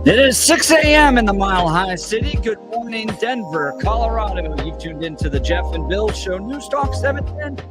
It is 6 a.m. in the Mile High City. Good morning, Denver, Colorado. You've tuned into the Jeff and Bill Show, News Talk 710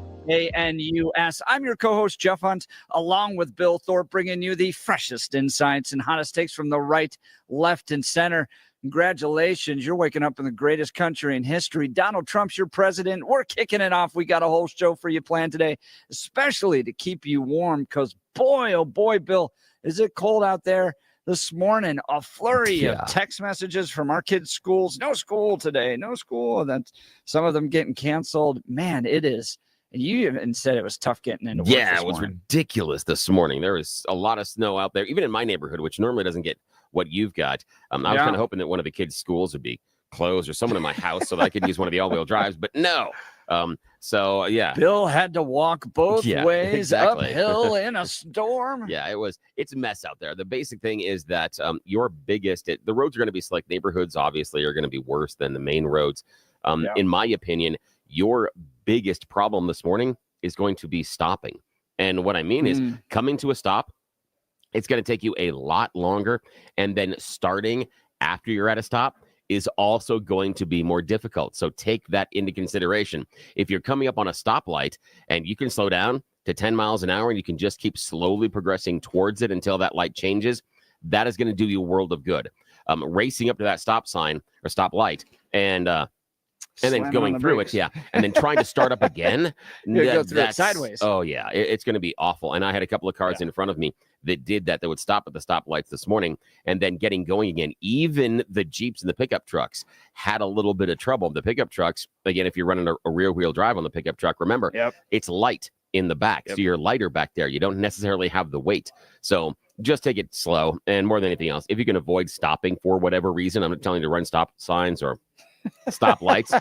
ANUS. I'm your co-host, Jeff Hunt, along with Bill Thorpe, bringing you the freshest insights and hottest takes from the right, left, and center. Congratulations. You're waking up in the greatest country in history. Donald Trump's your president. We're kicking it off. We got a whole show for you planned today, especially to keep you warm because, boy, oh boy, Bill, is it cold out there. This morning, a flurry of text messages from our kids' schools. No school today. No school. That's some of them getting canceled. Man, it is. And you even said it was tough getting into work this it was morning. ridiculous this morning. There was a lot of snow out there, even in my neyborhood, which normally doesn't get what you've got. I was kind of hoping that one of the kids' schools would be closed or someone in my house so that I could use one of the all-wheel drives, but no. Bill had to walk both ways uphill in a storm. It's a mess out there. The basic thing is that the roads are going to be select neighborhoods, obviously, are going to be worse than the main roads. In my opinion, your biggest problem this morning is going to be stopping. And what I mean is coming to a stop, it's going to take you a lot longer. And then starting after you're at a stop is also going to be more difficult. So take that into consideration. If you're coming up on a stoplight and you can slow down to 10 miles an hour and you can just keep slowly progressing towards it until that light changes, that is going to do you a world of good. Racing up to that stop sign or stoplight and then going through it, and then trying to start up again. Go through it sideways. Oh, yeah, it's going to be awful. And I had a couple of cars in front of me that did that would stop at the stoplights this morning and then getting going again. Even the Jeeps and the pickup trucks had a little bit of trouble. The pickup trucks, again, if you're running a rear-wheel drive on the pickup truck, remember, it's light in the back. So you're lighter back there. You don't necessarily have the weight. So just take it slow. And more than anything else, if you can avoid stopping for whatever reason, I'm not telling you to run stop signs or stop lights.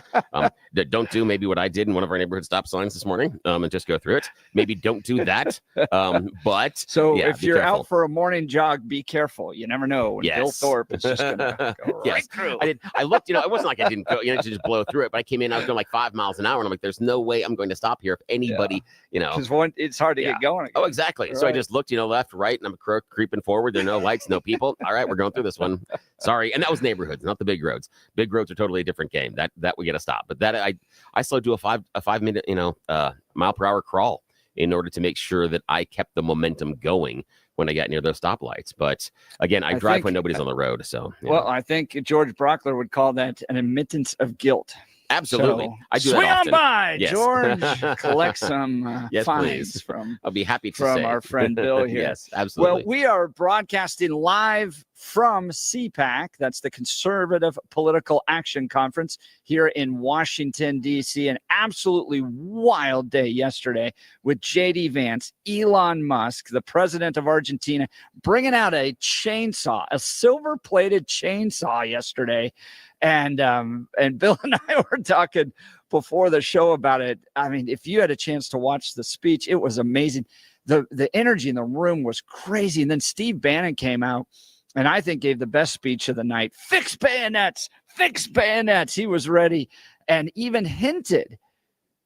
That don't do maybe what I did in one of our neighborhood stop signs this morning and just go through it. Maybe don't do that. If you're out for a morning jog, be careful. You never know. When Bill Thorpe is just going to go right through. I looked, it wasn't like I didn't go, to just blow through it, but I came in, I was going like 5 miles an hour and I'm like, there's no way I'm going to stop here if anybody, Because it's hard to get going again. Oh, exactly. Right. So I just looked, left, right, and I'm creeping forward. There are no lights, no people. All right, we're going through this one. Sorry. And that was neighborhoods, not the big roads. Big roads are totally different game. That we got to stop. But that I slowed to a 5 minute mile per hour crawl in order to make sure that I kept the momentum going when I got near those stoplights. But again, I drive when nobody's on the road. So well, I think George Brockler would call that an admittance of guilt. Absolutely. So, I do swing that on by, George. Collect some fines from I'll be happy to from our friend Bill here. Yes, absolutely. Well, we are broadcasting live from CPAC. That's the Conservative Political Action Conference here in Washington, D.C. An absolutely wild day yesterday with J.D. Vance, Elon Musk, the president of Argentina, bringing out a chainsaw, a silver-plated chainsaw yesterday. And Bill and I were talking before the show about it. I mean, if you had a chance to watch the speech, it was amazing. The energy in the room was crazy. And then Steve Bannon came out and I think gave the best speech of the night. Fix bayonets, fix bayonets. He was ready and even hinted,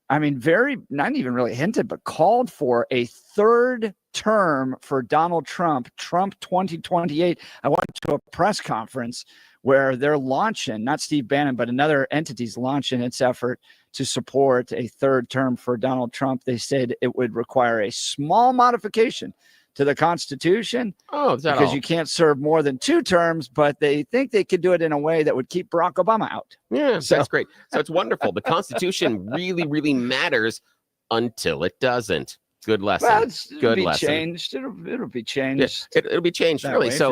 not even really hinted, but called for a third term for Donald Trump 2028. I went to a press conference where they're launching, not Steve Bannon, but another entity's launching its effort to support a third term for Donald Trump. They said it would require a small modification to the Constitution because you can't serve more than 2 terms, but they think they could do it in a way that would keep Barack Obama out. Yeah, that's great. So it's wonderful. The Constitution really, really matters until it doesn't. Good lesson. Well, Good be lesson. Changed. It'll be changed. Yeah, it'll be changed, really. So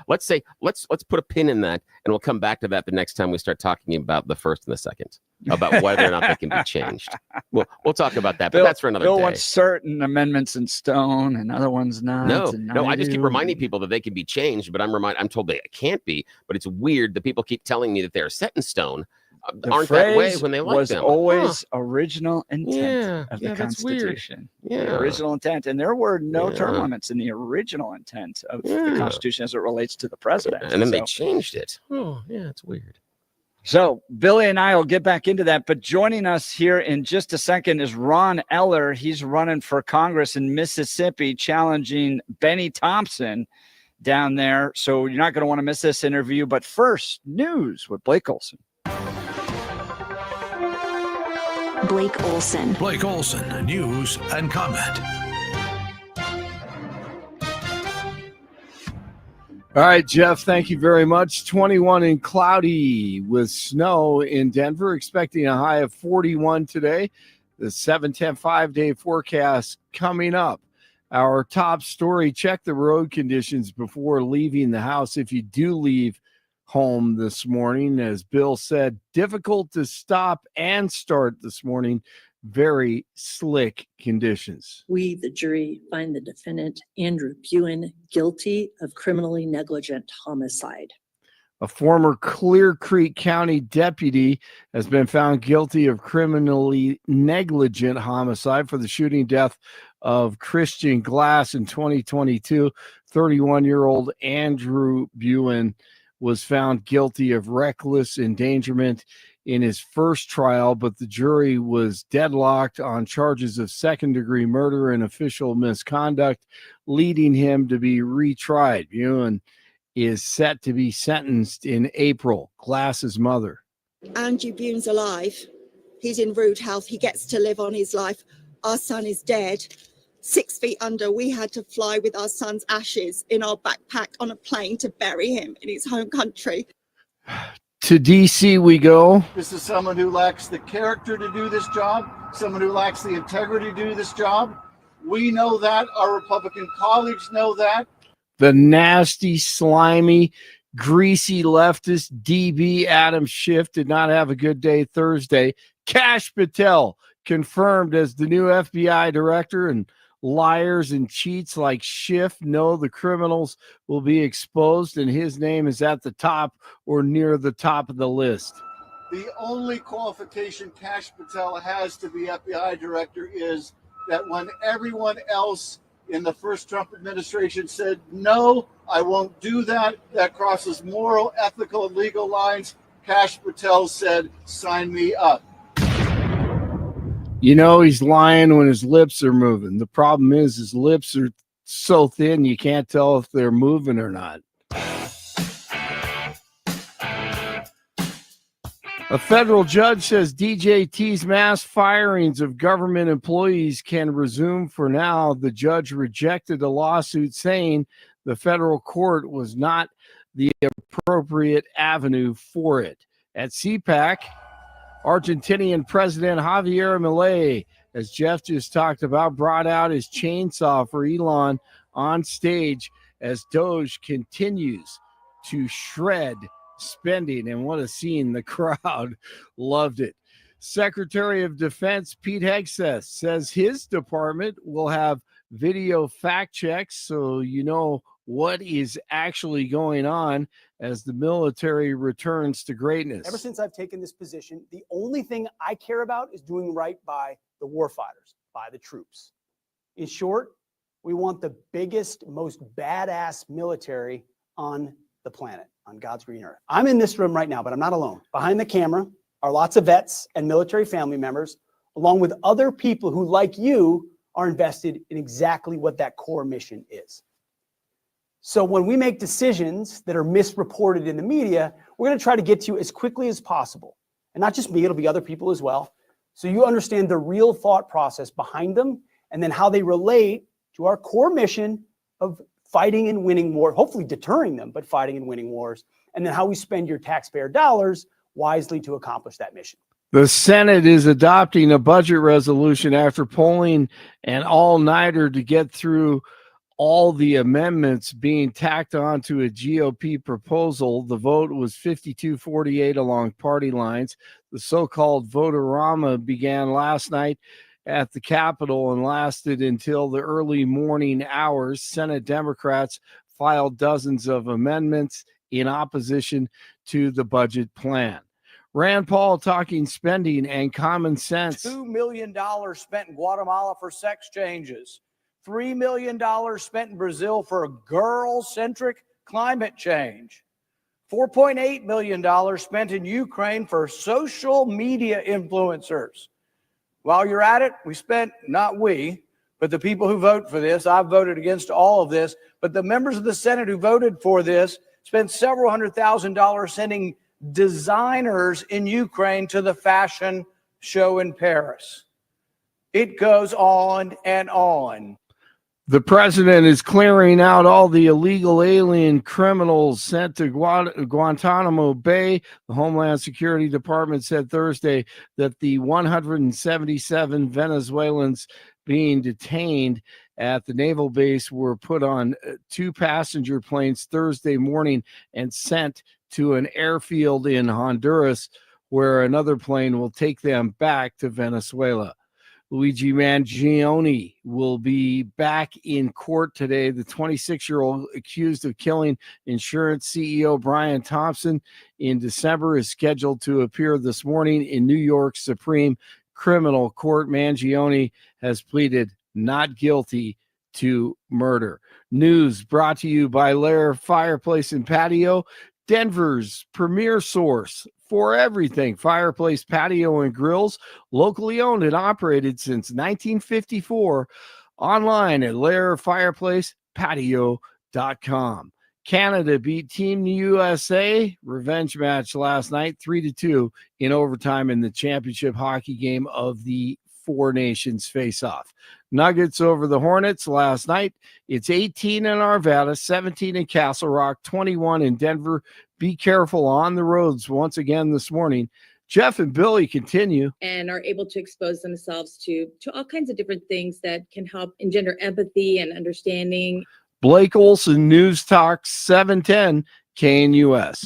let's put a pin in that, and we'll come back to that the next time we start talking about the first and the second, about whether or not they can be changed. We'll talk about that, but that's for another day. Bill wants certain amendments in stone, and other ones not. No, I just keep reminding people that they can be changed, but I'm told they can't be. But it's weird that people keep telling me that they're set in stone. Aren't that way when they like them. Was always original intent of the Constitution. The original intent. And there were no term limits in the original intent of the Constitution as it relates to the president. And then they changed it. Oh, yeah, it's weird. So Billy and I will get back into that. But joining us here in just a second is Ron Eller. He's running for Congress in Mississippi, challenging Benny Thompson, down there. So you're not going to want to miss this interview. But first, news with Blake Olson. Blake Olson. Blake Olson, news and comment. All right, Jeff, thank you very much. 21 and cloudy with snow in Denver, expecting a high of 41 today. The 7-10 5-day forecast coming up. Our top story, check the road conditions before leaving the house. If you do leave home this morning, as Bill said, difficult to stop and start this morning. Very slick conditions. We, the jury, find the defendant, Andrew Buin, guilty of criminally negligent homicide. A former Clear Creek County deputy has been found guilty of criminally negligent homicide for the shooting death of Christian Glass in 2022. 31-year-old Andrew Buin was found guilty of reckless endangerment in his first trial, but the jury was deadlocked on charges of second-degree murder and official misconduct, leading him to be retried. Buin is set to be sentenced in April. Glass's mother. Andrew Buin's alive. He's in rude health. He gets to live on his life. Our son is dead. 6 feet under. We had to fly with our son's ashes in our backpack on a plane to bury him in his home country. To D.C. we go. This is someone who lacks the character to do this job, someone who lacks the integrity to do this job. We know that. Our Republican colleagues know that. The nasty, slimy, greasy leftist DB Adam Schiff did not have a good day Thursday. Kash Patel confirmed as the new FBI director, and liars and cheats like Schiff know the criminals will be exposed, and his name is at the top or near the top of the list. The only qualification Kash Patel has to be FBI director is that when everyone else in the first Trump administration said, no, I won't do that, that crosses moral, ethical, and legal lines, Kash Patel said, sign me up. You know he's lying when his lips are moving. The problem is his lips are so thin you can't tell if they're moving or not. A federal judge says DJT's mass firings of government employees can resume for now. The judge rejected a lawsuit saying the federal court was not the appropriate avenue for it. At CPAC, Argentinian President Javier Milei, as Jeff just talked about, brought out his chainsaw for Elon on stage as Doge continues to shred spending. And what a scene. The crowd loved it. Secretary of Defense Pete Hegseth says his department will have video fact checks so you know what is actually going on as the military returns to greatness. Ever since I've taken this position, the only thing I care about is doing right by the warfighters, by the troops. In short, we want the biggest, most badass military on the planet, on God's green earth. I'm in this room right now, but I'm not alone. Behind the camera are lots of vets and military family members, along with other people who, like you, are invested in exactly what that core mission is. So when we make decisions that are misreported in the media, we're going to try to get to you as quickly as possible. And not just me, it'll be other people as well. So you understand the real thought process behind them and then how they relate to our core mission of fighting and winning war, hopefully deterring them, but fighting and winning wars, and then how we spend your taxpayer dollars wisely to accomplish that mission. The Senate is adopting a budget resolution after pulling an all-nighter to get through all the amendments being tacked onto a GOP proposal. The vote was 52-48 along party lines. The so-called vote-a-rama began last night at the Capitol and lasted until the early morning hours. Senate Democrats filed dozens of amendments in opposition to the budget plan. Rand Paul talking spending and common sense. $2 million spent in Guatemala for sex changes. $3 million spent in Brazil for a girl-centric climate change. $4.8 million spent in Ukraine for social media influencers. While you're at it, we spent, not we, But the people who vote for this, I've voted against all of this, but the members of the Senate who voted for this spent several $100,000 sending designers in Ukraine to the fashion show in Paris. It goes on and on. The president is clearing out all the illegal alien criminals sent to Guantanamo Bay. The Homeland Security Department said Thursday that the 177 Venezuelans being detained at the naval base were put on 2 passenger planes Thursday morning and sent to an airfield in Honduras, where another plane will take them back to Venezuela. Luigi Mangione will be back in court today. The 26-year-old accused of killing insurance CEO Brian Thompson in December is scheduled to appear this morning in New York's Supreme Criminal Court. Mangione has pleaded not guilty to murder. News brought to you by Lair Fireplace and Patio, Denver's premier source for everything fireplace, patio, and grills, locally owned and operated since 1954. Online at lairfireplacepatio.com. Canada beat Team USA revenge match last night 3-2 in overtime in the championship hockey game of the Four Nations face-off. Nuggets over the Hornets last night. It's 18 in Arvada, 17 in Castle Rock, 21 in Denver. Be careful on the roads once again this morning. Jeff and Billy continue. And are able to expose themselves to all kinds of different things that can help engender empathy and understanding. Blake Olson, News Talk 710 KNUS.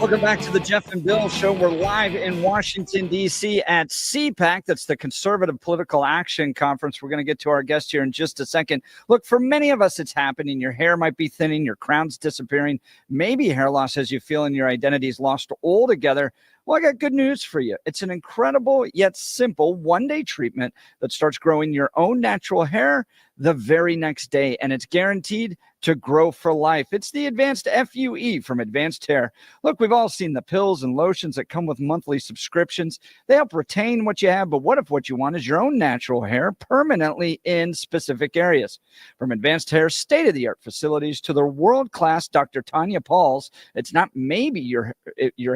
Welcome back to the Jeff and Bill Show. We're live in Washington, D.C. at CPAC. That's the Conservative Political Action Conference. We're going to get to our guest here in just a second. Look, for many of us, it's happening. Your hair might be thinning. Your crown's disappearing. Maybe hair loss has you feeling your identity's lost altogether. Well, I got good news for you. It's an incredible yet simple one-day treatment that starts growing your own natural hair the very next day, and it's guaranteed to grow for life. It's the Advanced FUE from Advanced Hair. Look, we've all seen the pills and lotions that come with monthly subscriptions. They help retain what you have, but what if what you want is your own natural hair permanently in specific areas? From Advanced Hair's state-of-the-art facilities to their world-class Dr. Tanya Paul's, it's not maybe your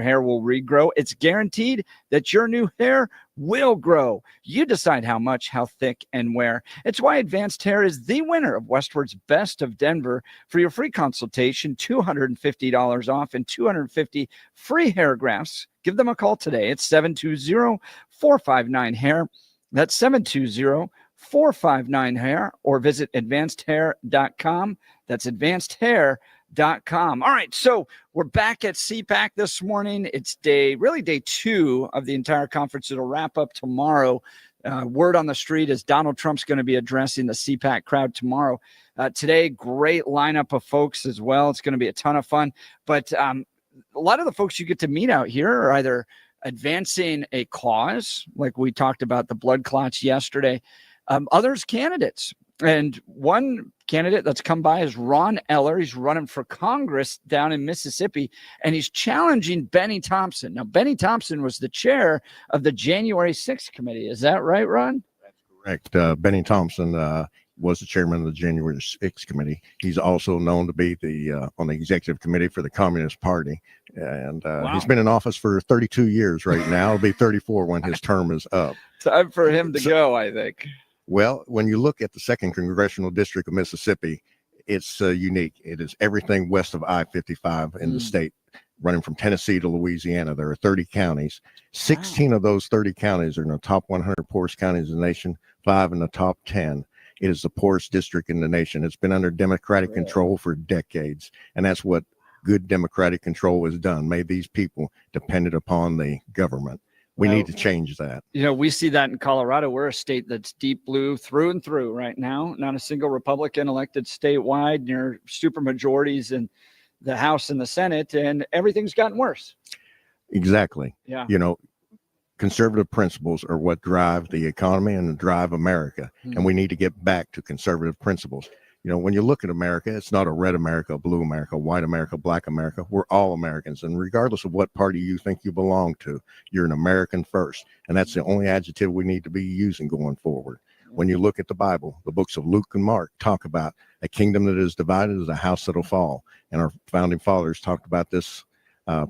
hair will regrow. It's guaranteed that your new hair will grow. You decide how much, how thick, and where. It's why Advanced Hair is the winner of Westward's Best of Denver. For your free consultation, $250 off and 250 free hair grafts. Give them a call today. It's 720-459-HAIR. That's 720-459-HAIR, or visit advancedhair.com. That's advancedhair.com. All right, so we're back at CPAC this morning. It's day 2 of the entire conference. It'll wrap up tomorrow. Word on the street is Donald Trump's going to be addressing the CPAC crowd tomorrow. Today, great lineup of folks as well. It's going to be a ton of fun. But a lot of the folks you get to meet out here are either advancing a cause, like we talked about the blood clots yesterday, others candidates. And one candidate that's come by is Ron Eller. He's running for Congress down in Mississippi, and he's challenging Benny Thompson. Now, Benny Thompson was the chair of the January 6th committee. Is that right, Ron? Correct. Benny Thompson was the chairman of the January 6th committee. He's also known to be the on the executive committee for the Communist Party. And he's been in office for 32 years right now. It'll be 34 when his term is up. Time for him to go, I think. Well, when you look at the 2nd Congressional District of Mississippi, it's unique. It is everything west of I-55 in the state, running from Tennessee to Louisiana. There are 30 counties. 16 of those 30 counties are in the top 100 poorest counties in the nation, 5 in the top 10. It is the poorest district in the nation. It's been under Democratic control for decades, and that's what good Democratic control has done, made these people dependent upon the government. We need to change that. You know, we see that in Colorado. We're a state that's deep blue through and through right now. Not a single Republican elected statewide, near super majorities in the House and the Senate, and everything's gotten worse. Exactly. Yeah. You know, conservative principles are what drive the economy and drive America. And we need to get back to conservative principles. You know, when you look at America, it's not a red America, a blue America, white America, black America. We're all Americans. And regardless of what party you think you belong to, you're an American first. And that's the only adjective we need to be using going forward. When you look at the Bible, the books of Luke and Mark talk about a kingdom that is divided is a house that'll fall. And our founding fathers talked about this.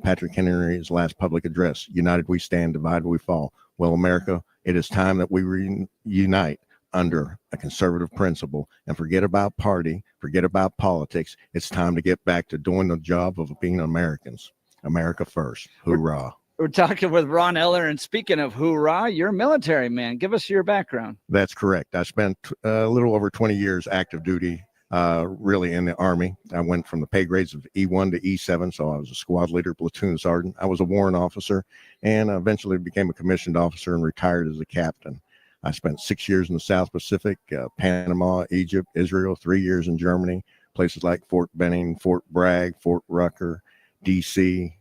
Patrick Henry's last public address, united we stand, divided we fall. Well, America, it is time that we reunite under a conservative principle and forget about party, forget about politics. It's time to get back to doing the job of being Americans. America first. Hoorah. We're talking with Ron Eller, and speaking of hoorah, you're a military man. Give us your background. That's correct. I spent a little over 20 years active duty, really in the Army. I went from the pay grades of E1 to E7, so I was a squad leader, platoon sergeant. I was a warrant officer, and eventually became a commissioned officer and retired as a captain. I spent 6 years in the South Pacific, Panama, Egypt, Israel, 3 years in Germany, places like Fort Benning, Fort Bragg, Fort Rucker, DC,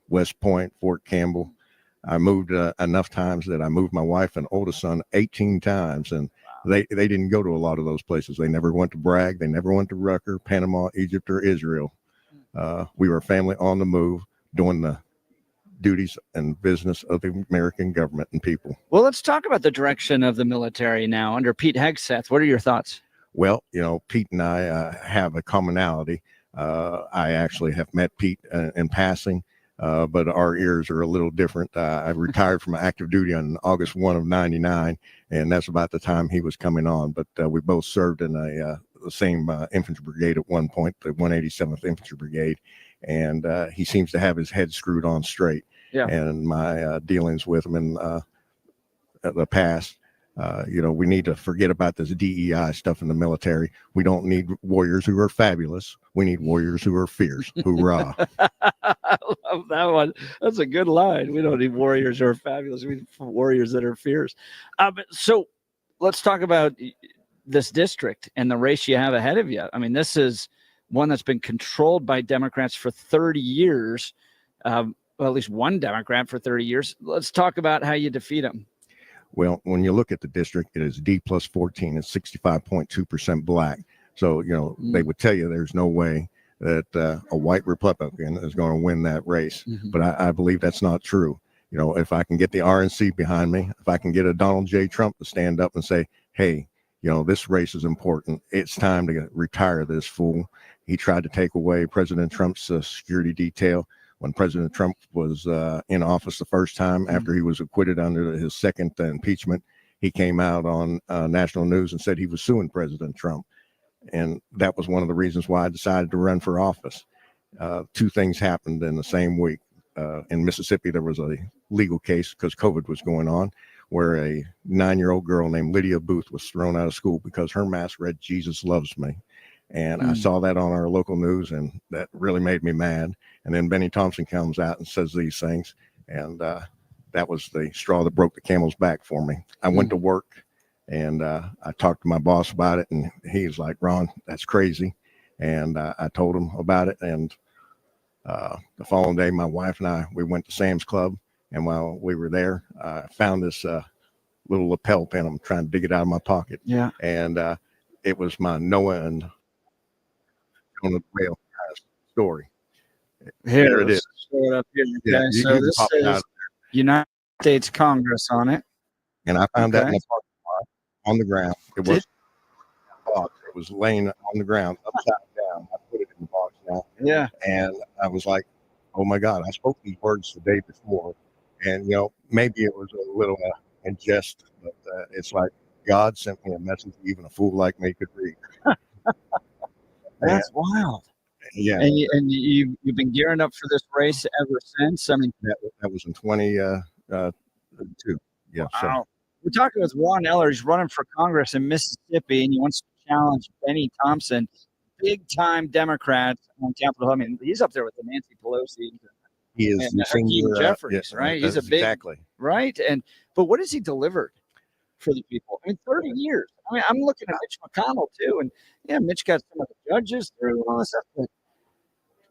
West Point, Fort Campbell. I moved enough times that I moved my wife and oldest son 18 times, and they didn't go to a lot of those places. They never went to Bragg. They never went to Rucker, Panama, Egypt, or Israel. We were a family on the move, doing the duties and business of the American government and people. Well, let's talk about the direction of the military now under Pete Hegseth. What are your thoughts? Well, you know, Pete and I have a commonality. I actually have met Pete in passing, but our ears are a little different. I retired from active duty on August 1 of 99, and that's about the time he was coming on. But we both served in the same infantry brigade at one point, the 187th Infantry Brigade, and he seems to have his head screwed on straight. Yeah. And my dealings with him in the past, you know, we need to forget about this DEI stuff in the military. We don't need warriors who are fabulous. We need warriors who are fierce. Hoorah. I love that one. That's a good line. We don't need warriors who are fabulous. We need warriors that are fierce. So let's talk about this district and the race you have ahead of you. I mean, this is one that's been controlled by Democrats for 30 years. Well, at least one Democrat for 30 years. Let's talk about how you defeat them. Well, when you look at the district, it is D plus 14. It's 65.2% black. So, you know, they would tell you there's no way that a white Republican is going to win that race. But I believe that's not true. You know, if I can get the RNC behind me, if I can get a Donald J. Trump to stand up and say, hey, you know, this race is important. It's time to retire this fool. He tried to take away President Trump's security detail. When President Trump was in office the first time, after he was acquitted under his second impeachment, he came out on national news and said he was suing President Trump. And that was one of the reasons why I decided to run for office. Two things happened in the same week. In Mississippi, there was a legal case because COVID was going on, where a 9-year-old girl named Lydia Booth was thrown out of school because her mask read, "Jesus loves me." And I saw that on our local news, and that really made me mad. And then Benny Thompson comes out and says these things. And that was the straw that broke the camel's back for me. I went to work and I talked to my boss about it, and he was like, Ron, that's crazy. And I told him about it. And the following day, my wife and I, we went to Sam's Club. And while we were there, I found this little lapel pin. I'm trying to dig it out of my pocket. Yeah. And it was my Noah and Jonah the whale story. Here it is. Show it up here. Okay, Yeah, you so can this pop it is out. United States Congress on it. And I found that in Okay. the parking lot on the ground. It was a box. It was laying on the ground upside down. I put it in the box now. Yeah. And I was like, oh my God, I spoke these words the day before. And, you know, maybe it was a little in jest, but it's like God sent me a message even a fool like me could read. That's wild. Yeah. And you've been gearing up for this race ever since. I mean, that was in 22. Yeah. wow. We're talking with Ron Eller. He's running for Congress in Mississippi, and he wants to challenge Benny Thompson, big time Democrat on Capitol Hill. I mean, he's up there with the Nancy Pelosi. He is and the senior, Jeffries, right? He's a big right. But what has he delivered for the people? I mean, 30 years. I mean, I'm looking at Mitch McConnell too, and yeah, Mitch got some of the judges through and all this stuff. But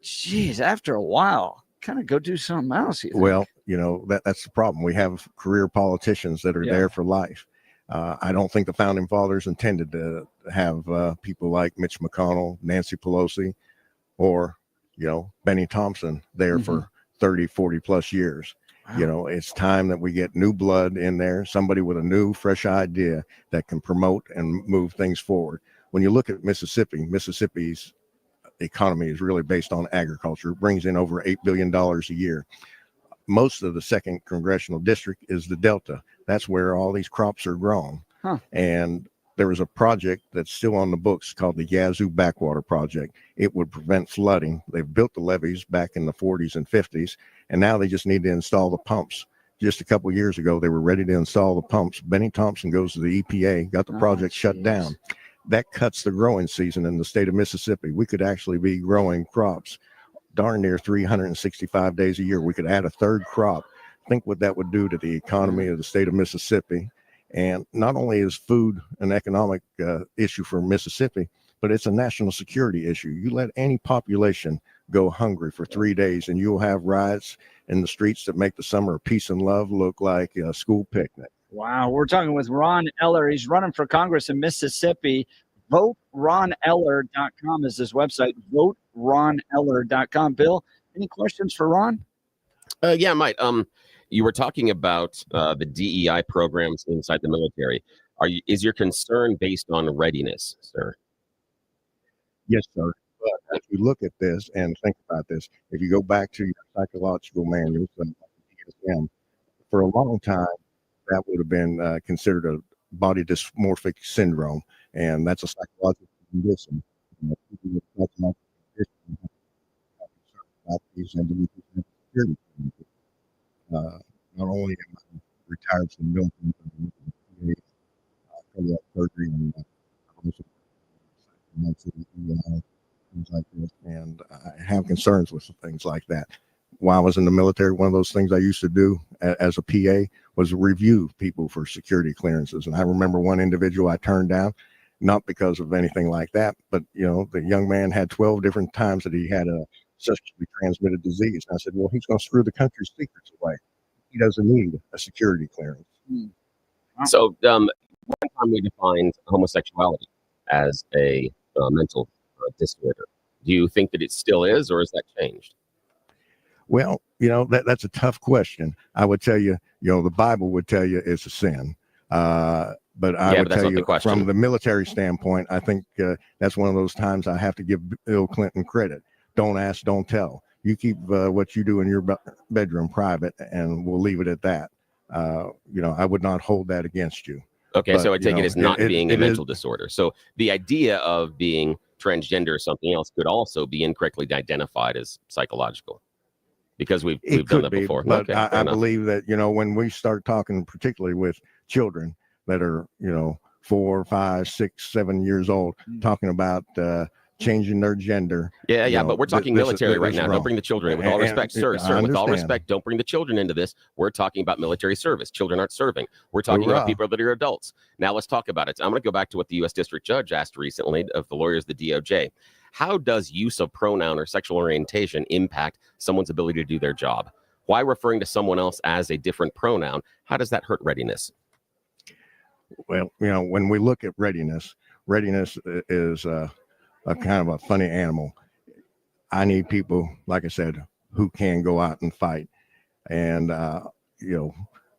geez, after a while, kind of go do something else. Well, you know, that's the problem. We have career politicians that are there for life. I don't think the founding fathers intended to have people like Mitch McConnell, Nancy Pelosi, or, you know, Benny Thompson there for 30, 40 plus years. Wow. You know, it's time that we get new blood in there, somebody with a new, fresh idea that can promote and move things forward. When you look at Mississippi's economy is really based on agriculture. It brings in over $8 billion a year. Most of the second congressional district is the Delta. That's where all these crops are grown. And there was a project that's still on the books called the Yazoo Backwater Project. It would prevent flooding. They've built the levees back in the 40s and 50s, and now they just need to install the pumps. Just a couple of years ago, they were ready to install the pumps. Benny Thompson goes to the EPA, got the project shut down. That cuts the growing season in the state of Mississippi. We could actually be growing crops darn near 365 days a year. We could add a third crop. Think what that would do to the economy of the state of Mississippi. And not only is food an economic issue for Mississippi, but it's a national security issue. You let any population go hungry for 3 days and you'll have riots in the streets that make the summer of peace and love look like a school picnic. Wow. We're talking with Ron Eller. He's running for Congress in Mississippi. VoteRonEller.com is his website. VoteRonEller.com. Bill, any questions for Ron? Yeah, Mike. You were talking about the DEI programs inside the military. Is your concern based on readiness, sir? Yes, sir. But if you look at this and think about this, if you go back to your psychological manuals, for a long time, that would have been considered a body dysmorphic syndrome, and that's a psychological condition. You know, people with psychological conditions have concern about these individuals and security. Not only am I retired from the military, cardiac surgery and things like this, and I have concerns with things like that. While I was in the military, one of those things I used to do as a PA was review people for security clearances. And I remember one individual I turned down, not because of anything like that, but, you know, the young man had 12 different times that he had a sexually transmitted disease. And I said, well, he's going to screw the country's secrets away. He doesn't need a security clearance. So one time we defined homosexuality as a mental disorder. Do you think that it still is, or has that changed? Well, you know, that's a tough question. I would tell you, you know, the Bible would tell you it's a sin. But I would tell you from the military standpoint, I think that's one of those times I have to give Bill Clinton credit. Don't ask, don't tell. You keep what you do in your bedroom private, and we'll leave it at that. You know, I would not hold that against you. Okay, But, so I take it as not being a it mental disorder. So the idea of being transgender or something else could also be incorrectly identified as psychological, because we've done that before. But okay, I believe that, you know, when we start talking, particularly with children that are, you know, 4, 5, 6, 7 years old, talking about changing their gender. Yeah, but we're talking military right now. Don't bring the children in. With all respect, sir, with all respect, don't bring the children into this. We're talking about military service. Children aren't serving. We're talking about people that are adults. Now let's talk about it. I'm going to go back to what the U.S. District Judge asked recently of the lawyers, the DOJ. How does use of pronoun or sexual orientation impact someone's ability to do their job? Why referring to someone else as a different pronoun? How does that hurt readiness? Well, when we look at readiness is a kind of a funny animal. I need people, like I said, who can go out and fight. And,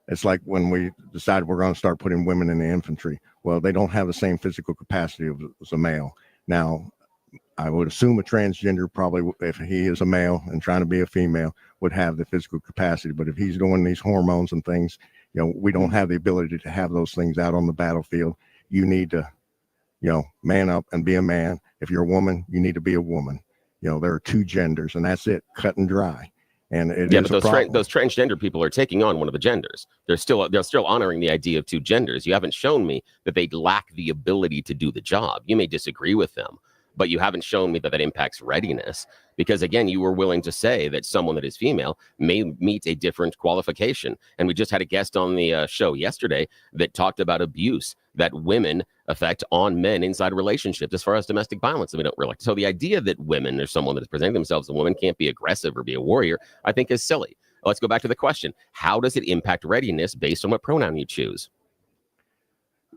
it's like when we decided we're going to start putting women in the infantry. Well, they don't have the same physical capacity as a male. Now, I would assume a transgender probably, if he is a male and trying to be a female, would have the physical capacity. But if he's doing these hormones and things, we don't have the ability to have those things out on the battlefield. You need to, man up and be a man. If you're a woman, you need to be a woman. There are two genders, and that's it, cut and dry. And but those transgender people are taking on one of the genders. They're still honoring the idea of two genders. You haven't shown me that they lack the ability to do the job. You may disagree with them, but you haven't shown me that impacts readiness, because again, you were willing to say that someone that is female may meet a different qualification. And we just had a guest on the show yesterday that talked about abuse that women affect on men inside relationships as far as domestic violence. And we don't really. So the idea that women or someone that is presenting themselves as a woman can't be aggressive or be a warrior, I think is silly. Let's go back to the question. How does it impact readiness based on what pronoun you choose?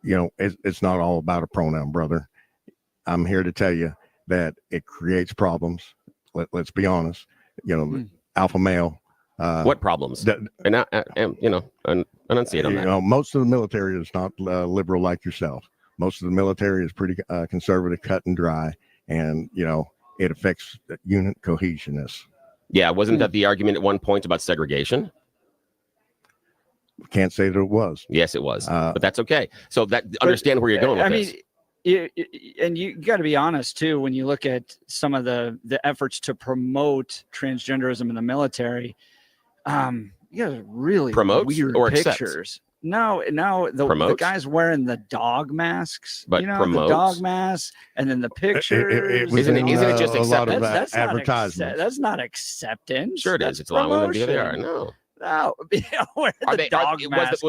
It's not all about a pronoun, brother. I'm here to tell you that it creates problems. Let's be honest. Alpha male. What problems? Enunciate on that. Most of the military is not liberal like yourself. Most of the military is pretty conservative, cut and dry, and it affects unit cohesiveness. Yeah, wasn't that the argument at one point about segregation? Can't say that it was. Yes, it was, but that's okay. So understand where you're going with this. And you got to be honest too, when you look at some of the efforts to promote transgenderism in the military, you got really promote weird or pictures. Accepts? No, the guys wearing the dog masks, but the dog masks, and then the pictures. Isn't it just a lot of that's advertisement? That's not acceptance. Sure it is. It's allowing them to be there. No. No, was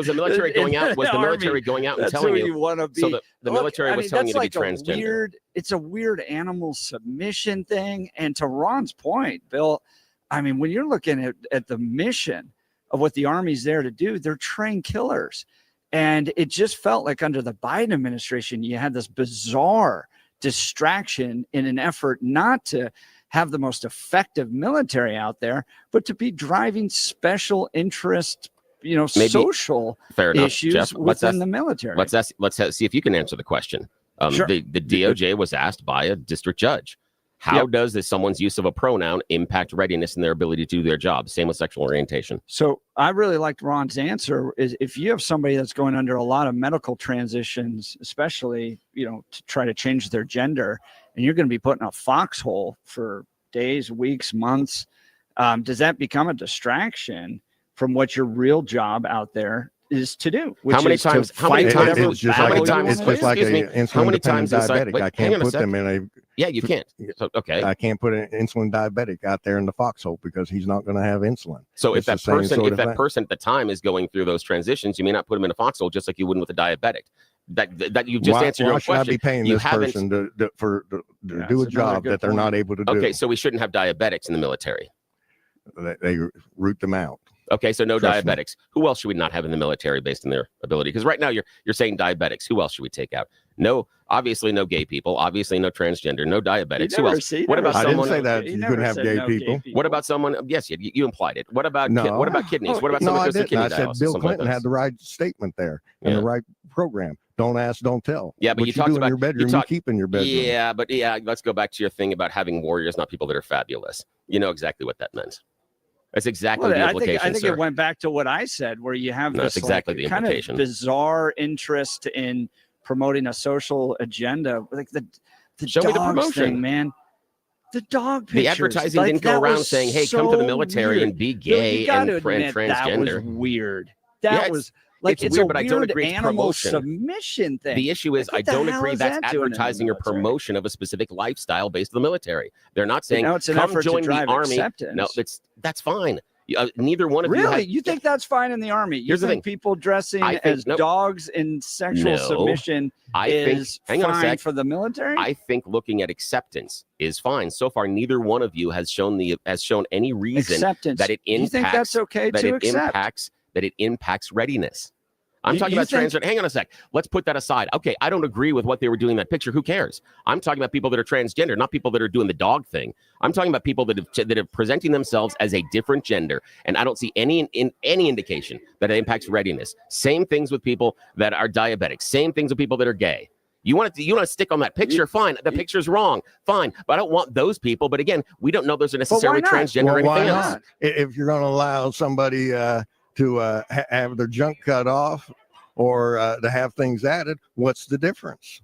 the military going out? Was the military going out and telling you want to be? So the military was telling you to be transgender. It's a weird animal submission thing. And to Ron's point, Bill, when you're looking at the mission of what the Army's there to do, they're trained killers. And it just felt like under the Biden administration, you had this bizarre distraction in an effort not to have the most effective military out there, but to be driving special interest, social issues Jeff, within the military. Let's see if you can answer the question. Sure. The DOJ was asked by a district judge. How does someone's use of a pronoun impact readiness and their ability to do their job? Same with sexual orientation. So I really liked Ron's answer. Is if you have somebody that's going under a lot of medical transitions, especially, to try to change their gender, and you're going to be put in a foxhole for days, weeks, months, does that become a distraction from what your real job out there is to do? How many times? It's like an insulin-dependent diabetic. I can't put them in a. Yeah, you can't. So, okay. I can't put an insulin diabetic out there in the foxhole because he's not going to have insulin. So if that person at the time is going through those transitions, you may not put him in a foxhole just like you wouldn't with a diabetic. That you just answered your own question. Why should I be paying this person to do a job that they're not able to do? Okay, so we shouldn't have diabetics in the military. They root them out. Okay, so no diabetics. Who else should we not have in the military based on their ability? Because right now you're saying diabetics. Who else should we take out? No, obviously no gay people. Obviously no transgender. No diabetics. Who else? What about someone? I didn't say that you couldn't have gay people. What about someone? Yes, you implied it. What about what about kidneys? What about someone who goes to kidney dialysis? I said Bill Clinton had the right statement there and the right program. Don't ask, don't tell. Yeah, but what you talked about in your bedroom. You keep in your bedroom. Yeah, but let's go back to your thing about having warriors, not people that are fabulous. You know exactly what that meant. That's exactly the implication. I think it went back to what I said, where you have this exactly the kind implication. Of bizarre interest in promoting a social agenda, like the show me the promotion thing, man. The dog pictures. The advertising didn't go around saying, "Hey, come to the military and be gay and transgender." That was weird. That was Like It's it's weird, a but I weird don't agree it's animal promotion. submission thing. The issue is, Like, I what the don't hell agree is that's that doing in the advertising or military? promotion of a specific lifestyle based on the military. They're not saying, Now it's an come effort to join the drive army. acceptance. No, that's fine. Neither one of Really? you You think that's fine in the army? You Here's the think thing. people dressing I think- as nope. dogs in sexual No. submission I think- is hang on a fine sec. for the military? I think looking at acceptance is fine. So far, neither one of you has shown any reason Acceptance. that it Do you impacts think that's okay that to it accept? impacts readiness. I'm You- talking you about think- transgender. Hang on a sec. Let's put that aside. Okay, I don't agree with what they were doing in that picture. Who cares? I'm talking about people that are transgender, not people that are doing the dog thing. I'm talking about people that are presenting themselves as a different gender, and I don't see any indication that it impacts readiness. Same things with people that are diabetic. Same things with people that are gay. You want to stick on that picture? Fine. The picture's wrong. Fine. But I don't want those people. But again, we don't know those are necessarily not? transgender or Why anything else. not? If you're going to allow somebody to have their junk cut off or to have things added, what's the difference?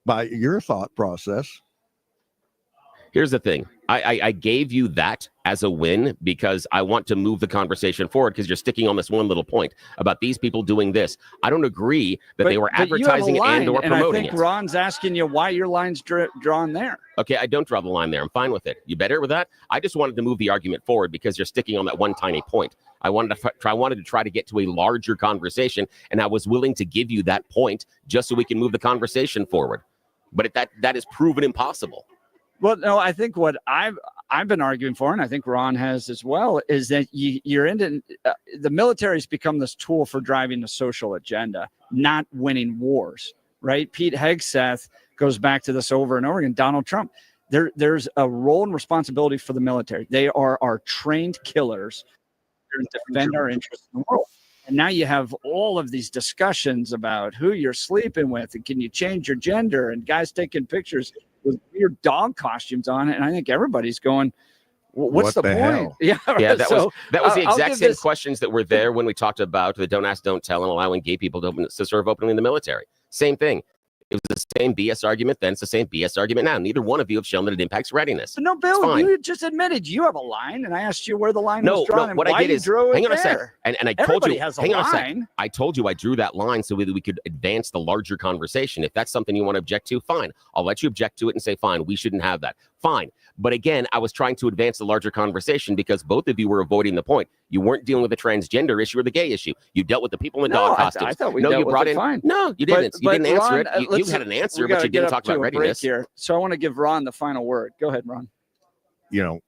By your thought process. Here's the thing. I gave you that as a win because I want to move the conversation forward because you're sticking on this one little point about these people doing this. I don't agree that they were But you have a advertising line, and or I promoting think it. Ron's asking you why your line's drawn there. Okay, I don't draw the line there. I'm fine with it. You better with that? I just wanted to move the argument forward because you're sticking on that one tiny point. I wanted to try to get to a larger conversation, and I was willing to give you that point just so we can move the conversation forward. But that is proven impossible. Well, no, I think what I've been arguing for, and I think Ron has as well, is that you're into the military's become this tool for driving the social agenda, not winning wars, right? Pete Hegseth goes back to this over and over again. Donald Trump, there's a role and responsibility for the military. They are our trained killers to defend our interests in the world. And now you have all of these discussions about who you're sleeping with and can you change your gender and guys taking pictures with weird dog costumes on it. And I think everybody's going, what's What the the point? hell? Yeah, that was the I'll exact give same this- questions that were there when we talked about the don't ask, don't tell, and allowing gay people to serve openly in the military. Same thing. It was the same BS argument then. It's the same BS argument now. Neither one of you have shown that it impacts readiness. But no, It's Bill, fine. you just admitted you have a line, and I asked you where the line was No, drawn and what why I did you is, drew it hang on a sec. there. And I told Everybody you, has a hang on a sec. line. I told you I drew that line so that we could advance the larger conversation. If that's something you want to object to, fine. I'll let you object to it and say, fine, we shouldn't have that. Fine. But again, I was trying to advance the larger conversation because both of you were avoiding the point. You weren't dealing with the transgender issue or the gay issue. You dealt with the people in the dog costumes. I thought we no, dealt you with brought it in. fine. No, you didn't. You didn't answer Ron, it. You had an answer, but you didn't talk about readiness. Here. So I want to give Ron the final word. Go ahead, Ron. You know,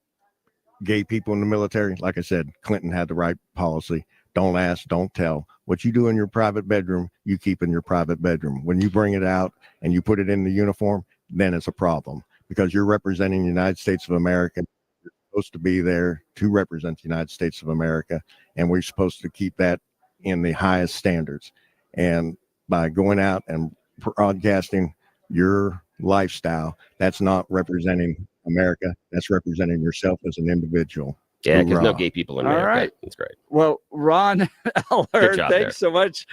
gay people in the military, like I said, Clinton had the right policy. Don't ask, don't tell. What you do in your private bedroom, you keep in your private bedroom. When you bring it out and you put it in the uniform, then it's a problem because you're representing the United States of America. You're supposed to be there to represent the United States of America, and we're supposed to keep that in the highest standards. And by going out and broadcasting your lifestyle, that's not representing America. That's representing yourself as an individual. Yeah, because no Hoorah. gay people in All America. right. That's great. Well, Ron Eller, Good job thanks there. so much.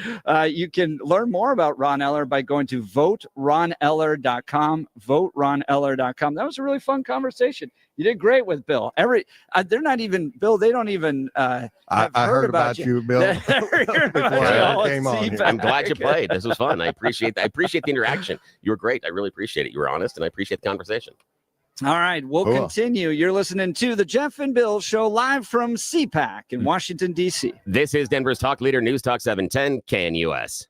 You can learn more about Ron Eller by going to voteroneller.com, voteroneller.com. That was a really fun conversation. You did great with Bill. They're not even, Bill, they don't even have I heard about you. you, Bill. They're hearing about Before you I all came at on here. CPAC. I'm glad you played. This was fun. I appreciate that. I appreciate the interaction. You were great. I really appreciate it. You were honest, and I appreciate the conversation. All right, we'll Cool. continue. You're listening to the Jeff and Bill Show live from CPAC in Washington, D.C. This is Denver's Talk Leader, News Talk 710, KNUS.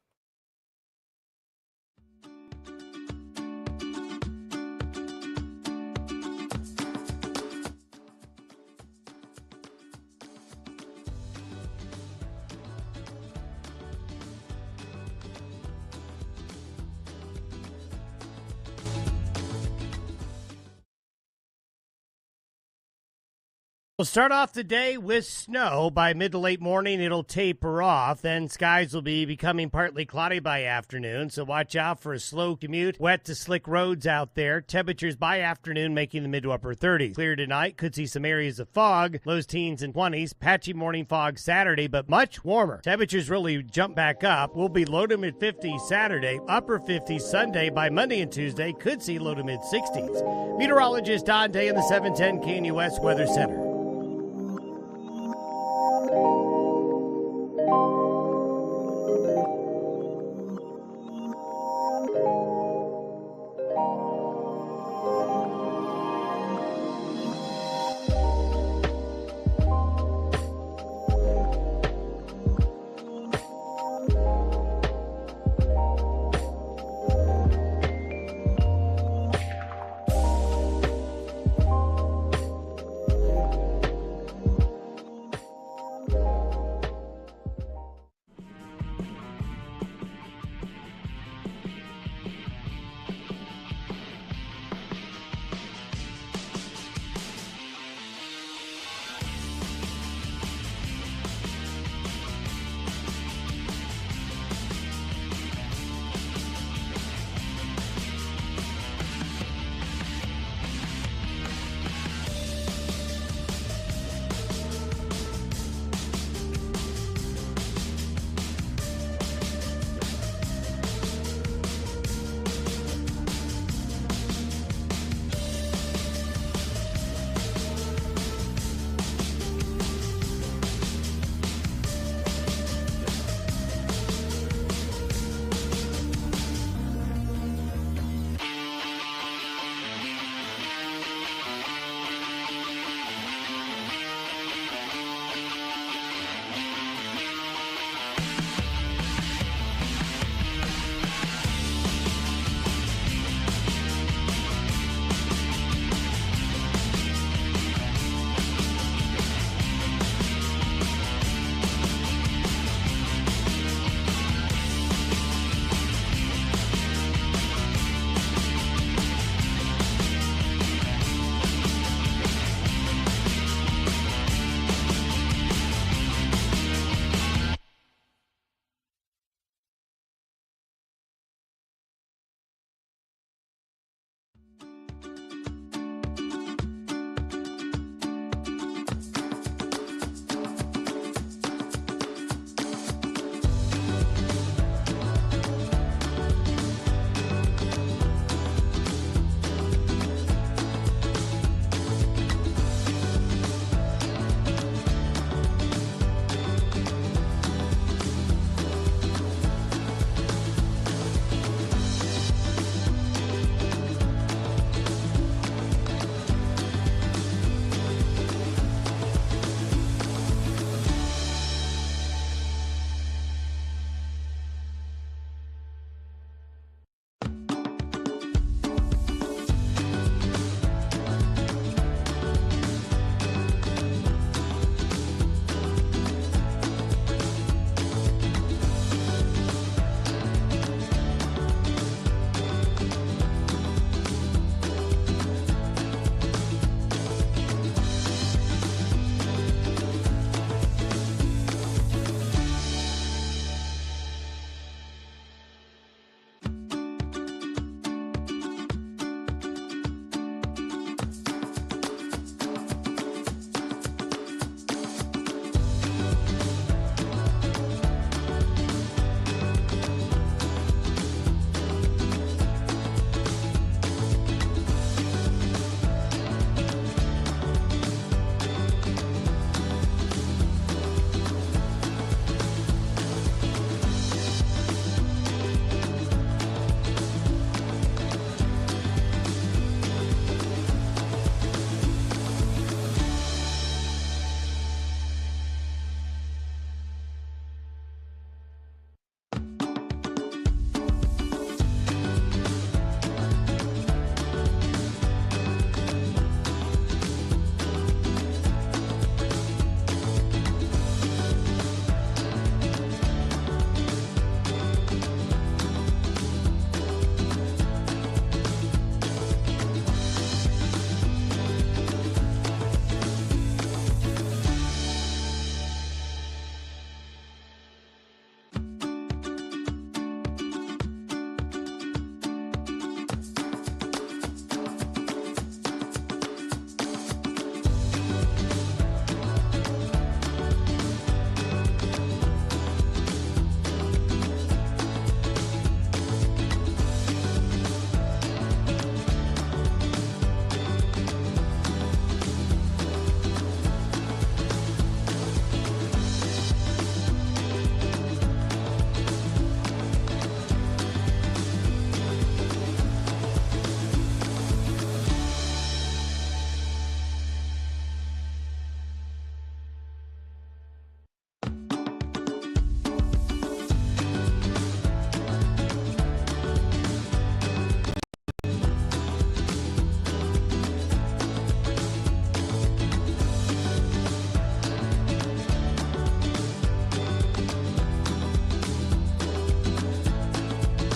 We'll start off the day with snow. By mid to late morning, it'll taper off. Then skies will be becoming partly cloudy by afternoon, so watch out for a slow commute. Wet to slick roads out there. Temperatures by afternoon making the mid to upper 30s. Clear tonight. Could see some areas of fog. Lows teens and 20s. Patchy morning fog Saturday, but much warmer. Temperatures really jump back up. We'll be low to mid 50s Saturday, upper 50s Sunday. By Monday and Tuesday, could see low to mid 60s. Meteorologist Don Day in the 710 KNUS Weather Center.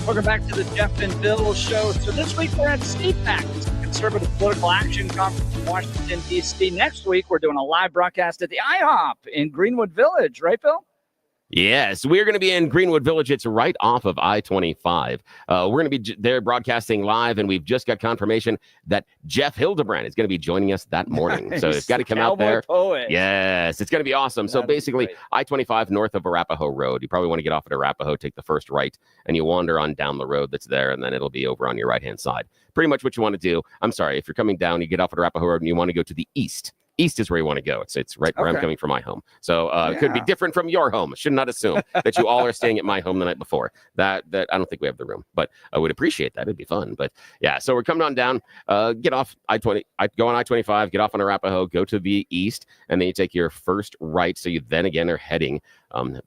Welcome back to the Jeff and Bill Show. So this week we're at CPAC, it's the Conservative Political Action Conference in Washington, D.C. Next week we're doing a live broadcast at the IHOP in Greenwood Village, right, Bill? Yes, we're going to be in Greenwood Village. It's right off of I-25. We're going to be there broadcasting live, and we've just got confirmation that Jeff Hildebrand is going to be joining us that morning. Nice. So you've got to come out there. Poet. Yes, it's going to be awesome. So basically, I-25 north of Arapahoe Road. You probably want to get off at Arapahoe, take the first right, and you wander on down the road that's there, and then it'll be over on your right-hand side. Pretty much what you want to do. I'm sorry, if you're coming down, you get off at Arapahoe Road, and you want to go to the east. East is where you want to go. It's right where I'm coming from my home. So it could be different from your home. Should not assume that you all are staying at my home the night before. That I don't think we have the room, but I would appreciate that. It'd be fun. But yeah, so we're coming on down, get off I-20, go on I-25, get off on Arapahoe, go to the east, and then you take your first right. So you then again are heading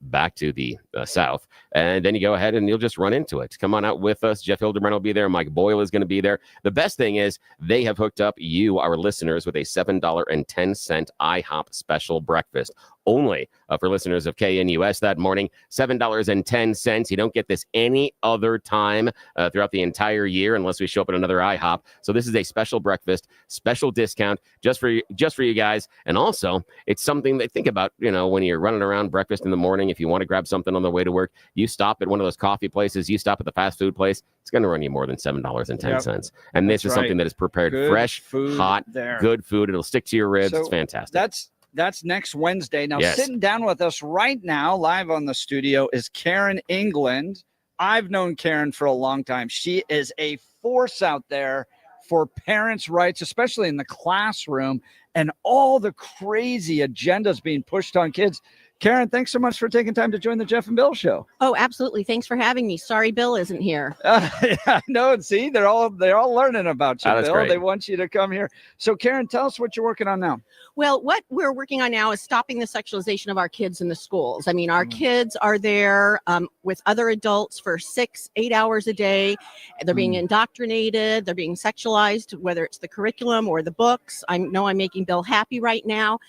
back to the south, and then you go ahead and you'll just run into it. Come on out with us. Jeff Hildebrand will be there. Mike Boyle is going to be there. The best thing is they have hooked up you, our listeners, with a $7.10 IHOP special breakfast. Only for listeners of KNUS that morning, $7.10. You don't get this any other time throughout the entire year unless we show up at another IHOP. So this is a special breakfast, special discount just for you guys. And also, it's something that think about, when you're running around breakfast in the morning, if you want to grab something on the way to work, you stop at one of those coffee places, you stop at the fast food place, it's going to run you more than $7.10. Yep. And this is something that is prepared fresh, hot, good food. It'll stick to your ribs. So it's fantastic. That's next Wednesday. Now, sitting down with us right now, live on the studio, is Karen England. I've known Karen for a long time. She is a force out there for parents' rights, especially in the classroom, and all the crazy agendas being pushed on kids. Karen, thanks so much for taking time to join the Jeff and Bill Show. Oh, absolutely. Thanks for having me. Sorry, Bill isn't here. Yeah, no, see, they're all learning about you, Bill. Great. They want you to come here. So, Karen, tell us what you're working on now. Well, what we're working on now is stopping the sexualization of our kids in the schools. I mean, our kids are there with other adults for 6-8 hours a day. They're being indoctrinated. They're being sexualized, whether it's the curriculum or the books. I know I'm making Bill happy right now.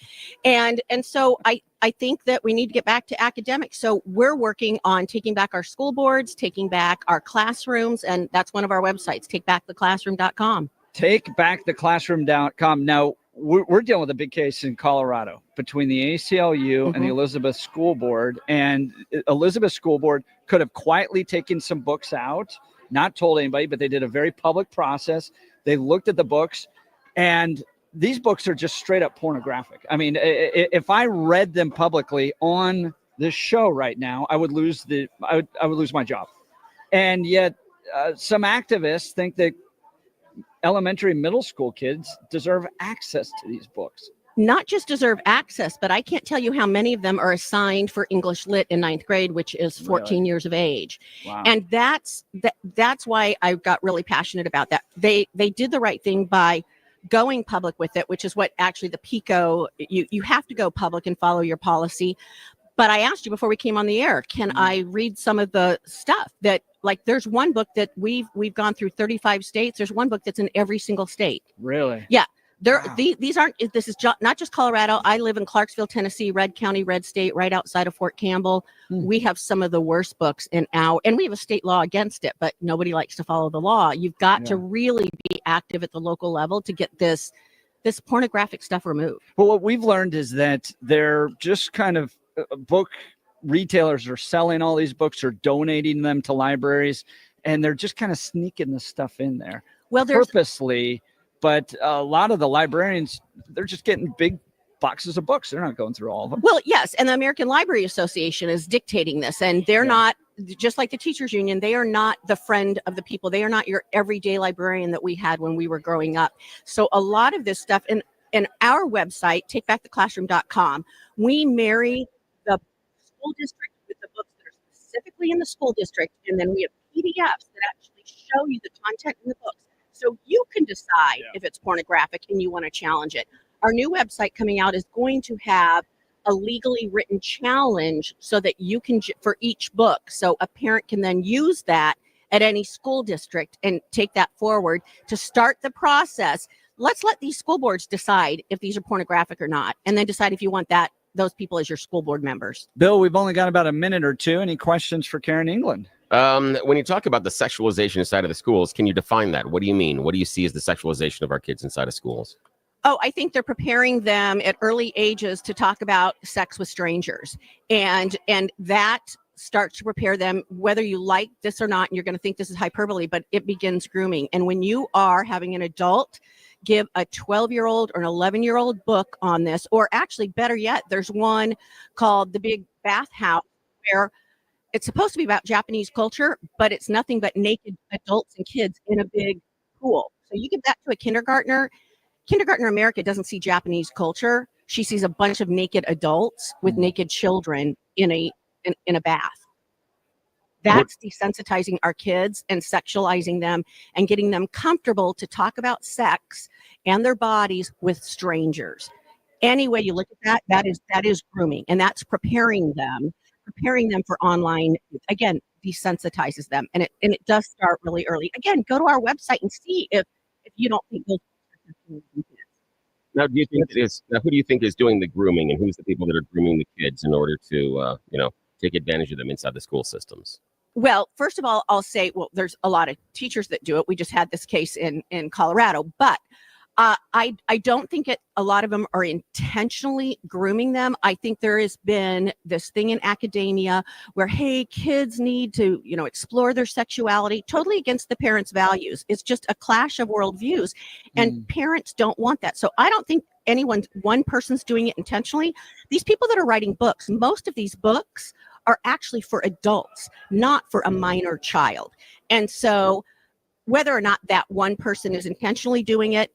And so I think that we need to get back to academics. So we're working on taking back our school boards, taking back our classrooms, and that's one of our websites, takebacktheclassroom.com. Takebacktheclassroom.com. Now, we're dealing with a big case in Colorado between the ACLU and the Elizabeth School Board. And Elizabeth School Board could have quietly taken some books out, not told anybody, but they did a very public process. They looked at the books, and these books are just straight up pornographic. I mean, if I read them publicly on this show right now, I would lose I would lose my job. And yet some activists think that elementary and middle school kids deserve access to these books. Not just deserve access, but I can't tell you how many of them are assigned for English Lit in 9th grade, which is 14 years of age. Wow. And that's why I got really passionate about that. They did the right thing by going public with it, which is what actually the PICO, you have to go public and follow your policy. But I asked you before we came on the air, can I read some of the stuff that, like, there's one book that we've gone through 35 states. There's one book that's in every single state. Really? Yeah. These aren't, this is not just Colorado. I live in Clarksville, Tennessee, Red County, Red State, right outside of Fort Campbell. We have some of the worst books and we have a state law against it, but nobody likes to follow the law. You've got to really be active at the local level to get this pornographic stuff removed. Well, what we've learned is that they're just kind of book retailers are selling all these books or donating them to libraries, and they're just kind of sneaking the stuff in there purposely. But a lot of the librarians, they're just getting big boxes of books. They're not going through all of them. Well, yes. And the American Library Association is dictating this. And they're not, just like the teachers union, they are not the friend of the people. They are not your everyday librarian that we had when we were growing up. So a lot of this stuff, and our website, takebacktheclassroom.com, we marry the school district with the books that are specifically in the school district. And then we have PDFs that actually show you the content in the books. So you can decide if it's pornographic and you want to challenge it. Our new website coming out is going to have a legally written challenge so that you can, for each book, so a parent can then use that at any school district and take that forward to start the process. Let's let these school boards decide if these are pornographic or not, and then decide if you want those people as your school board members. Bill, we've only got about a minute or two. Any questions for Karen England? When you talk about the sexualization inside of the schools, can you define that? What do you mean? What do you see as the sexualization of our kids inside of schools? Oh, I think they're preparing them at early ages to talk about sex with strangers. And that starts to prepare them, whether you like this or not, and you're going to think this is hyperbole, but it begins grooming. And when you are having an adult give a 12-year-old or an 11-year-old book on this, or actually better yet, there's one called The Big Bathhouse, where it's supposed to be about Japanese culture, but it's nothing but naked adults and kids in a big pool. So you give that to a kindergartner. Kindergartner America doesn't see Japanese culture. She sees a bunch of naked adults with naked children in a bath. That's desensitizing our kids and sexualizing them and getting them comfortable to talk about sex and their bodies with strangers. Any way you look at that is grooming, and that's preparing them for online. Again, desensitizes them, and it does start really early. Again, go to our website and see if you don't think those. Now, who do you think is doing the grooming, and who's the people that are grooming the kids in order to take advantage of them inside the school systems? Well, first of all, I'll say, there's a lot of teachers that do it. We just had this case in Colorado, but I don't think a lot of them are intentionally grooming them. I think there has been this thing in academia where, hey, kids need to, explore their sexuality, totally against the parents' values. It's just a clash of worldviews, and parents don't want that. So I don't think one person's doing it intentionally. These people that are writing books, most of these books are actually for adults, not for a minor child. And so whether or not that one person is intentionally doing it,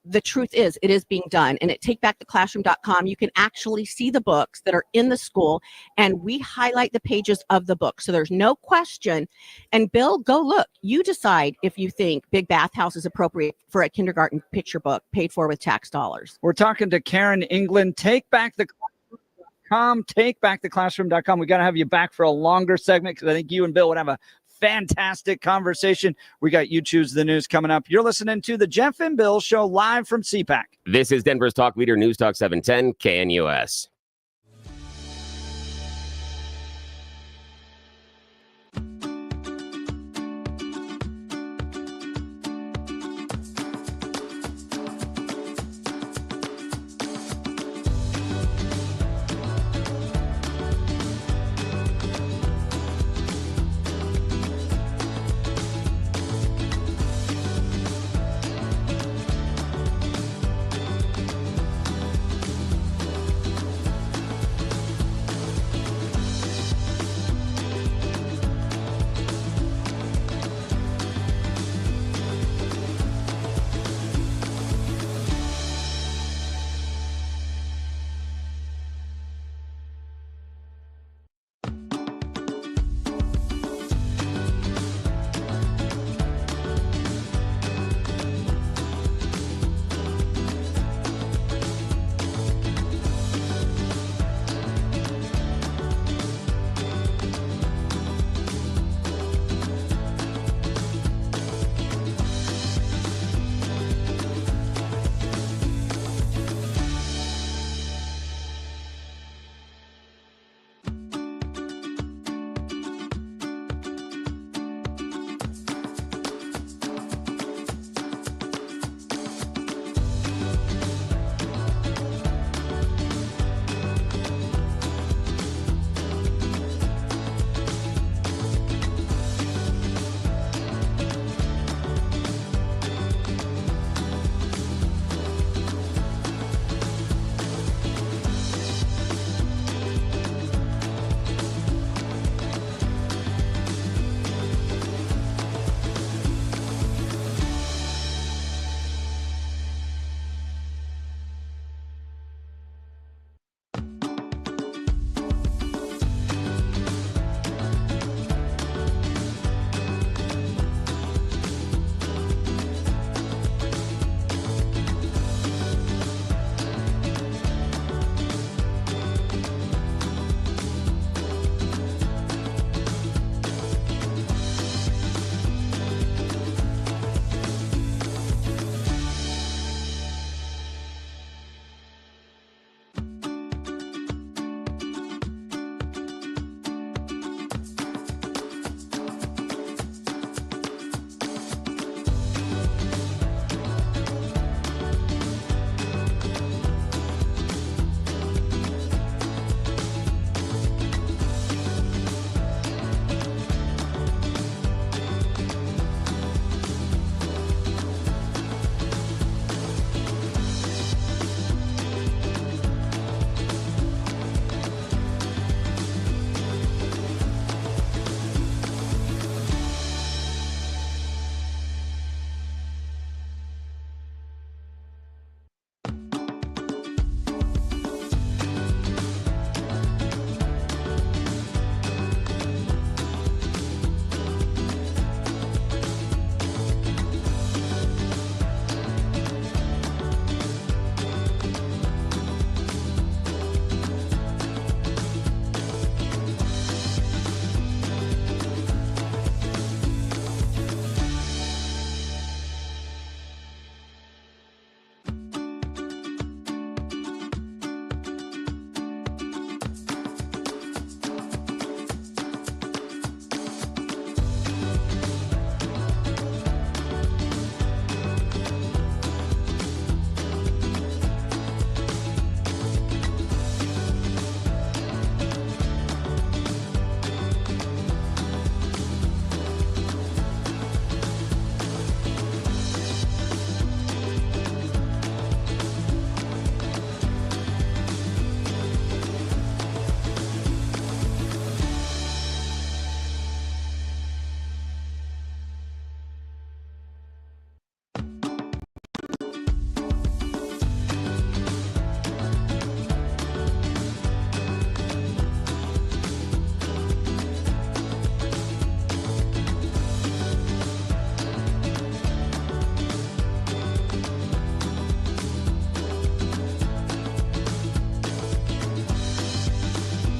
the truth is it is being done. And at takebacktheclassroom.com, you can actually see the books that are in the school, and we highlight the pages of the book. So there's no question. And Bill, go look. You decide if you think Big Bathhouse is appropriate for a kindergarten picture book paid for with tax dollars. We're talking to Karen England. takebacktheclassroom.com. We got to have you back for a longer segment because I think you and Bill would have a fantastic conversation. We got You Choose the News coming up. You're listening to the Jeff and Bill Show live from CPAC. This is Denver's talk leader, News Talk 710 KNUS.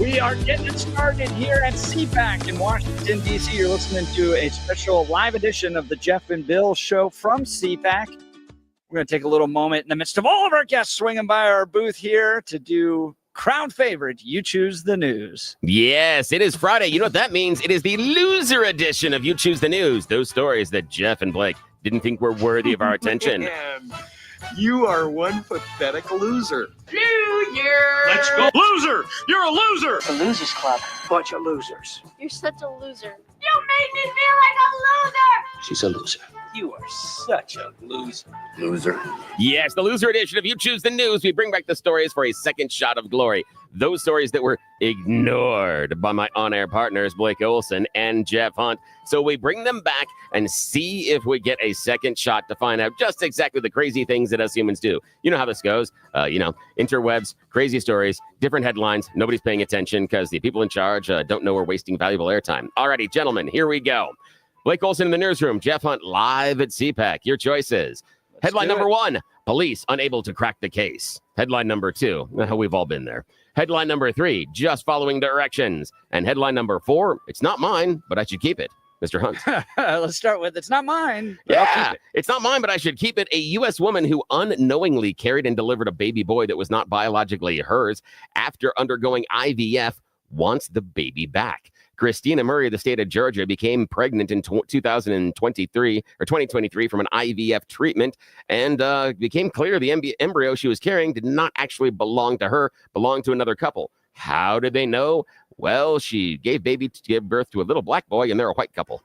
We are getting it started here at CPAC in Washington, D.C. You're listening to a special live edition of the Jeff and Bill Show from CPAC. We're going to take a little moment in the midst of all of our guests swinging by our booth here to do crowd favorite, You Choose the News. Yes, it is Friday. You know what that means? It is the loser edition of You Choose the News. Those stories that Jeff and Blake didn't think were worthy of our attention. You are one pathetic loser. Loser! Let's go. Loser! You're a loser! The Losers Club. Bunch of losers. You're such a loser. You made me feel like a loser! She's a loser. You are such a loser. Loser. Yes, the loser edition of You Choose the News. We bring back the stories for a second shot of glory. Those stories that were ignored by my on-air partners, Blake Olson and Jeff Hunt. So we bring them back and see if we get a second shot to find out just exactly the crazy things that us humans do. You know how this goes. Interwebs, crazy stories, different headlines. Nobody's paying attention because the people in charge don't know we're wasting valuable airtime. Alrighty, gentlemen, here we go. Blake Olson in the newsroom, Jeff Hunt live at CPAC. Your choices. Headline number 1, police unable to crack the case. Headline number 2, we've all been there. Headline number 3, just following directions. And headline number 4, it's not mine, but I should keep it. Mr. Hunt. Let's start with, it's not mine. But I'll keep it. It's not mine, but I should keep it. A U.S. woman who unknowingly carried and delivered a baby boy that was not biologically hers after undergoing IVF wants the baby back. Christina Murray of the state of Georgia became pregnant in 2023 from an IVF treatment, and became clear the embryo she was carrying did not actually belong to her, belonged to another couple. How did they know? Well, she gave birth to a little black boy, and they're a white couple.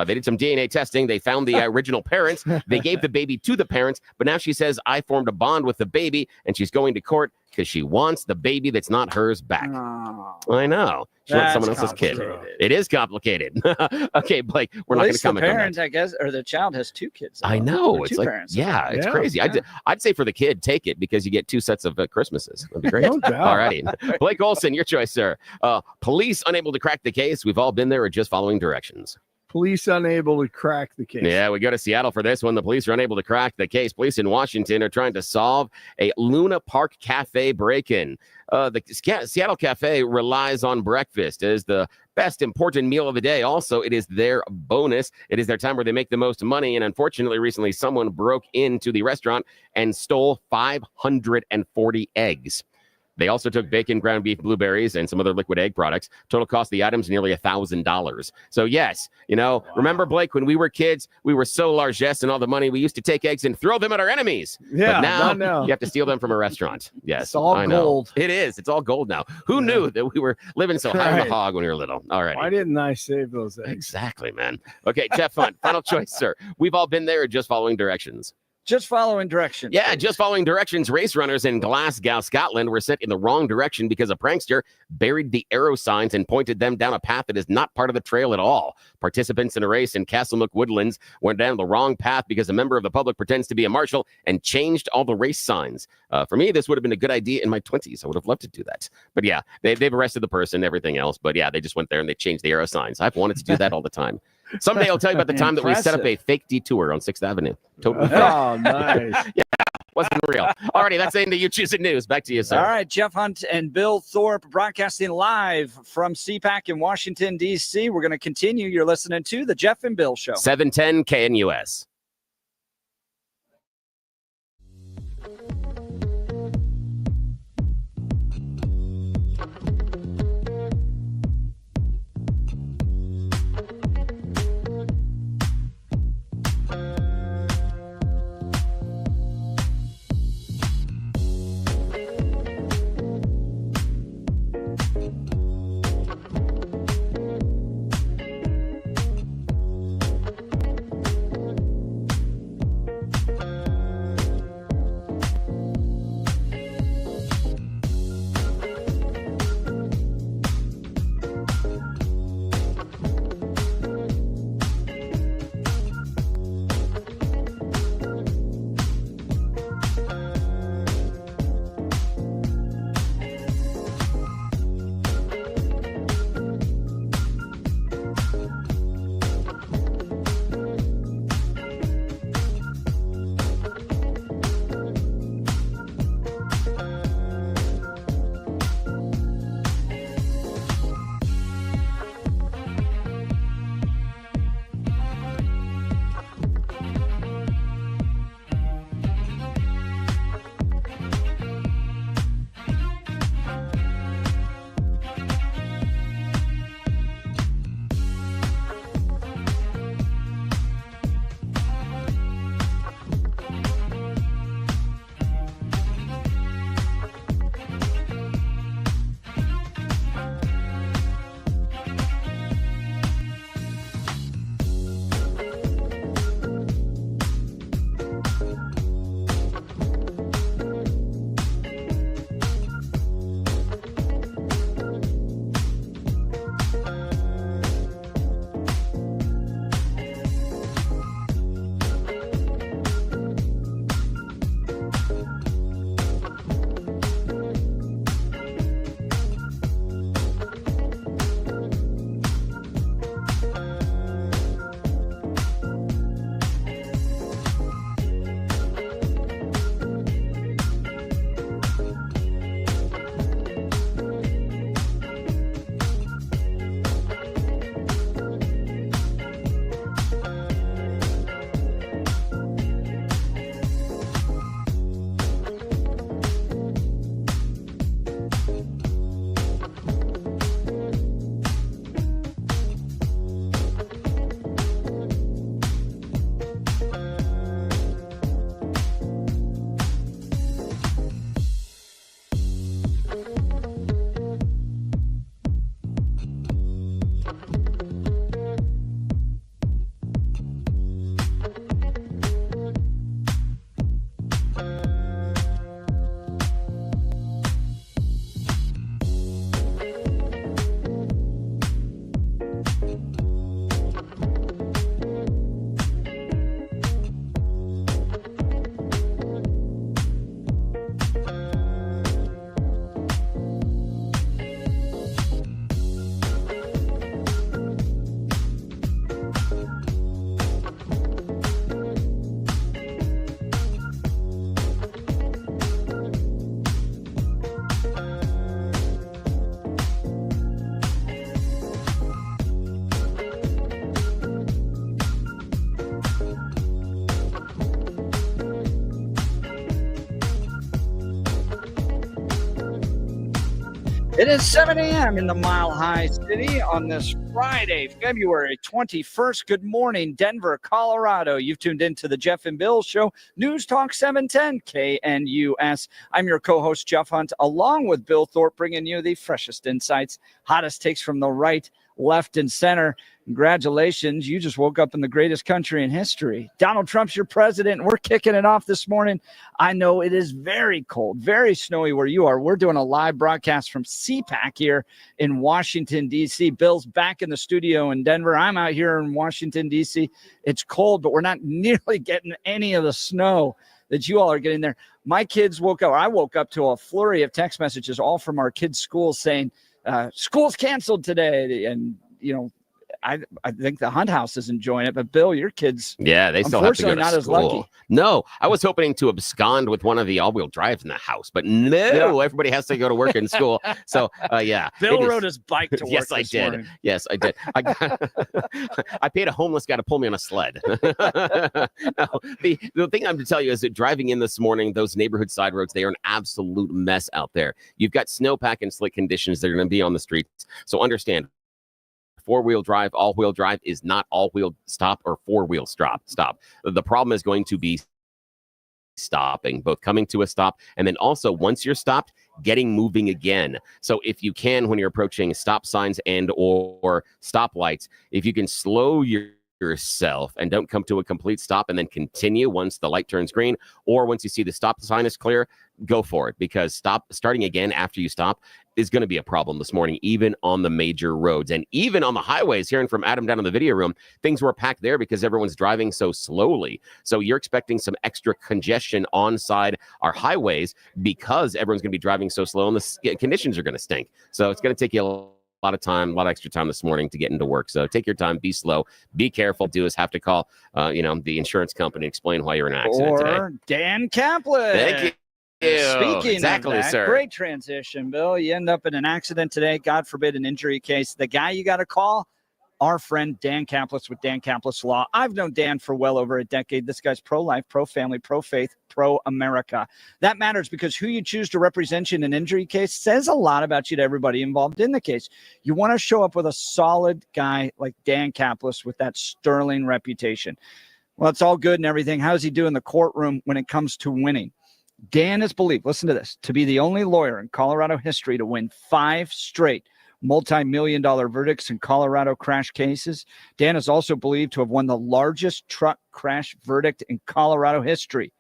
They did some DNA testing. They found the original parents. They gave the baby to the parents, but now she says, I formed a bond with the baby, and she's going to court because she wants the baby that's not hers back. Oh, I know. She wants someone else's kid. It is complicated. Okay, Blake, we're not going to comment on that. The parent, I guess, or the child has 2 kids. I know. It's like, parents. yeah, it's crazy. Yeah. I'd say for the kid, take it because you get 2 sets of Christmases. That'd be great. No doubt. All righty. Blake Olson, your choice, sir. Police unable to crack the case. We've all been there or just following directions. Police unable to crack the case. Yeah, we go to Seattle for this one. The police are unable to crack the case. Police in Washington are trying to solve a Luna Park Cafe break-in. The Seattle Cafe relies on breakfast as the best important meal of the day. Also, it is their bonus. It is their time where they make the most money. And unfortunately, recently, someone broke into the restaurant and stole 540 eggs. They also took bacon, ground beef, blueberries, and some other liquid egg products. Total cost of the items nearly $1,000. So yes, remember, Blake, when we were kids, we were so largesse and all the money, we used to take eggs and throw them at our enemies. Yeah, but now you have to steal them from a restaurant. Yes, it's all gold. It is. It's all gold now. Who knew that we were living so high on the hog when we were little? All right. Why didn't I save those eggs? Exactly, man. Okay, Jeff Hunt, final choice, sir. We've all been there, just following directions. Just following directions. Yeah, just following directions. Race runners in Glasgow, Scotland were sent in the wrong direction because a prankster buried the arrow signs and pointed them down a path that is not part of the trail at all. Participants in a race in Castlemook Woodlands went down the wrong path because a member of the public pretends to be a marshal and changed all the race signs. For me, this would have been a good idea in my 20s. I would have loved to do that. But yeah, they've arrested the person, everything else. But yeah, they just went there and they changed the arrow signs. I've wanted to do that all the time. Someday I'll tell you about the time that we set up a fake detour on 6th Avenue. Totally. Oh, nice. Yeah, wasn't real. Alrighty, that's the end of You Choose the News. Back to you, sir. All right, Jeff Hunt and Bill Thorpe broadcasting live from CPAC in Washington, D.C. We're going to continue. You're listening to the Jeff and Bill Show. 710 KNUS. It is 7 a.m. in the Mile High City on this Friday, February 21st. Good morning, Denver, Colorado. You've tuned into the Jeff and Bill Show, News Talk 710 KNUS. I'm your co-host, Jeff Hunt, along with Bill Thorpe, bringing you the freshest insights, hottest takes from the right, left, and center. Congratulations, you just woke up in the greatest country in history. Donald Trump's your president, and we're kicking it off this morning. I know it is very cold, very snowy where you are. We're doing a live broadcast from CPAC here in Washington, D.C. Bill's back in the studio in Denver. I'm out here in Washington, D.C. It's cold, but we're not nearly getting any of the snow that you all are getting there. My kids woke up. I woke up to a flurry of text messages, all from our kids' schools saying, school's canceled today. And, you know, I think the Hunt House is enjoying it, but Bill, your kids, yeah, they still have to go to not school. As lucky. No, I was hoping to abscond with one of the all-wheel drives in the house, but no, everybody has to go to work in school. So, yeah, Bill rode his bike to work. Yes, I did. Morning. Yes, I did. I paid a homeless guy to pull me on a sled. No, the thing I'm to tell you is that driving in this morning, those neighborhood side roads, they are an absolute mess out there. You've got snowpack and slick conditions that are going to be on the streets. So understand, four-wheel drive, all-wheel drive is not all-wheel stop or four-wheel stop. The problem is going to be stopping, both coming to a stop and then also once you're stopped, getting moving again. So if you can, when you're approaching stop signs and or stoplights, if you can slow yourself and don't come to a complete stop and then continue once the light turns green, or once you see the stop sign is clear, go for it, because starting again after you stop is going to be a problem this morning, even on the major roads and even on the highways. Hearing from Adam down in the video room, things were packed there because everyone's driving so slowly. So you're expecting some extra congestion on side our highways because everyone's going to be driving so slow and the conditions are going to stink. So it's going to take you a lot of time, a lot of extra time this morning to get into work. So take your time, be slow, be careful. Do is have to call, the insurance company, explain why you're in an accident today. Or Dan Caplis. Thank you. Speaking Exactly, of that, sir. Great transition, Bill. You end up in an accident today, God forbid an injury case. The guy you got to call, our friend Dan Caplis with Dan Caplis Law. I've known Dan for well over a decade. This guy's pro-life, pro-family, pro-faith, pro-America. That matters because who you choose to represent you in an injury case says a lot about you to everybody involved in the case. You want to show up with a solid guy like Dan Caplis with that sterling reputation. Well, it's all good and everything. How's he do in the courtroom when it comes to winning? Dan is believed, listen to this, to be the only lawyer in Colorado history to win 5 straight multi-million-dollar verdicts in Colorado crash cases. Dan is also believed to have won the largest truck crash verdict in Colorado history.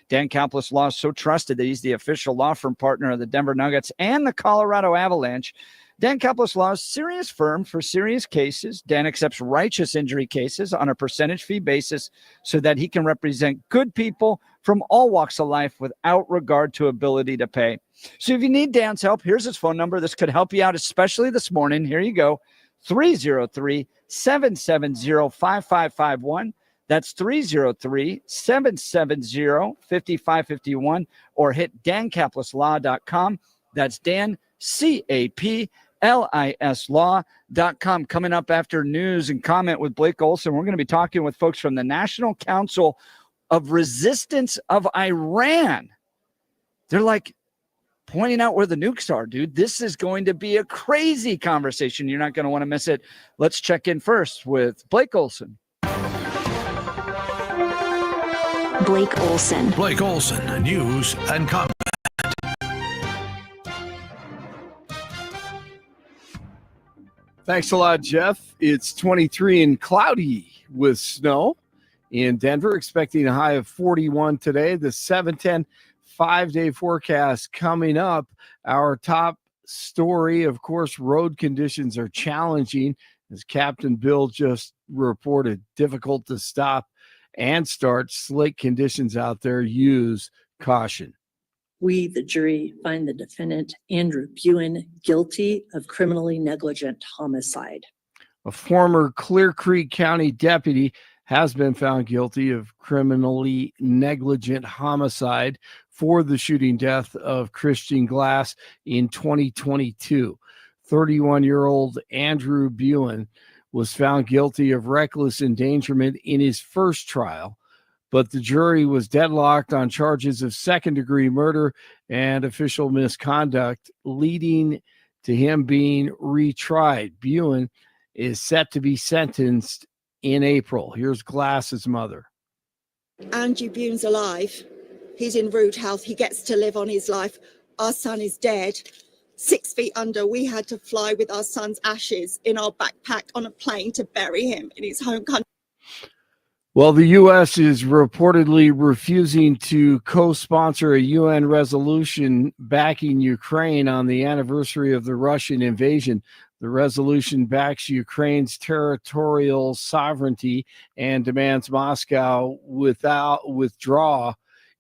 Dan Caplis Law is so trusted that he's the official law firm partner of the Denver Nuggets and the Colorado Avalanche. Dan Caplis Law is a serious firm for serious cases. Dan accepts righteous injury cases on a percentage fee basis so that he can represent good people from all walks of life without regard to ability to pay. So if you need Dan's help, here's his phone number. This could help you out, especially this morning. Here you go, 303-770-5551. That's 303-770-5551, or hit dancaplisLaw.com. That's Dan, CAPLIS Law.com. Coming up after news and comment with Blake Olson, we're going to be talking with folks from the National Council of Resistance of Iran. They're like pointing out where the nukes are, dude. This is going to be a crazy conversation. You're not going to want to miss it. Let's check in first with Blake Olson. Blake Olson. Blake Olson, news and comment. Thanks a lot, Jeff. It's 23 and cloudy with snow in Denver, expecting a high of 41 today. The 7-10 5-day forecast coming up. Our top story, of course, road conditions are challenging, as Captain Bill just reported. Difficult to stop and start. Slick conditions out there. Use caution. We, the jury, find the defendant, Andrew Buin, guilty of criminally negligent homicide. A former Clear Creek County deputy has been found guilty of criminally negligent homicide for the shooting death of Christian Glass in 2022. 31-year-old Andrew Buin was found guilty of reckless endangerment in his first trial, but the jury was deadlocked on charges of second-degree murder and official misconduct, leading to him being retried. Buin is set to be sentenced in April. Here's Glass's mother. Andrew Bune's alive. He's in rude health. He gets to live on his life. Our son is dead. 6 feet under. We had to fly with our son's ashes in our backpack on a plane to bury him in his home country. Well, the U.S. is reportedly refusing to co-sponsor a UN resolution backing Ukraine on the anniversary of the Russian invasion. The resolution backs Ukraine's territorial sovereignty and demands Moscow withdraw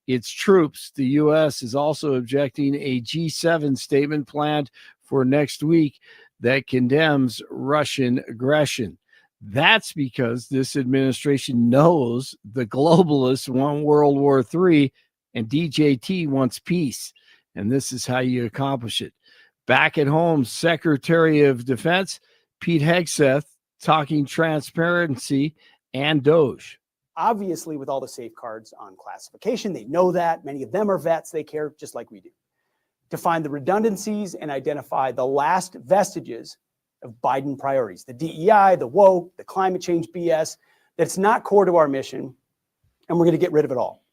its troops. The U.S. is also objecting a G7 statement planned for next week that condemns Russian aggression. That's because this administration knows the globalists want World War III and DJT wants peace. And this is how you accomplish it. Back at home, Secretary of Defense Pete Hegseth talking transparency and Doge. Obviously, with all the safeguards on classification, they know that. Many of them are vets. They care just like we do. To find the redundancies and identify the last vestiges of Biden priorities, the DEI, the woke, the climate change BS, that's not core to our mission, and we're going to get rid of it all.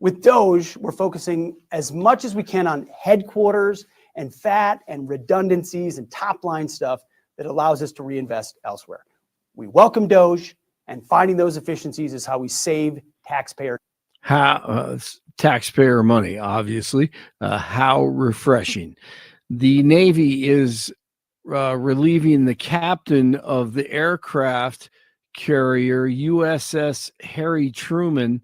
With Doge, we're focusing as much as we can on headquarters and fat and redundancies and top line stuff that allows us to reinvest elsewhere. We welcome Doge, and finding those efficiencies is how we save taxpayer money, obviously. How refreshing. The Navy is relieving the captain of the aircraft carrier USS Harry Truman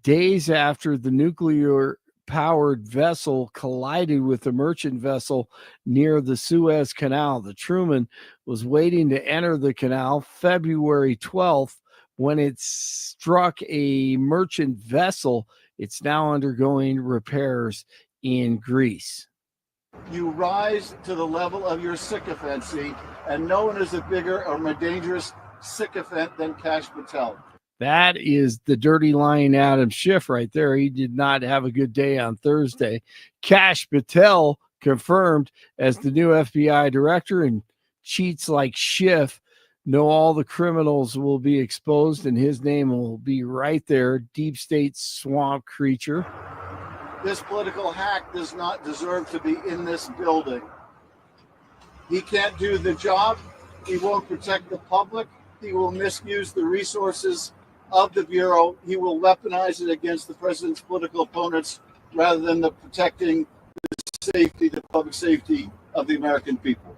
days after the nuclear-powered vessel collided with a merchant vessel near the Suez Canal. The Truman was waiting to enter the canal February 12th when it struck a merchant vessel. It's now undergoing repairs in Greece. You rise to the level of your sycophancy, and no one is a bigger or more dangerous sycophant than Kash Patel. That is the dirty lying Adam Schiff right there. He did not have a good day on Thursday. Kash Patel confirmed as the new FBI director, and cheats like Schiff know all the criminals will be exposed and his name will be right there. Deep state swamp creature. This political hack does not deserve to be in this building. He can't do the job. He won't protect the public. He will misuse the resources of the Bureau. He will weaponize it against the president's political opponents rather than protecting the public safety of the American people.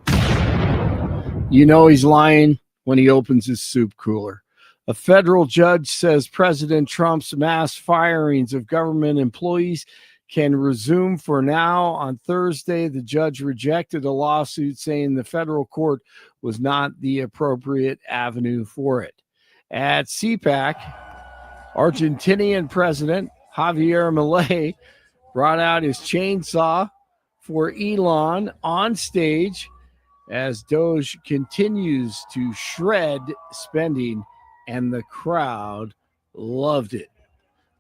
You know he's lying when he opens his soup cooler. A federal judge says President Trump's mass firings of government employees can resume for now. On Thursday, the judge rejected a lawsuit saying the federal court was not the appropriate avenue for it. At CPAC, Argentinian President Javier Milei brought out his chainsaw for Elon on stage as Doge continues to shred spending, and the crowd loved it.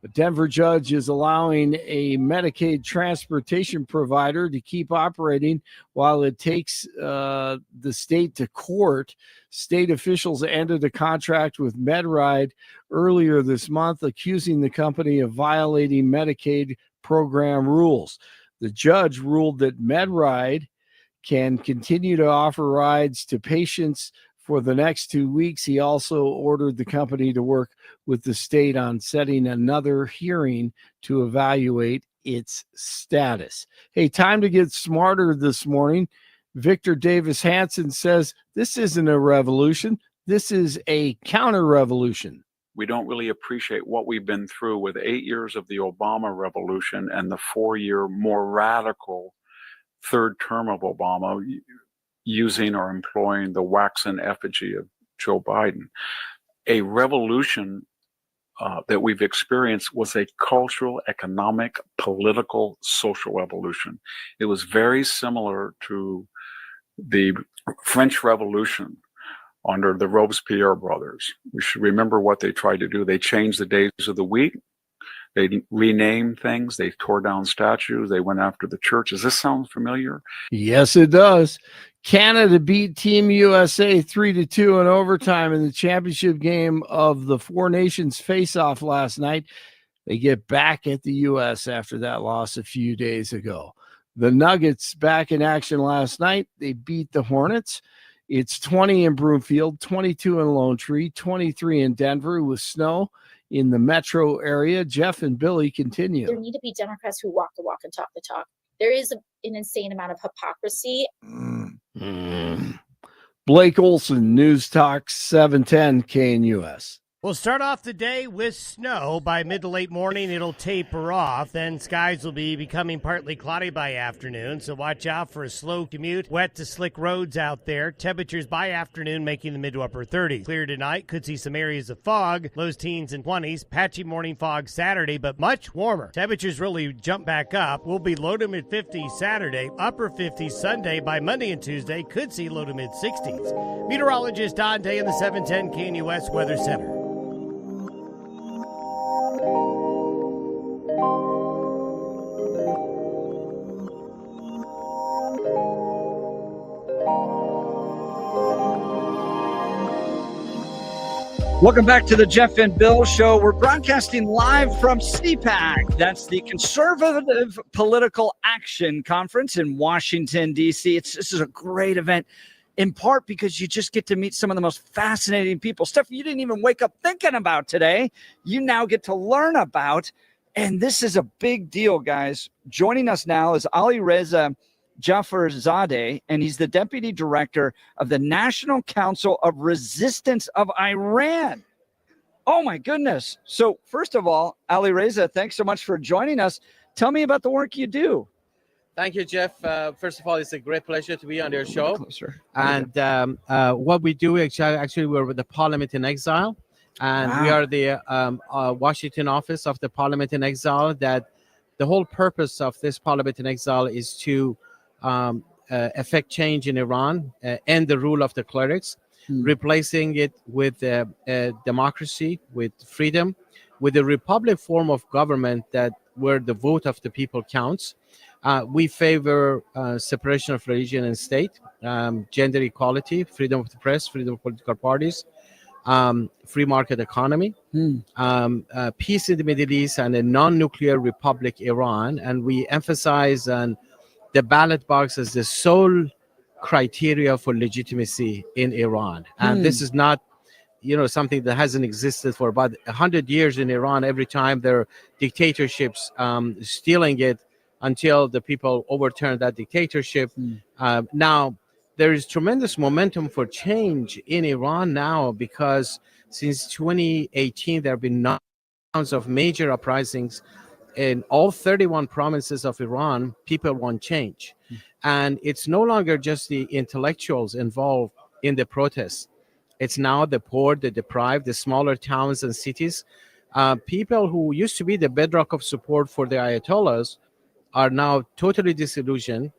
The Denver judge is allowing a Medicaid transportation provider to keep operating while it takes the state to court. State officials ended a contract with MedRide earlier this month, accusing the company of violating Medicaid program rules. The judge ruled that MedRide can continue to offer rides to patients for the next 2 weeks. He also ordered the company to work with the state on setting another hearing to evaluate its status. Hey, time to get smarter this morning. Victor Davis Hanson says this isn't a revolution. This is a counter-revolution. We don't really appreciate what we've been through with 8 years of the Obama revolution and the 4-year more radical third term of Obama, using or employing the waxen effigy of Joe Biden. A revolution that we've experienced was a cultural, economic, political, social revolution. It was very similar to the French Revolution under the Robespierre brothers. We should remember what they tried to do. They changed the days of the week. They renamed things. They tore down statues. They went after the church. Does this sound familiar? Yes, it does. Canada beat Team USA 3-2 in overtime in the championship game of the Four Nations face-off last night. They get back at the U.S. after that loss a few days ago. The Nuggets back in action last night. They beat the Hornets. It's 20 in Broomfield, 22 in Lone Tree, 23 in Denver with snow in the metro area. Jeff and Billy continue. There need to be Democrats who walk the walk and talk the talk. There is an insane amount of hypocrisy. Blake Olson, News Talk 710 KNUS. We'll start off the day with snow. By mid to late morning, it'll taper off. Then skies will be becoming partly cloudy by afternoon, so watch out for a slow commute. Wet to slick roads out there. Temperatures by afternoon making the mid to upper 30s. Clear tonight. Could see some areas of fog. Lows teens and 20s. Patchy morning fog Saturday, but much warmer. Temperatures really jump back up. We'll be low to mid 50s Saturday, upper 50s Sunday. By Monday and Tuesday, could see low to mid 60s. Meteorologist Don Day in the 710 KNUS Weather Center. Welcome back to the Jeff and Bill Show. We're broadcasting live from CPAC. That's the Conservative Political Action Conference in Washington, D.C. This is a great event, in part because you just get to meet some of the most fascinating people. Stuff you didn't even wake up thinking about today, you now get to learn about. And this is a big deal, guys. Joining us now is Ali Reza Jafarzadeh, and he's the Deputy Director of the National Council of Resistance of Iran. Oh, my goodness. So, first of all, Ali Reza, thanks so much for joining us. Tell me about the work you do. Thank you, Jeff. First of all, it's a great pleasure to be on your show. Closer. And what we do, actually, we're with the Parliament in Exile. And we are the Washington office of the Parliament in Exile. That the whole purpose of this Parliament in Exile is to affect change in Iran, end the rule of the clerics, replacing it with democracy, with freedom, with a republic form of government that where the vote of the people counts. We favor separation of religion and state, gender equality, freedom of the press, freedom of political parties, free market economy, peace in the Middle East, and a non-nuclear republic Iran. And we emphasize on the ballot box as the sole criteria for legitimacy in Iran. And this is not, something that hasn't existed for about 100 years in Iran. Every time there are dictatorships stealing it until the people overturn that dictatorship. Now, there is tremendous momentum for change in Iran now, because since 2018, there have been rounds of major uprisings in all 31 provinces of Iran. People want change. And it's no longer just the intellectuals involved in the protests. It's now the poor, the deprived, the smaller towns and cities. People who used to be the bedrock of support for the Ayatollahs are now totally disillusioned,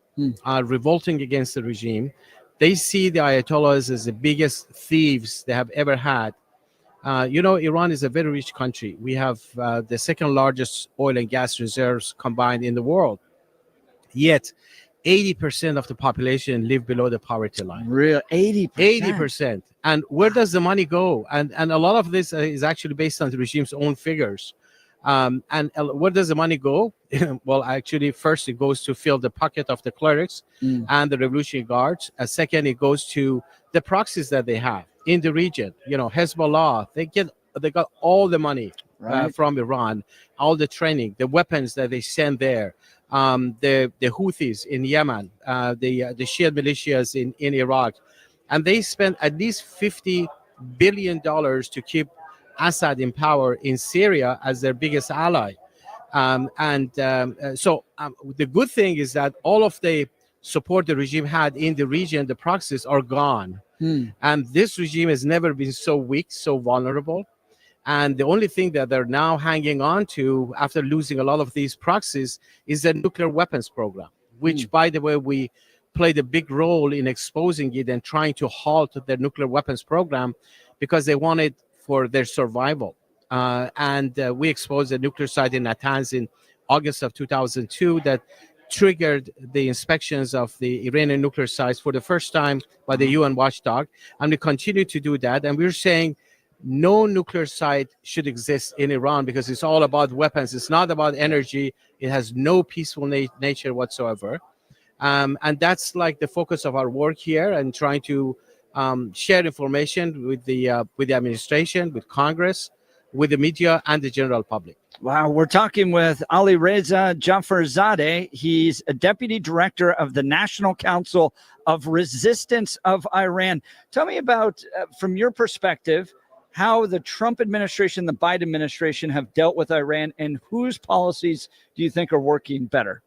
are revolting against the regime. They see the Ayatollahs as the biggest thieves they have ever had. Iran is a very rich country. We have the second largest oil and gas reserves combined in the world. Yet, 80% of the population live below the poverty line. Real 80%. 80%. And where does the money go? And a lot of this is actually based on the regime's own figures. And where does the money go? Well, actually, first it goes to fill the pocket of the clerics and the Revolutionary Guards. Second, it goes to the proxies that they have in the region. Hezbollah, they got all the money from Iran, all the training, the weapons that they send there. The Houthis in Yemen, the Shia militias in Iraq, and they spent at least $50 billion to keep Assad in power in Syria as their biggest ally. So the good thing is that all of the support the regime had in the region, the proxies, are gone. And this regime has never been so weak, so vulnerable. And the only thing that they're now hanging on to after losing a lot of these proxies is the nuclear weapons program, which, by the way, we played a big role in exposing it and trying to halt their nuclear weapons program because they wanted for their survival. and we exposed a nuclear site in Natanz in August of 2002 that triggered the inspections of the Iranian nuclear sites for the first time by the UN watchdog. And we continue to do that. And we're saying no nuclear site should exist in Iran because it's all about weapons. It's not about energy. It has no peaceful nature whatsoever. And that's like the focus of our work here, and trying to share information with the administration, with Congress, with the media, and the general public. Wow, we're talking with Ali Reza Jafarzadeh. He's a deputy director of the National Council of Resistance of Iran. Tell me about, from your perspective, how the Trump administration, the Biden administration have dealt with Iran, and whose policies do you think are working better?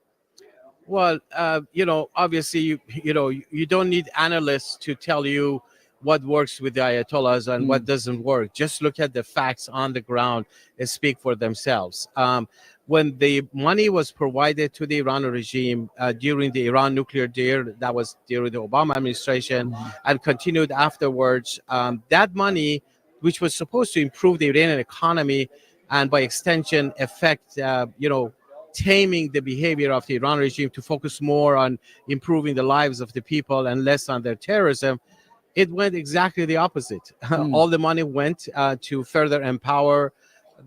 Well, obviously, you don't need analysts to tell you what works with the Ayatollahs and what doesn't work. Just look at the facts on the ground and speak for themselves. When the money was provided to the Iranian regime during the Iran nuclear deal, that was during the Obama administration, and continued afterwards, that money, which was supposed to improve the Iranian economy and by extension affect, taming the behavior of the Iran regime to focus more on improving the lives of the people and less on their terrorism, it went exactly the opposite. All the money went to further empower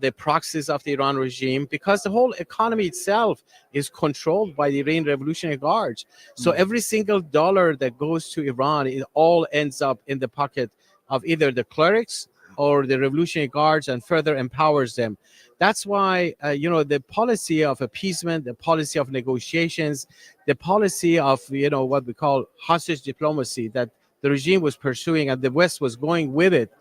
the proxies of the Iran regime, because the whole economy itself is controlled by the Iranian Revolutionary Guards. So every single dollar that goes to Iran, it all ends up in the pocket of either the clerics or the Revolutionary Guards, and further empowers them. That's why, the policy of appeasement, the policy of negotiations, the policy of, what we call hostage diplomacy that the regime was pursuing and the West was going with it.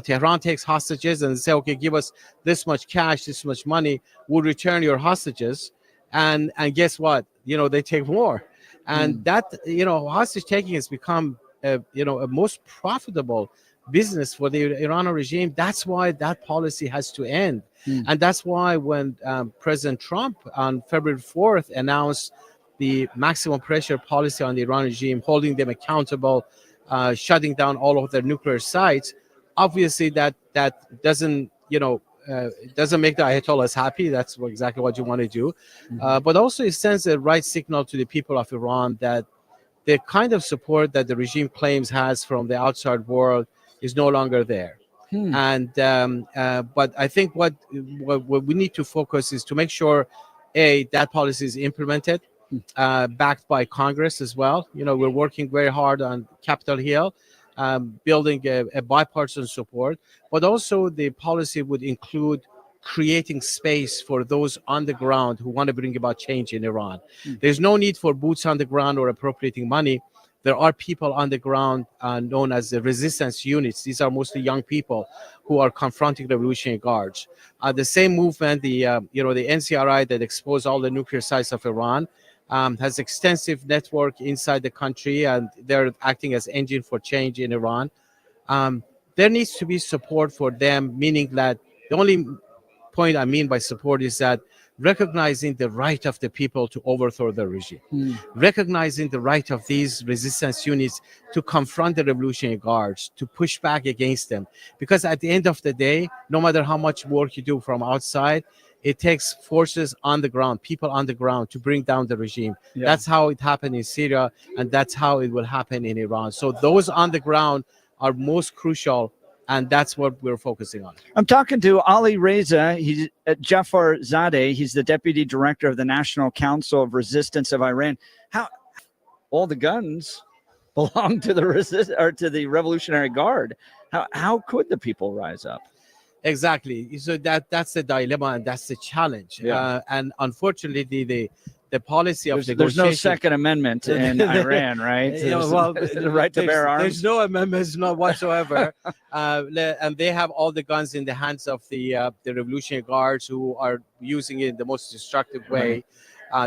Tehran takes hostages and say, okay, give us this much cash, this much money, we'll return your hostages. And guess what? They take more. And that, hostage taking has become, a most profitable business for the Iranian regime. That's why that policy has to end. And that's why when President Trump on February 4th announced the maximum pressure policy on the Iran regime, holding them accountable, shutting down all of their nuclear sites, obviously that doesn't, doesn't make the Ayatollahs happy. That's exactly what you want to do. But also it sends the right signal to the people of Iran that the kind of support that the regime claims has from the outside world is no longer there. And but I think what we need to focus is to make sure, that policy is implemented, backed by Congress as well. We're working very hard on Capitol Hill, building a bipartisan support, but also the policy would include creating space for those on the ground who want to bring about change in Iran. There's no need for boots on the ground or appropriating money. There are people on the ground known as the resistance units. These are mostly young people who are confronting revolutionary guards. The same movement, the NCRI that exposed all the nuclear sites of Iran, has extensive network inside the country, and they're acting as engine for change in Iran. There needs to be support for them, meaning that the only point I mean by support is that recognizing the right of the people to overthrow the regime, recognizing the right of these resistance units to confront the revolutionary guards, to push back against them. Because at the end of the day, no matter how much work you do from outside, it takes forces on the ground, people on the ground, to bring down the regime. That's how it happened in Syria, and that's how it will happen in Iran. So those on the ground are most crucial, and that's what we're focusing on. I'm talking to Ali Reza. He's Jafarzadeh. He's the deputy director of the National Council of Resistance of Iran. How all the guns belong to the Revolutionary Guard? How could the people rise up? Exactly. So that's the dilemma, and that's the challenge. And unfortunately, the policy of there's negotiation. no Second Amendment in Iran, right? The right to bear arms. There's no amendments, not whatsoever. And they have all the guns in the hands of the Revolutionary Guards, who are using it in the most destructive way.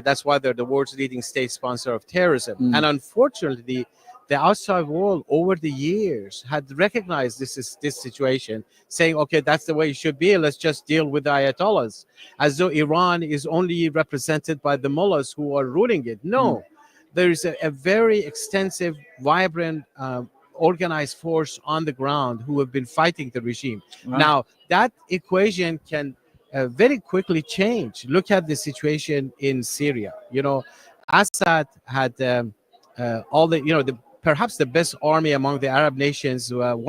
That's why they're the world's leading state sponsor of terrorism. And unfortunately, the outside world over the years had recognized this situation, saying, okay, that's the way it should be. Let's just deal with the Ayatollahs, as though Iran is only represented by the mullahs who are ruling it. No, there is a very extensive, vibrant, organized force on the ground who have been fighting the regime. Wow. Now, that equation can very quickly change. Look at the situation in Syria. Assad had all the, perhaps the best army among the Arab nations,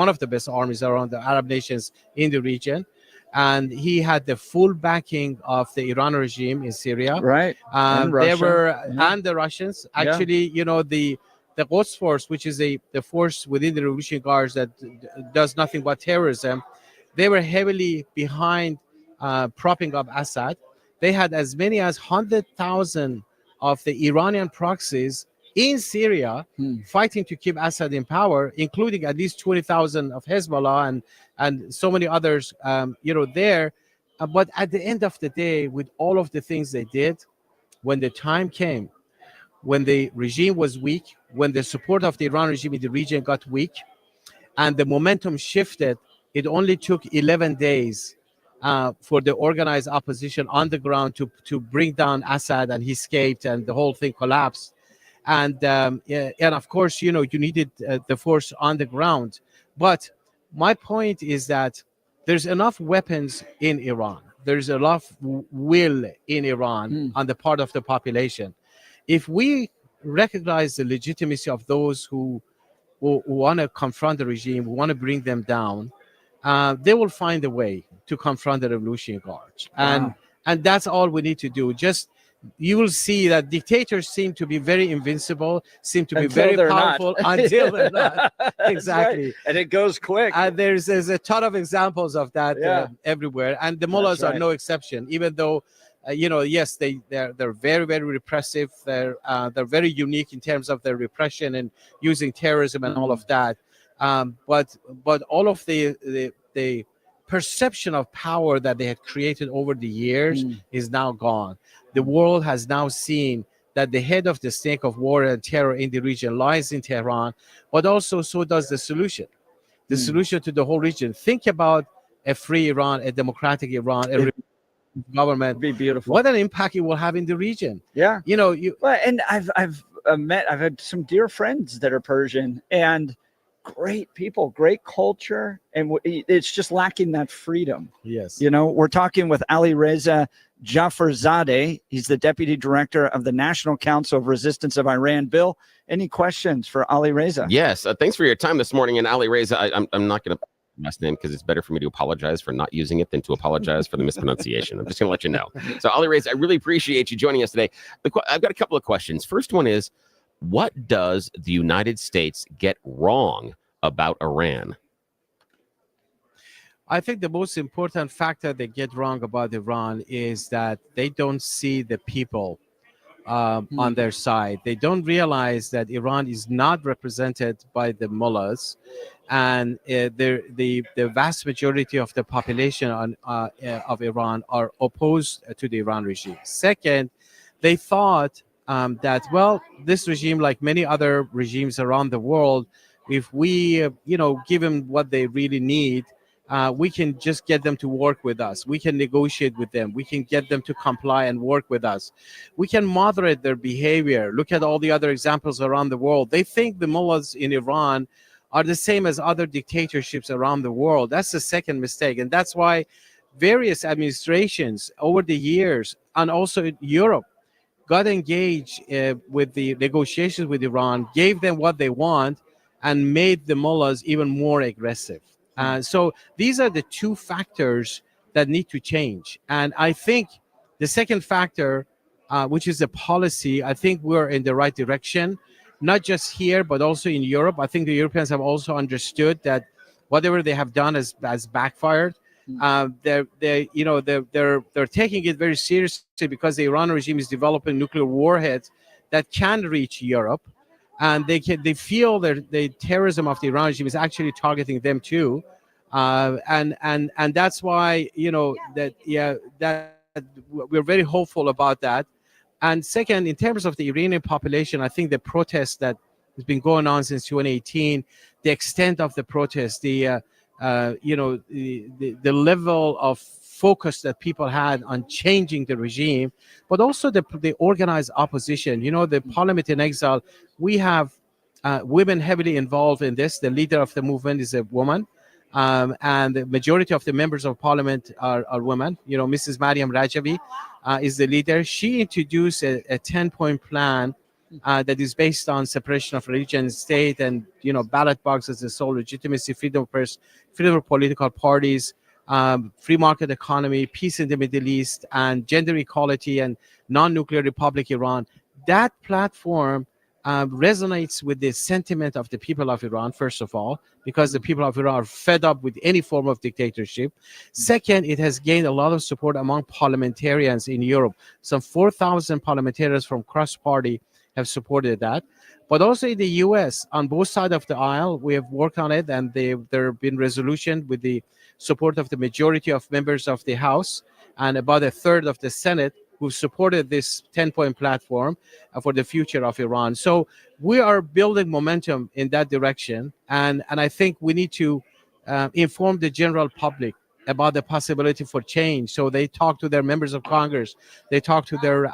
one of the best armies around the Arab nations in the region. And he had the full backing of the Iran regime in Syria. Right. And They Russia. were, Yeah. and the Russians. Yeah. Actually, the Quds Force, which is the force within the Revolutionary Guards that does nothing but terrorism, they were heavily behind propping up Assad. They had as many as 100,000 of the Iranian proxies in Syria fighting to keep Assad in power, including at least 20,000 of Hezbollah and so many others, there. But at the end of the day, with all of the things they did, when the time came, when the regime was weak, when the support of the Iran regime in the region got weak, and the momentum shifted, it only took 11 days for the organized opposition on the ground to bring down Assad, and he escaped, and the whole thing collapsed. And of course, you needed the force on the ground. But my point is that there's enough weapons in Iran. There's enough will in Iran on the part of the population. If we recognize the legitimacy of those who want to confront the regime, who want to bring them down, they will find a way to confront the Revolutionary Guards. Wow. And that's all we need to do. You will see that dictators seem to be very invincible, seem to be Until very they're powerful not. until they're not. That's Exactly. right. And it goes quick. And there's a ton of examples of that everywhere. And the mullahs That's are no exception, even though, yes, they're very, very repressive. They're very unique in terms of their repression and using terrorism and all of that. But all of the perception of power that they had created over the years is now gone. The world has now seen that the head of the snake of war and terror in the region lies in Tehran, but also so does the solution. The solution to the whole region. Think about a free Iran, a democratic Iran, a government. It'd be beautiful. What an impact it will have in the region. Yeah. Well, and I've had some dear friends that are Persian, and great people, great culture, and it's just lacking that freedom. Yes. We're talking with Ali Reza Jafarzadeh. He's the deputy director of the National Council of Resistance of Iran. Bill, any questions for Ali Reza? Yes. Thanks for your time this morning. And Ali Reza, I'm not going to last name because it's better for me to apologize for not using it than to apologize for the mispronunciation. I'm just going to let you know. So Ali Reza, I really appreciate you joining us today. I've got a couple of questions. First one is, what does the United States get wrong about Iran? I think the most important factor they get wrong about Iran is that they don't see the people on their side. They don't realize that Iran is not represented by the mullahs, and the vast majority of the population of Iran are opposed to the Iran regime. Second, they thought that, well, this regime, like many other regimes around the world, if we give them what they really need, we can just get them to work with us. We can negotiate with them. We can get them to comply and work with us. We can moderate their behavior. Look at all the other examples around the world. They think the mullahs in Iran are the same as other dictatorships around the world. That's the second mistake. And that's why various administrations over the years, and also in Europe, got engaged with the negotiations with Iran, gave them what they want, and made the mullahs even more aggressive. So these are the two factors that need to change. And I think the second factor, which is the policy, I think we're in the right direction, not just here, but also in Europe. I think the Europeans have also understood that whatever they have done has backfired. They're taking it very seriously because the Iran regime is developing nuclear warheads that can reach Europe. And they feel that the terrorism of the Iran regime is actually targeting them too, and that's why that we're very hopeful about that. And second, in terms of the Iranian population, I think the protest that has been going on since 2018, the extent of the protest, the level of focus that people had on changing the regime, but also the organized opposition. The parliament in exile, we have women heavily involved in this. The leader of the movement is a woman. And the majority of the members of parliament are women. You know, Mrs. Mariam Rajavi is the leader. She introduced a 10-point plan that is based on separation of religion and state, and, you know, ballot boxes as sole legitimacy, freedom of press, freedom of political parties, free market economy, peace in the Middle East, and gender equality and non-nuclear Republic Iran. That platform resonates with the sentiment of the people of Iran, first of all, because the people of Iran are fed up with any form of dictatorship. Second, it has gained a lot of support among parliamentarians in Europe. Some 4,000 parliamentarians from cross-party have supported that. But also in the U.S., on both sides of the aisle, we have worked on it, and there have been resolutions with the support of the majority of members of the House and about a third of the Senate, who supported this 10-point platform for the future of Iran. So we are building momentum in that direction. And I think we need to inform the general public about the possibility for change. So they talk to their members of Congress, they talk to their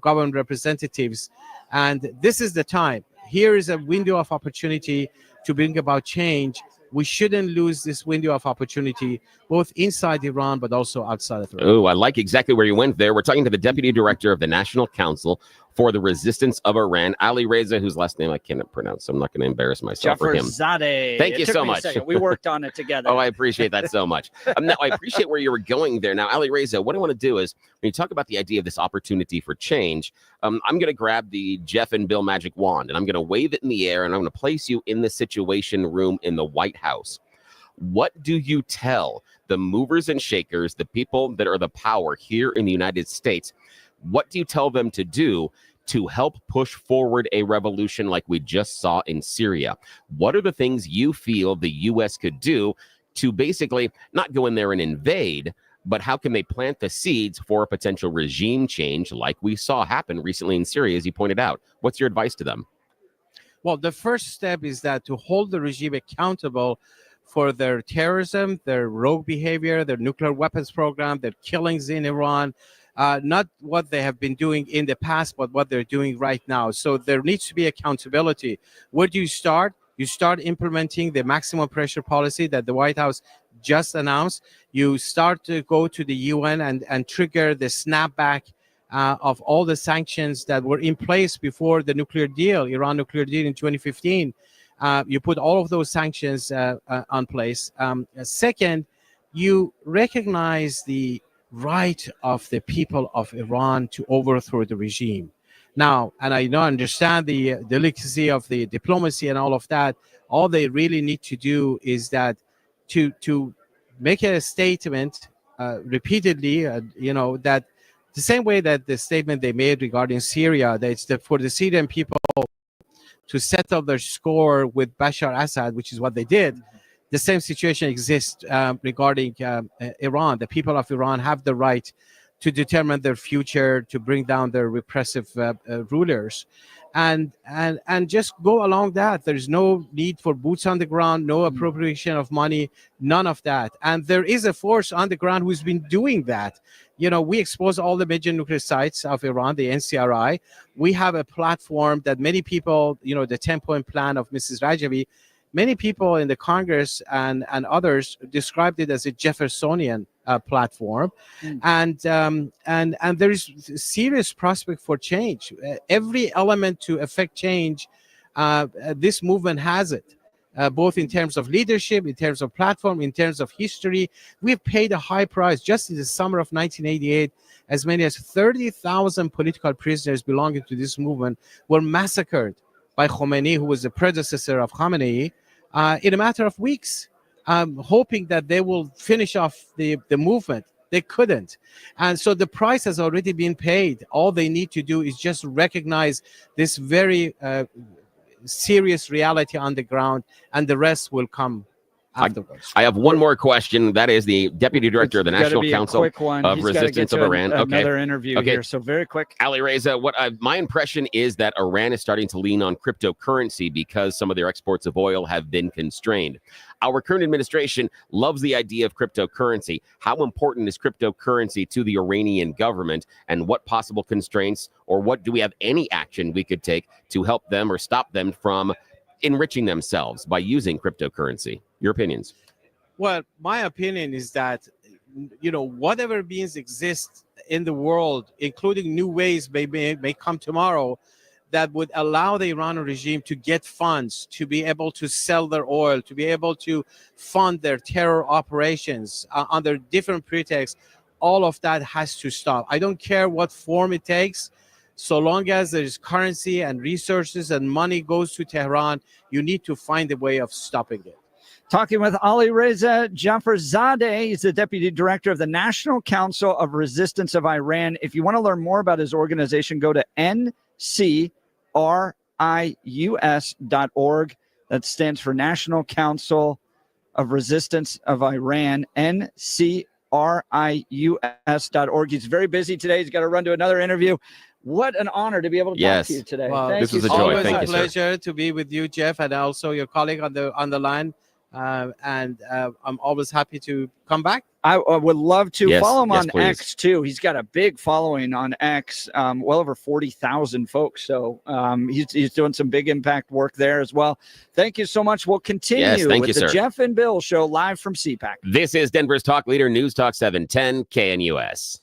government representatives. And this is the time. Here is a window of opportunity to bring about change. We shouldn't lose this window of opportunity, both inside Iran, but also outside of Iran. Oh, I like exactly where you went there. We're talking to the Deputy Director of the National Council for the Resistance of Iran, Ali Reza, whose last name I cannot pronounce, so I'm not going to embarrass myself for him. Jafarzadeh. Thank you so much. We worked on it together. Oh, I appreciate that so much. Now, I appreciate where you were going there. Now, Ali Reza, what I want to do is, when you talk about the idea of this opportunity for change, I'm going to grab the Jeff and Bill magic wand, and I'm going to wave it in the air, and I'm going to place you in the Situation Room in the White House. What do you tell the movers and shakers, the people that are the power here in the United States? What do you tell them to do to help push forward a revolution like we just saw in Syria? What are the things you feel the U.S. could do to basically not go in there and invade, but how can they plant the seeds for a potential regime change like we saw happen recently in Syria, as you pointed out? What's your advice to them? Well, the first step is that to hold the regime accountable for their terrorism, their rogue behavior, their nuclear weapons program, their killings in Iran, not what they have been doing in the past, but what they're doing right now. So there needs to be accountability. Where do you start? You start implementing the maximum pressure policy that the White House just announced. You start to go to the UN and trigger the snapback of all the sanctions that were in place before the nuclear deal, Iran nuclear deal in 2015. You put all of those sanctions on place. Second, you recognize the right of the people of Iran to overthrow the regime. Now, and I understand the delicacy of the diplomacy and all of that. All they really need to do is that to make a statement repeatedly, that the same way that the statement they made regarding Syria, that it's for the Syrian people to settle their score with Bashar Assad, which is what they did. The same situation exists regarding Iran. The people of Iran have the right to determine their future, to bring down their repressive rulers, and just go along that. There's no need for boots on the ground, no appropriation of money, none of that. And there is a force on the ground who's been doing that. We expose all the major nuclear sites of Iran, the NCRI. We have a platform that many people, the 10-point plan of Mrs. Rajavi, many people in the Congress and others described it as a Jeffersonian platform, and there is serious prospect for change. Every element to affect change, this movement has it, both in terms of leadership, in terms of platform, in terms of history. We've paid a high price. Just in the summer of 1988, as many as 30,000 political prisoners belonging to this movement were massacred by Khomeini, who was the predecessor of Khamenei, in a matter of weeks, hoping that they will finish off the movement. They couldn't. And so the price has already been paid. All they need to do is just recognize this very serious reality on the ground, and the rest will come afterwards. I have one more question. That is the Deputy Director of the National Council of Resistance of Iran. Another interview here, so very quick. Ali Reza, my impression is that Iran is starting to lean on cryptocurrency because some of their exports of oil have been constrained. Our current administration loves the idea of cryptocurrency. How important is cryptocurrency to the Iranian government, and what possible constraints, or what do we have any action we could take to help them or stop them from enriching themselves by using cryptocurrency? Your opinions? Well, my opinion is that, whatever means exist in the world, including new ways may come tomorrow, that would allow the Iranian regime to get funds, to be able to sell their oil, to be able to fund their terror operations under different pretexts. All of that has to stop. I don't care what form it takes. So long as there is currency and resources and money goes to Tehran, you need to find a way of stopping it. Talking with Ali Reza Jafarzadeh, he's the deputy director of the National Council of Resistance of Iran. If you want to learn more about his organization, go to ncrius.org. That stands for National Council of Resistance of Iran, ncrius.org. He's very busy today. He's got to run to another interview. What an honor to be able to talk to you today. Well, Thank this you was a so joy. much. Thank Always you, a sir. pleasure to be with you, Jeff, and also your colleague on the line. I'm always happy to come back. I would love to Yes, follow him yes, on please. X too. He's got a big following on X, well over 40,000 folks. So he's doing some big impact work there as well. Thank you so much. We'll continue Yes, thank with you, the sir. Jeff and Bill show live from CPAC. This is Denver's Talk Leader, News Talk 710 KNUS.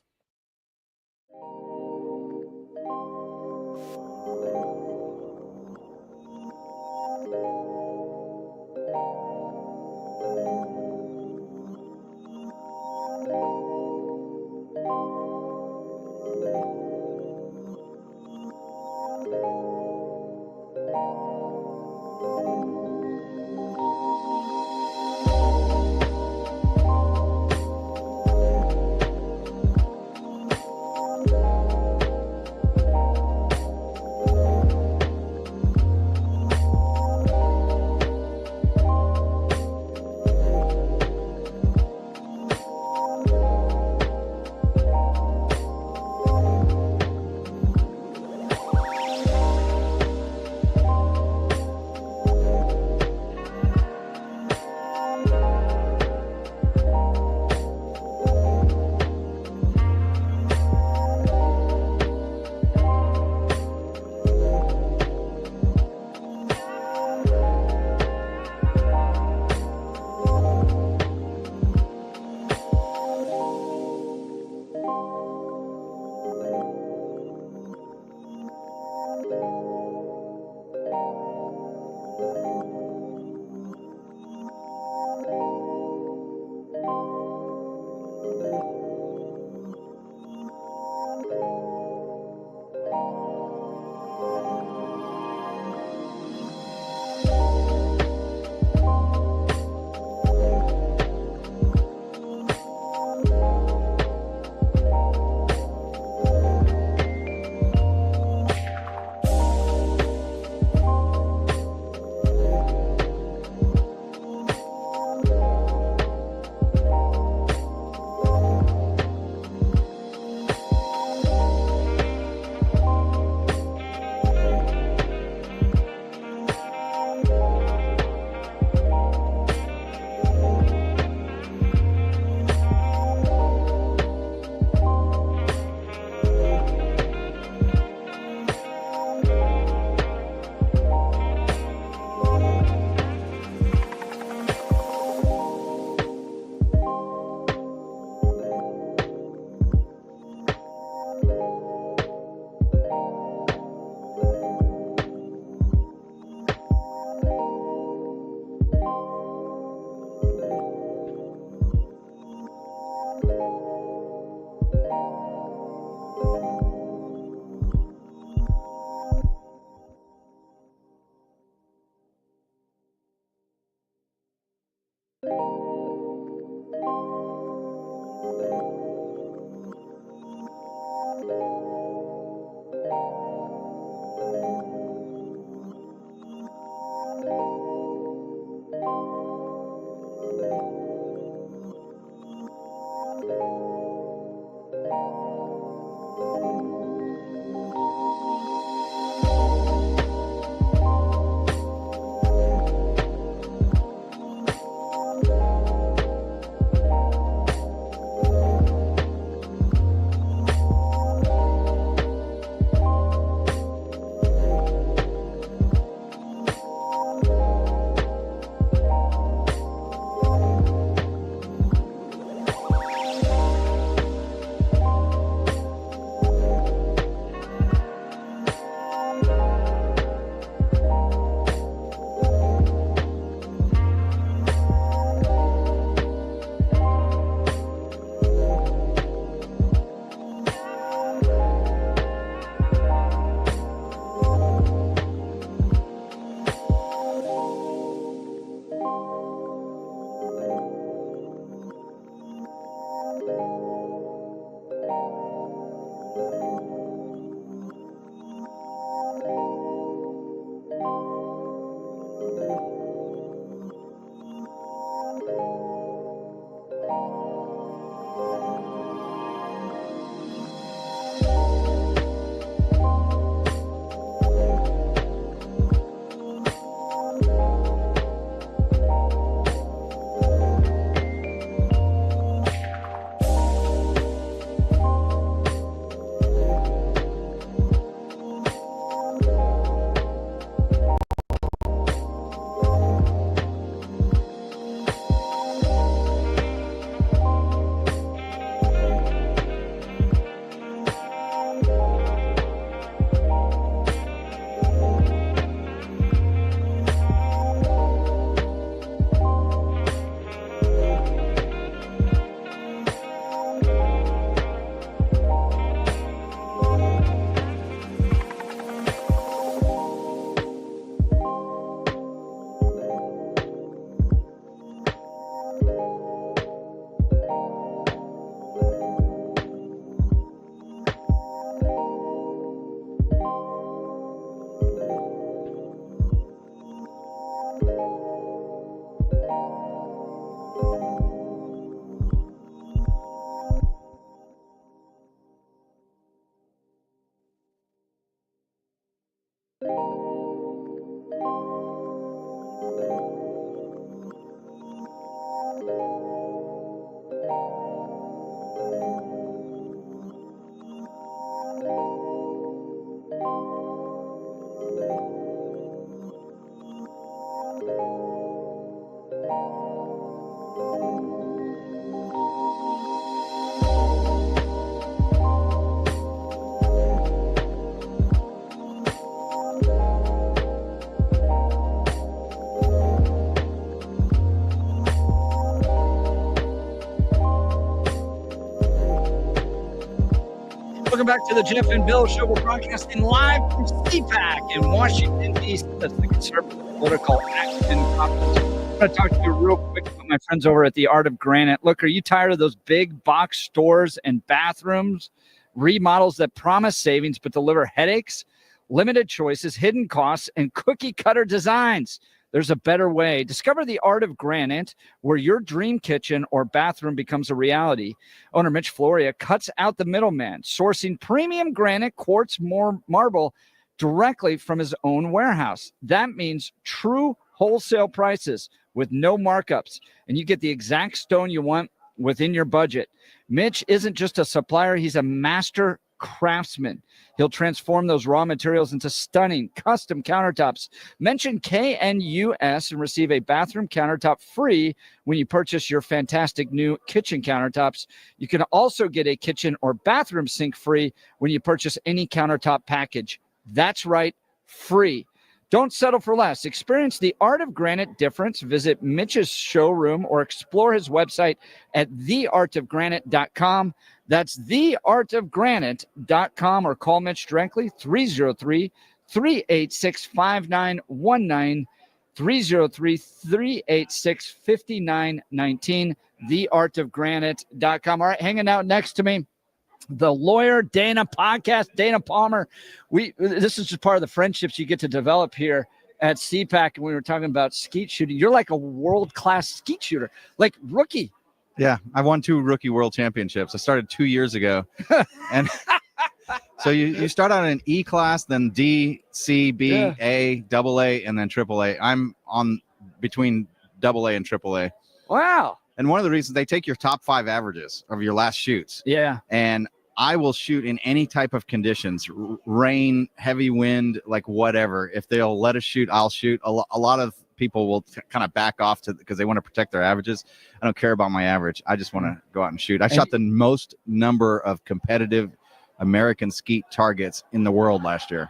Welcome back to the Jeff and Bill Show. We're broadcasting live from CPAC in Washington, D.C. That's the Conservative Political Action Conference. I'm going to talk to you real quick about my friends over at the Art of Granite. Look, are you tired of those big box stores and bathrooms, remodels that promise savings but deliver headaches, limited choices, hidden costs, and cookie-cutter designs? There's a better way. Discover the Art of Granite, where your dream kitchen or bathroom becomes a reality. Owner Mitch Floria cuts out the middleman, sourcing premium granite, quartz, marble directly from his own warehouse. That means true wholesale prices with no markups, and you get the exact stone you want within your budget. Mitch isn't just a supplier, he's a master craftsman. He'll transform those raw materials into stunning custom countertops. Mention KNUS and receive a bathroom countertop free when you purchase your fantastic new kitchen countertops. You can also get a kitchen or bathroom sink free when you purchase any countertop package. That's right, free. Don't settle for less. Experience the Art of Granite difference. Visit Mitch's showroom or explore his website at theartofgranite.com. That's theartofgranite.com, or call Mitch directly, 303-386-5919, 303-386-5919, theartofgranite.com. All right, hanging out next to me, the Lawyer Dana podcast, Dana Palmer. This is just part of the friendships you get to develop here at CPAC. And we were talking about skeet shooting. You're like a world-class skeet shooter, like rookie. Yeah, I won 2 rookie world championships. I started 2 years ago. And so you start out in E class, then D, C, B, A, AA, and then AAA. I'm on between AA and AAA. Wow. And one of the reasons they take your top 5 averages of your last shoots. Yeah. And I will shoot in any type of conditions, rain, heavy wind, like whatever. If they'll let us shoot, I'll shoot. A lot of people will kind of back off because they want to protect their averages. I don't care about my average. I just want to go out and shoot. I shot the most number of competitive American skeet targets in the world last year.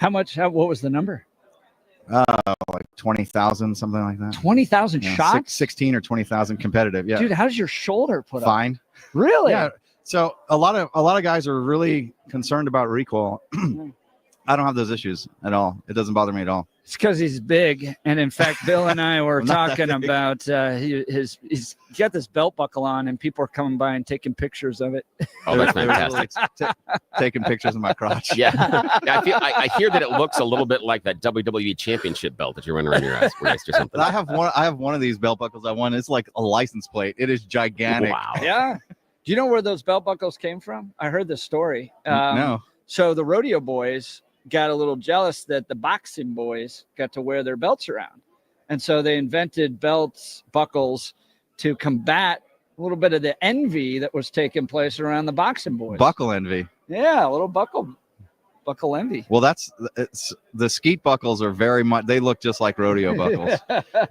What was the number? Like 20,000, something like that. 20,000 shots? 16 or 20,000 competitive. Yeah. Dude, how's your shoulder put up? Fine. Really? Yeah. So a lot of guys are really concerned about recoil. I don't have those issues at all. It doesn't bother me at all. It's because he's big. And in fact, Bill and I were talking about he's got this belt buckle on, and people are coming by and taking pictures of it. Oh, that's fantastic. Taking pictures of my crotch. Yeah. I hear that it looks a little bit like that WWE championship belt that you're wearing around your ass waist or something. I have one of these belt buckles I won. It's like a license plate. It is gigantic. Wow. Yeah. Do you know where those belt buckles came from? I heard this story. No. So the rodeo boys got a little jealous that the boxing boys got to wear their belts around. And so they invented buckles to combat a little bit of the envy that was taking place around the boxing boys. Buckle envy. Yeah, a little buckle envy. Well, it's the skeet buckles are very much, they look just like rodeo buckles.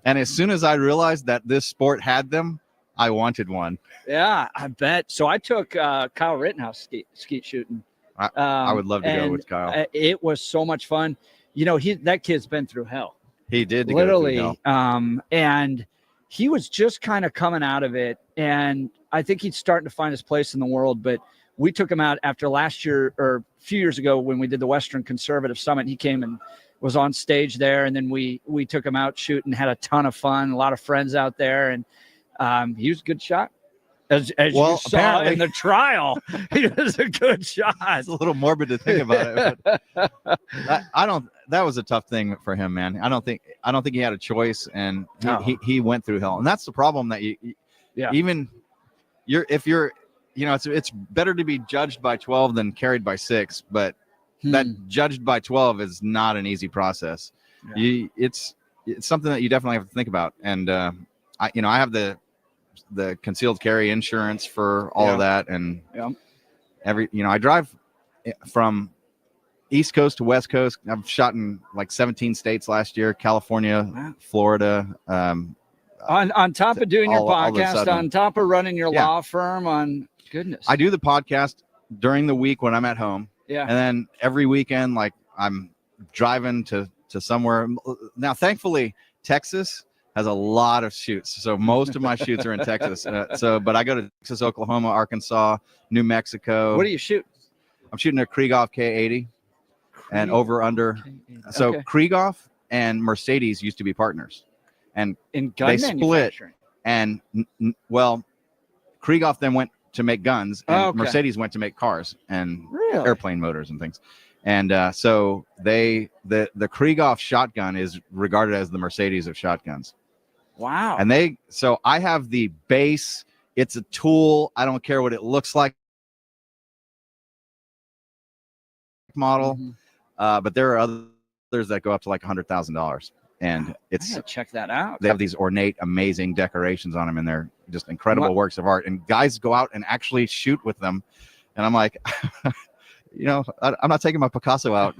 And as soon as I realized that this sport had them, I wanted one. Yeah, I bet. So I took Kyle Rittenhouse skeet shooting. I would love to go with Kyle. It was so much fun. You know, that kid's been through hell. He did literally. Go through hell. And he was just kind of coming out of it. And I think he's starting to find his place in the world. But we took him out after last year or a few years ago when we did the Western Conservative Summit. He came and was on stage there. And then we took him out shooting, had a ton of fun, a lot of friends out there. And he was a good shot. As you saw in the trial, he was a good shot. It's a little morbid to think about it. But that was a tough thing for him, man. I don't think he had a choice, and he went through hell. And that's the problem that it's better to be judged by 12 than carried by 6, but that judged by 12 is not an easy process. Yeah. It's something that you definitely have to think about. And I have the concealed carry insurance for all of that, and I drive from East Coast to West Coast. I've shot in like 17 states last year: California, Florida. On top of doing your podcast, on top of running your law firm, goodness, I do the podcast during the week when I'm at home. Yeah, and then every weekend, like I'm driving to somewhere. Now, thankfully, Texas has a lot of shoots. So most of my shoots are in Texas. But I go to Texas, Oklahoma, Arkansas, New Mexico. What do you shoot? I'm shooting a Krieghoff K80 and over under. So Okay. Krieghoff and Mercedes used to be partners, and In gun they split. manufacturing. And well, Krieghoff then went to make guns, and Okay. Mercedes went to make cars and Really? airplane motors and things. And so the Krieghoff shotgun is regarded as the Mercedes of shotguns. Wow. And so I have the base. It's a tool. I don't care what it looks like. Model, but there are others that go up to like $100,000, and I it's gotta check that out. they have these ornate, amazing decorations on them, and they're just incredible What- works of art. And guys go out and actually shoot with them, and I'm like, I'm not taking my Picasso out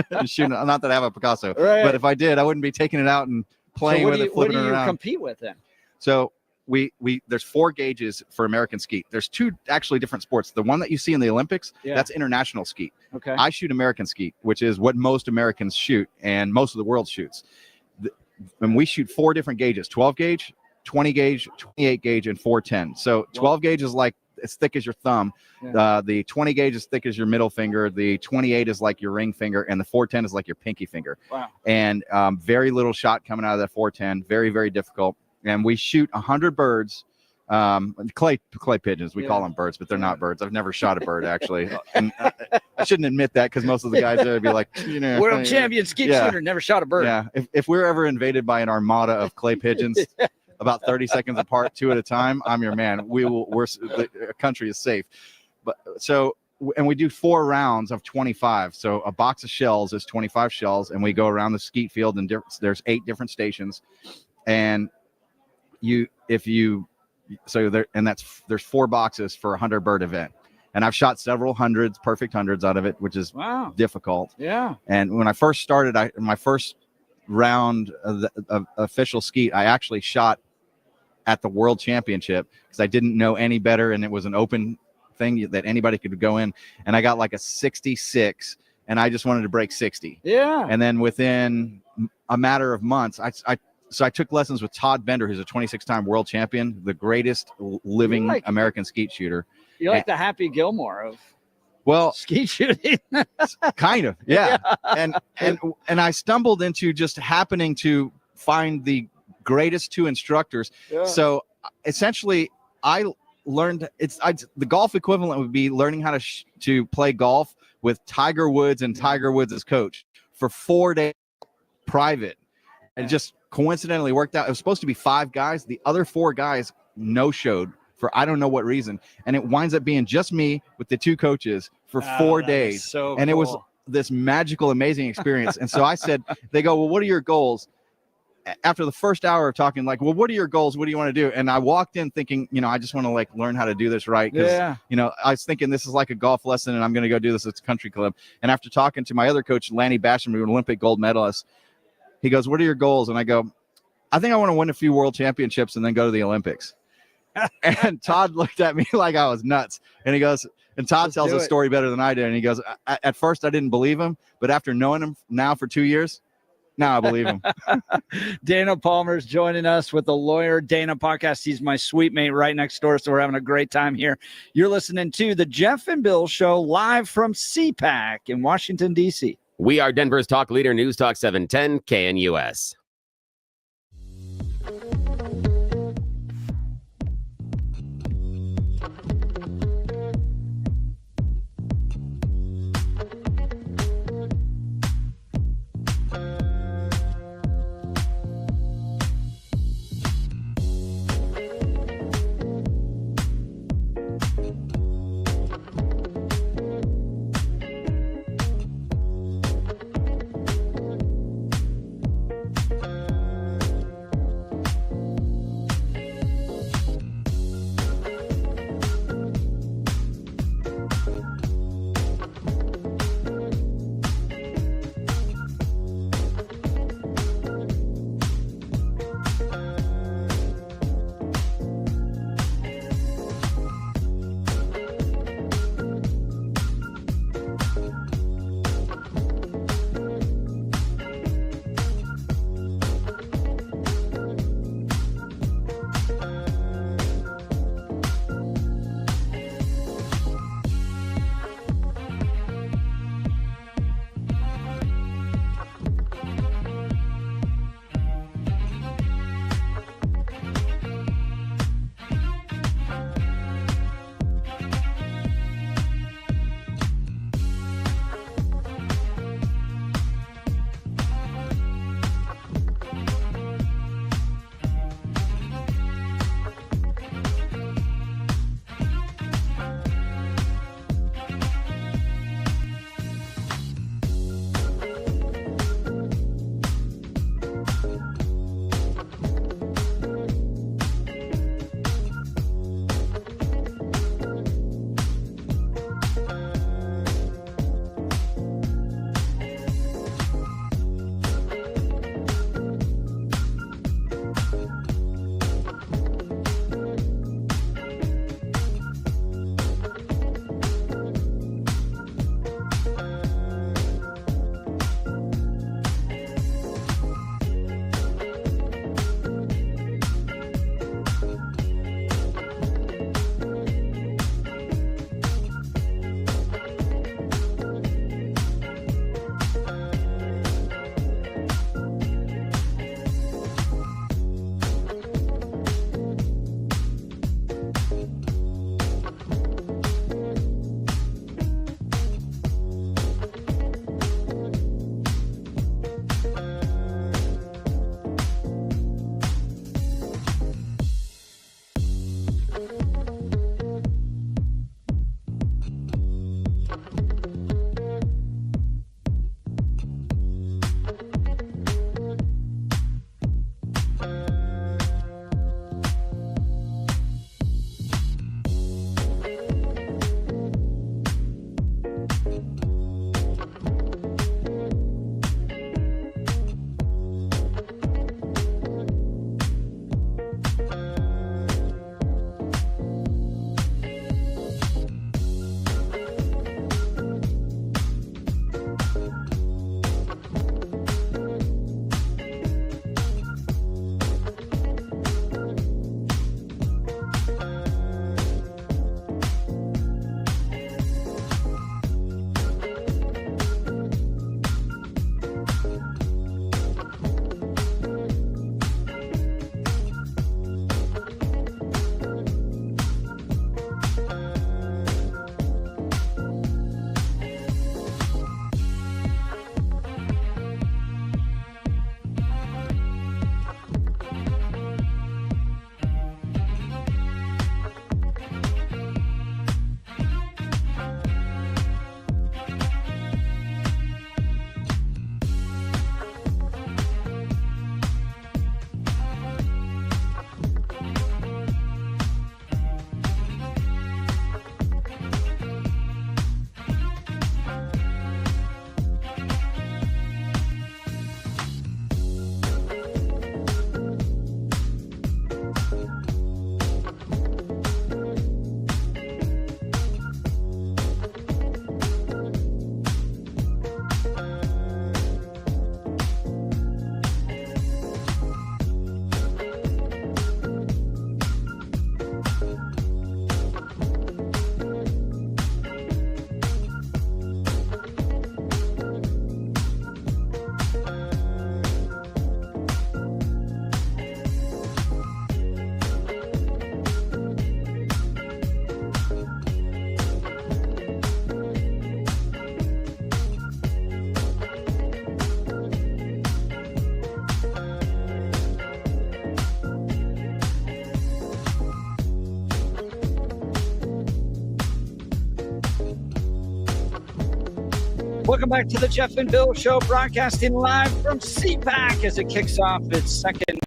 and shooting. Not that I have a Picasso, Right. but if I did, I wouldn't be taking it out and playing so with it, what flipping do it you around. compete with then? So we there's 4 gauges for American skeet. There's 2 actually different sports. The one that you see in the Olympics, Yeah. that's international skeet. Okay. I shoot American skeet, which is what most Americans shoot and most of the world shoots. And we shoot 4 different gauges: 12 gauge, 20 gauge, 28 gauge, and 410. So 12 gauge is like as thick as your thumb. Yeah. The 20 gauge is thick as your middle finger. The 28 is like your ring finger, and the 410 is like your pinky finger. Wow. And very little shot coming out of that 410. Very, very difficult. And we shoot 100 birds, clay pigeons. We call them birds, but they're not birds. I've never shot a bird actually. And I shouldn't admit that because most of the guys there would be like, World champion skeet shooter, never shot a bird. Yeah. If we're ever invaded by an armada of clay pigeons, about 30 seconds apart, 2 at a time, I'm your man. The country is safe. But and we do 4 rounds of 25. So a box of shells is 25 shells, and we go around the skeet field, and there's 8 different stations. And there's 4 boxes for a 100 bird event. And I've shot several hundreds, perfect hundreds out of it, which is difficult. Yeah. And when I first started, my first round of official skeet, I actually shot at the world championship because I didn't know any better, and it was an open thing that anybody could go in, and I got like a 66, and I just wanted to break 60. Yeah. And then within a matter of months, I took lessons with Todd Bender, who's a 26-time world champion, the greatest living American skeet shooter. You like the Happy Gilmore of skeet shooting. Kind of, yeah. And I stumbled into just happening to find the greatest 2 instructors. Yeah. So essentially, I learned the golf equivalent would be learning how to play golf with Tiger Woods and Tiger Woods' coach for 4 days private. And just coincidentally worked out. It was supposed to be 5 guys. The other 4 guys no-showed for I don't know what reason. And it winds up being just me with the 2 coaches for 4 days. So and it was cool. this magical, amazing experience. And so I said, they go, well, what are your goals? After the first hour of talking, like, well, what are your goals? What do you want to do? And I walked in thinking, I just want to learn how to do this right. Yeah. I was thinking this is like a golf lesson and I'm going to go do this at a country club. And after talking to my other coach, Lanny Basham, an Olympic gold medalist, he goes, what are your goals? And I go, I think I want to win a few world championships and then go to the Olympics. And Todd looked at me like I was nuts. And he goes, and Todd tells the story better than I did. And he goes, at first I didn't believe him, but after knowing him now for 2 years, now I believe him. Dana Palmer's joining us with the Lawyer Dana podcast. He's my sweet mate right next door, so we're having a great time here. You're listening to the Jeff and Bill Show live from CPAC in Washington, D.C. We are Denver's talk leader, News Talk 710 KNUS. Welcome back to the Jeff and Bill Show, broadcasting live from CPAC as it kicks off its second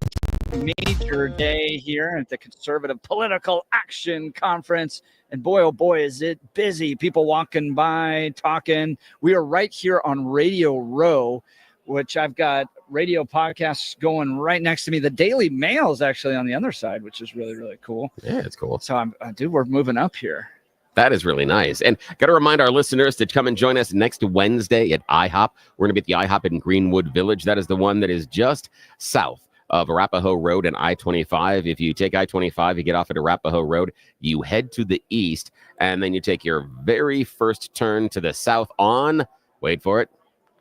major day here at the Conservative Political Action Conference. And boy, oh boy, is it busy. People walking by, talking. We are right here on Radio Row, which I've got radio podcasts going right next to me. The Daily Mail is actually on the other side, which is really, really cool. Yeah, it's cool. So, dude, we're moving up here. That is really nice. And got to remind our listeners to come and join us next Wednesday at IHOP. We're going to be at the IHOP in Greenwood Village. That is the one that is just south of Arapahoe Road and I-25. If you take I-25, you get off at Arapahoe Road, you head to the east, and then you take your very first turn to the south on, wait for it,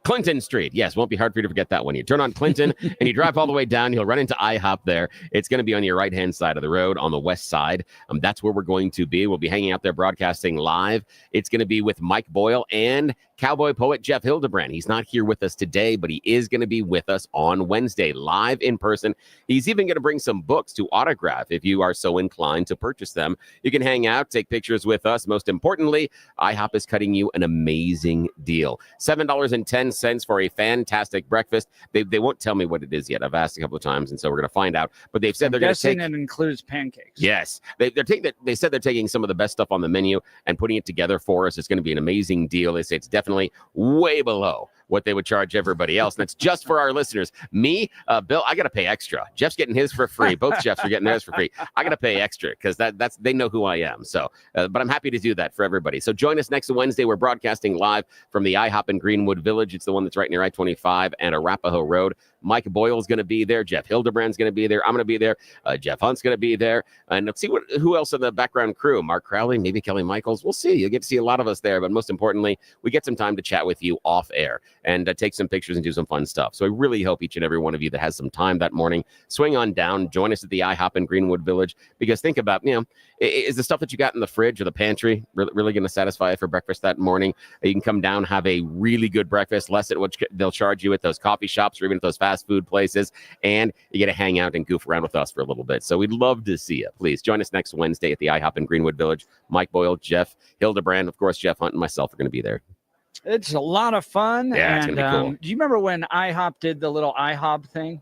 Clinton Street. Yes, won't be hard for you to forget that one. You turn on Clinton and you drive all the way down. You'll run into IHOP there. It's going to be on your right-hand side of the road on the west side. That's where we're going to be. We'll be hanging out there broadcasting live. It's going to be with Mike Boyle and cowboy poet Jeff Hildebrand. He's not here with us today, but he is going to be with us on Wednesday, live in person. He's even going to bring some books to autograph. If you are so inclined to purchase them, you can hang out, take pictures with us. Most importantly, IHOP is cutting you an amazing deal. $7.10 for a fantastic breakfast. They won't tell me what it is yet. I've asked a couple of times, and so we're going to find out. But they've said they're going to take... it includes pancakes. Yes. They said they're taking some of the best stuff on the menu and putting it together for us. It's going to be an amazing deal. They say it's definitely way below what they would charge everybody else. And that's just for our listeners. Me, Bill, I got to pay extra. Jeff's getting his for free. Both Jeffs are getting theirs for free. I got to pay extra because that's they know who I am. So, but I'm happy to do that for everybody. So join us next Wednesday. We're broadcasting live from the IHOP in Greenwood Village. It's the one that's right near I-25 and Arapahoe Road. Mike Boyle's going to be there. Jeff Hildebrand's going to be there. I'm going to be there. Jeff Hunt's going to be there. And let's see who else in the background crew. Mark Crowley, maybe Kelly Michaels. We'll see. You'll get to see a lot of us there. But most importantly, we get some time to chat with you off air and take some pictures and do some fun stuff. So I really hope each and every one of you that has some time that morning, swing on down, join us at the IHOP in Greenwood Village. Because think about, is the stuff that you got in the fridge or the pantry really going to satisfy you for breakfast that morning? You can come down, have a really good breakfast, less than what they'll charge you at those coffee shops or even at those fast food places. And you get to hang out and goof around with us for a little bit. So we'd love to see you. Please join us next Wednesday at the IHOP in Greenwood Village. Mike Boyle, Jeff Hildebrand, of course, Jeff Hunt and myself are going to be there. It's a lot of fun. Yeah, it's and gonna be cool. Do you remember when IHOP did the little IHOP thing?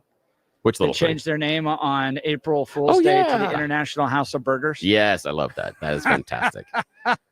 Which little They changed their name on April Fool's Day to the International House of Burgers. Yes, I love that. That is fantastic.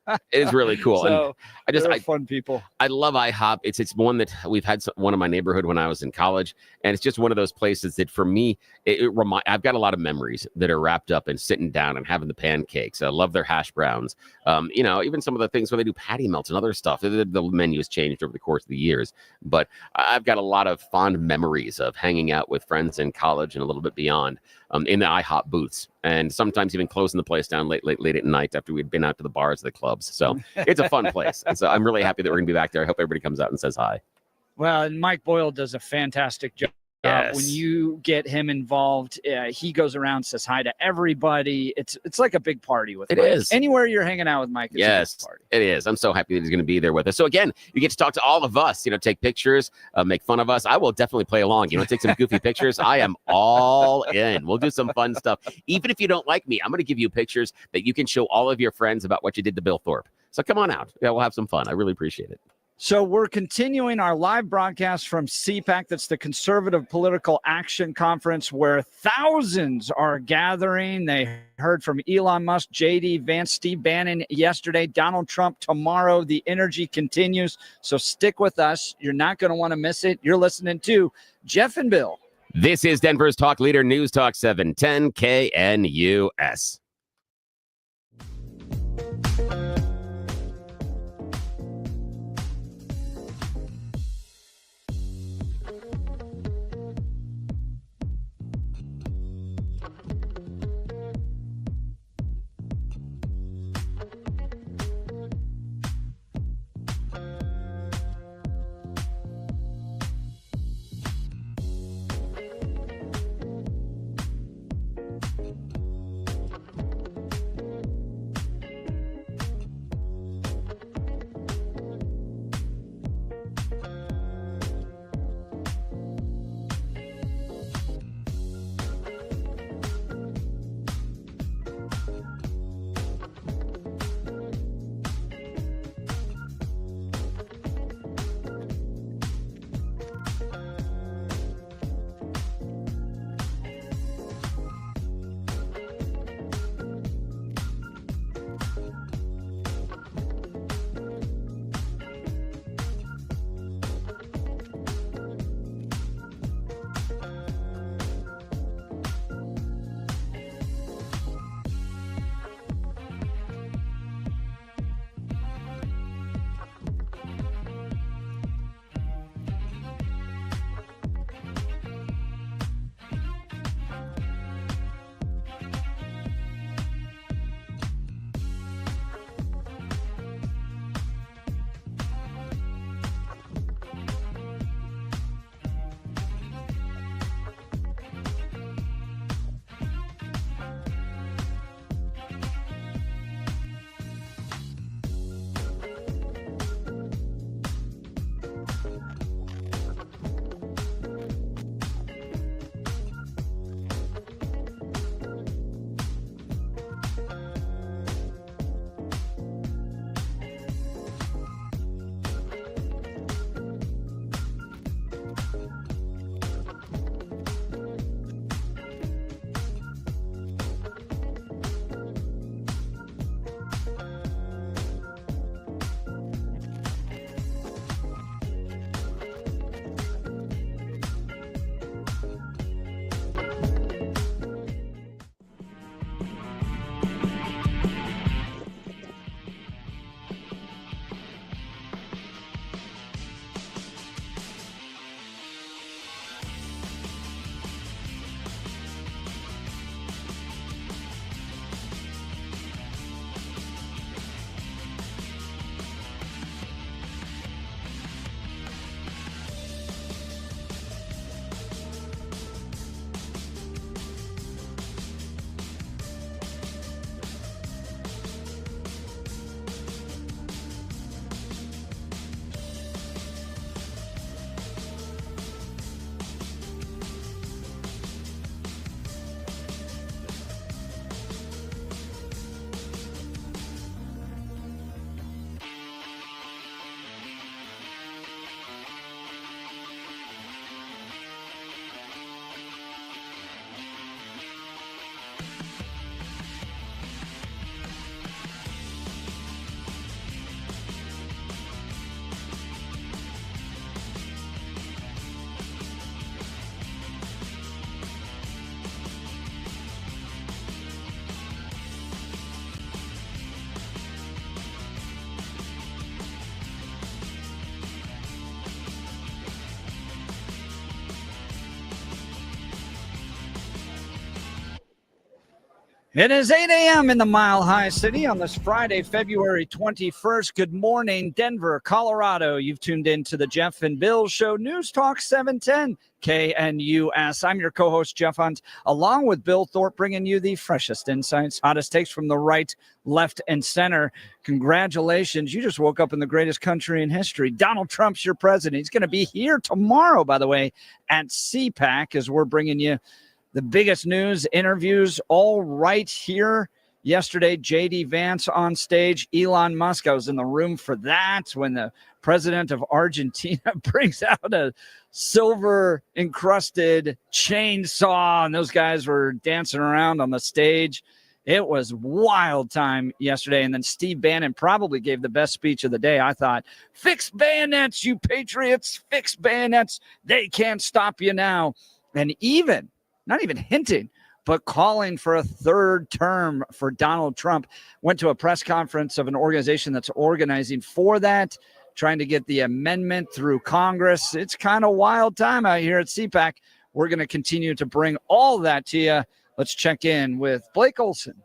It is really cool. So, and they're fun people. I love IHOP. It's one that we've had one in my neighborhood when I was in college, and it's just one of those places that for me, I've got a lot of memories that are wrapped up in sitting down and having the pancakes. I love their hash browns. Even some of the things where they do patty melts and other stuff. The menu has changed over the course of the years, but I've got a lot of fond memories of hanging out with friends in college and a little bit beyond in the IHOP booths, and sometimes even closing the place down late at night after we'd been out to the bars, the clubs. So it's a fun place. And so I'm really happy that we're going to be back there. I hope everybody comes out and says hi. Well, and Mike Boyle does a fantastic job. Yes. When you get him involved, he goes around, says hi to everybody. It's like a big party with It Mike. is. Anywhere you're hanging out with Mike, it's a big party. It is. I'm so happy that he's going to be there with us. So again, you get to talk to all of us, take pictures, make fun of us. I will definitely play along. Take some goofy pictures. I am all in. We'll do some fun stuff. Even if you don't like me, I'm going to give you pictures that you can show all of your friends about what you did to Bill Thorpe. So come on out. Yeah, we'll have some fun. I really appreciate it. So we're continuing our live broadcast from CPAC. That's the Conservative Political Action Conference, where thousands are gathering. They heard from Elon Musk, J.D. Vance, Steve Bannon yesterday, Donald Trump tomorrow. The energy continues. So stick with us. You're not going to want to miss it. You're listening to Jeff and Bill. This is Denver's Talk Leader, News Talk 710 KNUS. It is 8 a.m. in the Mile High City on this Friday, February 21st. Good morning, Denver, Colorado. You've tuned in to the Jeff and Bill Show, News Talk 710 KNUS. I'm your co-host, Jeff Hunt, along with Bill Thorpe, bringing you the freshest insights, hottest takes from the right, left, and center. Congratulations. You just woke up in the greatest country in history. Donald Trump's your president. He's going to be here tomorrow, by the way, at CPAC, as we're bringing you the biggest news, interviews, all right here. Yesterday, J.D. Vance on stage. Elon Musk, I was in the room for that when the president of Argentina brings out a silver-encrusted chainsaw, and those guys were dancing around on the stage. It was wild time yesterday. And then Steve Bannon probably gave the best speech of the day, I thought. Fix bayonets, you patriots. Fix bayonets. They can't stop you now. And even not even hinting, but calling for a third term for Donald Trump. Went to a press conference of an organization that's organizing for that, trying to get the amendment through Congress. It's kind of wild time out here at CPAC. We're going to continue to bring all that to you. Let's check in with Blake Olson.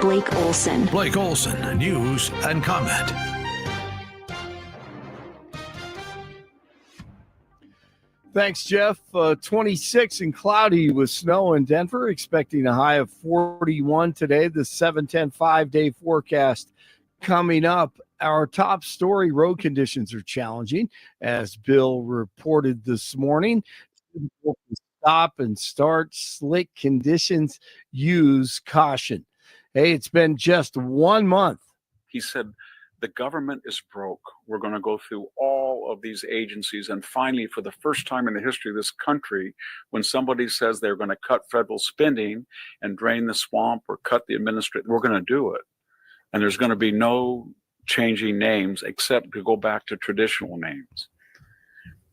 Blake Olson. Blake Olson, news and comment. Thanks, Jeff. 26 and cloudy with snow in Denver, expecting a high of 41 today. The 7-10 5-day forecast coming up. Our top story, road conditions are challenging, as Bill reported this morning. Stop and start, slick conditions, use caution. Hey, it's been just 1 month. He said, the government is broke. We're going to go through all of these agencies. And finally, for the first time in the history of this country, when somebody says they're going to cut federal spending and drain the swamp or cut the administrative, we're going to do it. And there's going to be no changing names except to go back to traditional names.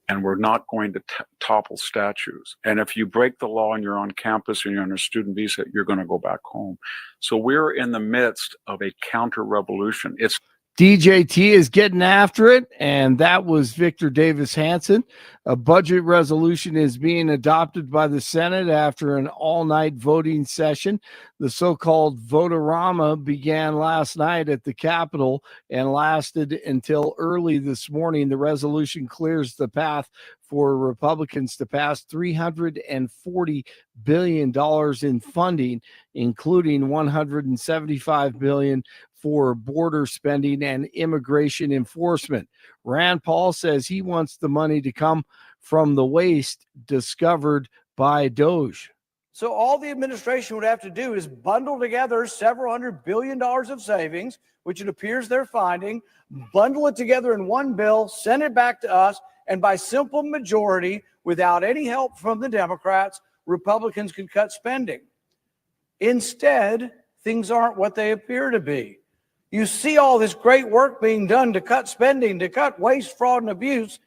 And we're not going to topple statues. And if you break the law and you're on campus and you're on a student visa, you're going to go back home. So we're in the midst of a counter-revolution. It's DJT is getting after it, and that was Victor Davis Hanson. A budget resolution is being adopted by the Senate after an all-night voting session. The so-called Votorama began last night at the Capitol and lasted until early this morning. The resolution clears the path for Republicans to pass $340 billion in funding, including $175 billion for border spending and immigration enforcement. Rand Paul says he wants the money to come from the waste discovered by Doge. So all the administration would have to do is bundle together several $100 billion of savings, which it appears they're finding, bundle it together in one bill, send it back to us, and by simple majority, without any help from the Democrats, Republicans could cut spending. Instead, things aren't what they appear to be. You see all this great work being done to cut spending, to cut waste, fraud, and abuse,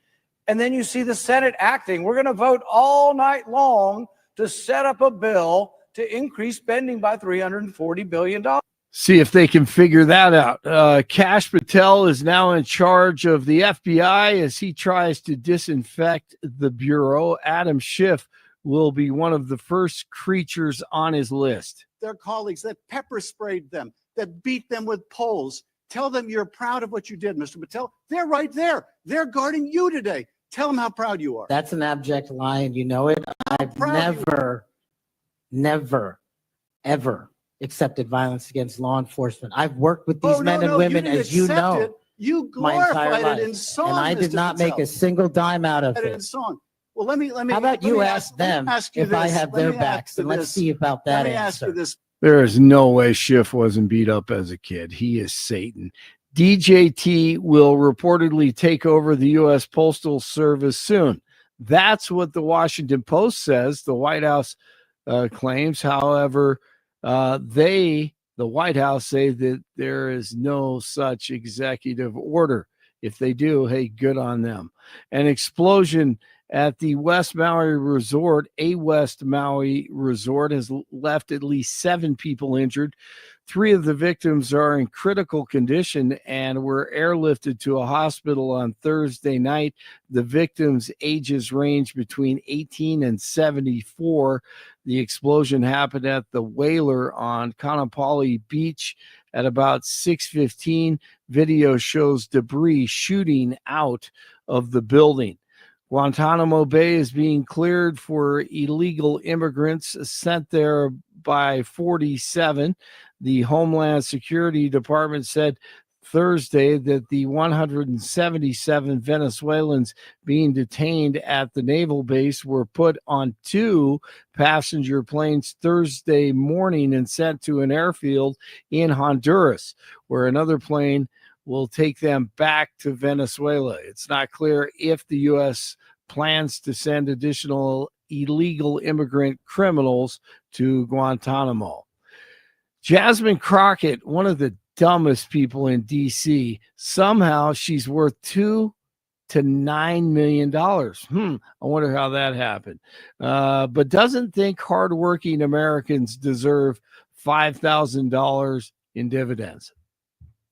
and then you see the Senate acting. We're going to vote all night long to set up a bill to increase spending by $340 billion. See if they can figure that out. Kash Patel is now in charge of the FBI as he tries to disinfect the Bureau. Adam Schiff will be one of the first creatures on his list. Their colleagues that pepper sprayed them, that beat them with poles. Tell them you're proud of what you did, Mr. Patel. They're right there. They're guarding you today. Tell them how proud you are. That's an abject lie, and you know it. I've never, ever accepted violence against law enforcement. I've worked with these men and women, as you know, you my entire glorified life, it in song, and I did Mr. not Patel. make a single dime out of In it. song. Well, let me. How about you ask them if I have their backs, and let's see about that Let me ask answer. you this. There is no way Schiff wasn't beat up as a kid. He is Satan. DJT will reportedly take over the U.S. Postal Service soon. That's what the Washington Post says. The White House claims. However, the White House say that there is no such executive order. If they do, hey, good on them. An explosion at the West Maui Resort. A West Maui Resort has left at least 7 people injured. 3 of the victims are in critical condition and were airlifted to a hospital on Thursday night. The victims' ages range between 18 and 74. The explosion happened at the Whaler on Kaanapali Beach at about 6:15. Video shows debris shooting out of the building. Guantanamo Bay is being cleared for illegal immigrants sent there by 47. The Homeland Security Department said Thursday that the 177 Venezuelans being detained at the naval base were put on 2 passenger planes Thursday morning and sent to an airfield in Honduras, where another plane will take them back to Venezuela. It's not clear if the U.S. plans to send additional illegal immigrant criminals to Guantanamo. Jasmine Crockett, one of the dumbest people in D.C., somehow she's worth $2 to $9 million. I wonder how that happened. But doesn't think hardworking Americans deserve $5,000 in dividends.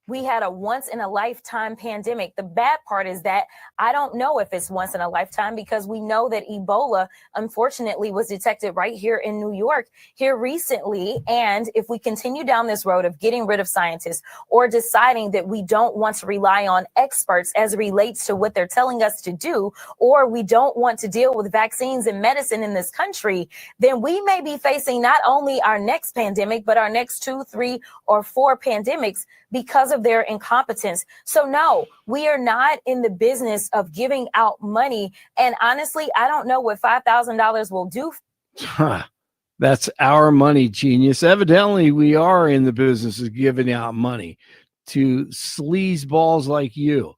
We had a once in a lifetime pandemic. The bad part is that I don't know if it's once in a lifetime, because we know that Ebola, unfortunately, was detected right here in New York here recently. And if we continue down this road of getting rid of scientists or deciding that we don't want to rely on experts as it relates to what they're telling us to do, or we don't want to deal with vaccines and medicine in this country, then we may be facing not only our next pandemic, but our next 2, 3, or 4 pandemics because of their incompetence. So no, we are not in the business of giving out money. And honestly, I don't know what $5,000 will do. That's our money, genius. Evidently, we are in the business of giving out money to sleazeballs like you.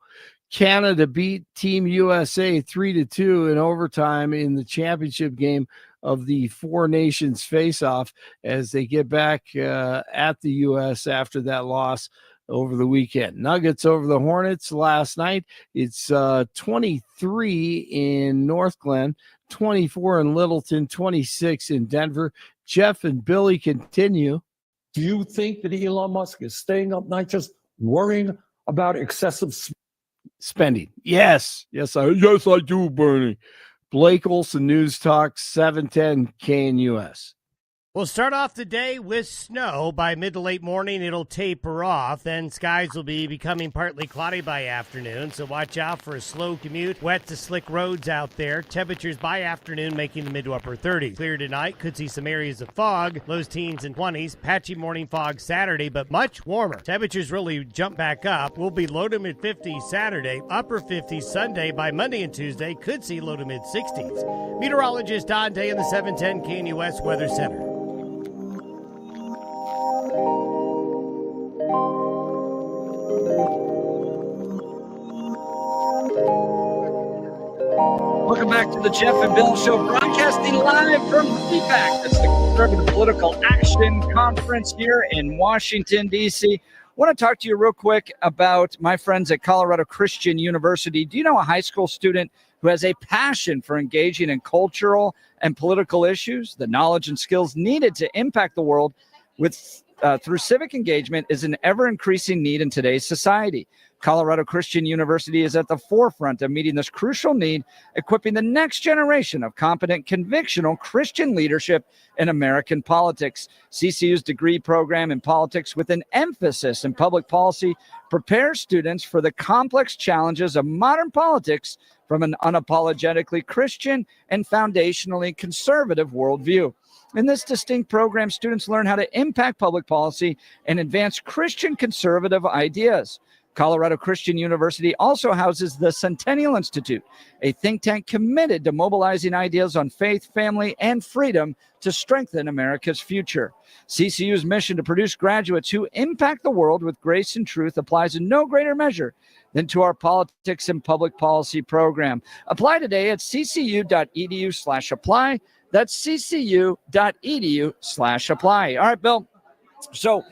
Canada beat Team USA 3-2 in overtime in the championship game of the 4 Nations face-off as they get back at the U.S. after that loss over the weekend. Nuggets over the Hornets last night. It's 23 in North Glen, 24 in Littleton, 26 in Denver. Jeff and Billy continue. Do you think that Elon Musk is staying up night just worrying about excessive spending? Yes, I do, Bernie. Blake Olson, News Talk 710 KNUS. We'll start off the day with snow. By mid to late morning, it'll taper off. Then skies will be becoming partly cloudy by afternoon, so watch out for a slow commute. Wet to slick roads out there. Temperatures by afternoon making the mid to upper 30s. Clear tonight. Could see some areas of fog. Lows teens and 20s. Patchy morning fog Saturday, but much warmer. Temperatures really jump back up. We'll be low to mid 50s Saturday, upper 50s Sunday. By Monday and Tuesday, could see low to mid 60s. Meteorologist Don Day in the 710 KNUS Weather Center. Welcome back to the Jeff and Bill Show, broadcasting live from CPAC. That's the Conservative Political Action Conference here in Washington, D.C. I want to talk to you real quick about my friends at Colorado Christian University. Do you know a high school student who has a passion for engaging in cultural and political issues? The knowledge and skills needed to impact the world through civic engagement is an ever-increasing need in today's society. Colorado Christian University is at the forefront of meeting this crucial need, equipping the next generation of competent, convictional Christian leadership in American politics. CCU's degree program in politics with an emphasis in public policy prepares students for the complex challenges of modern politics from an unapologetically Christian and foundationally conservative worldview. In this distinct program, students learn how to impact public policy and advance Christian conservative ideas. Colorado Christian University also houses the Centennial Institute, a think tank committed to mobilizing ideas on faith, family, and freedom to strengthen America's future. CCU's mission to produce graduates who impact the world with grace and truth applies in no greater measure than to our politics and public policy program. Apply today at ccu.edu/apply. That's ccu.edu/apply. All right, Bill. So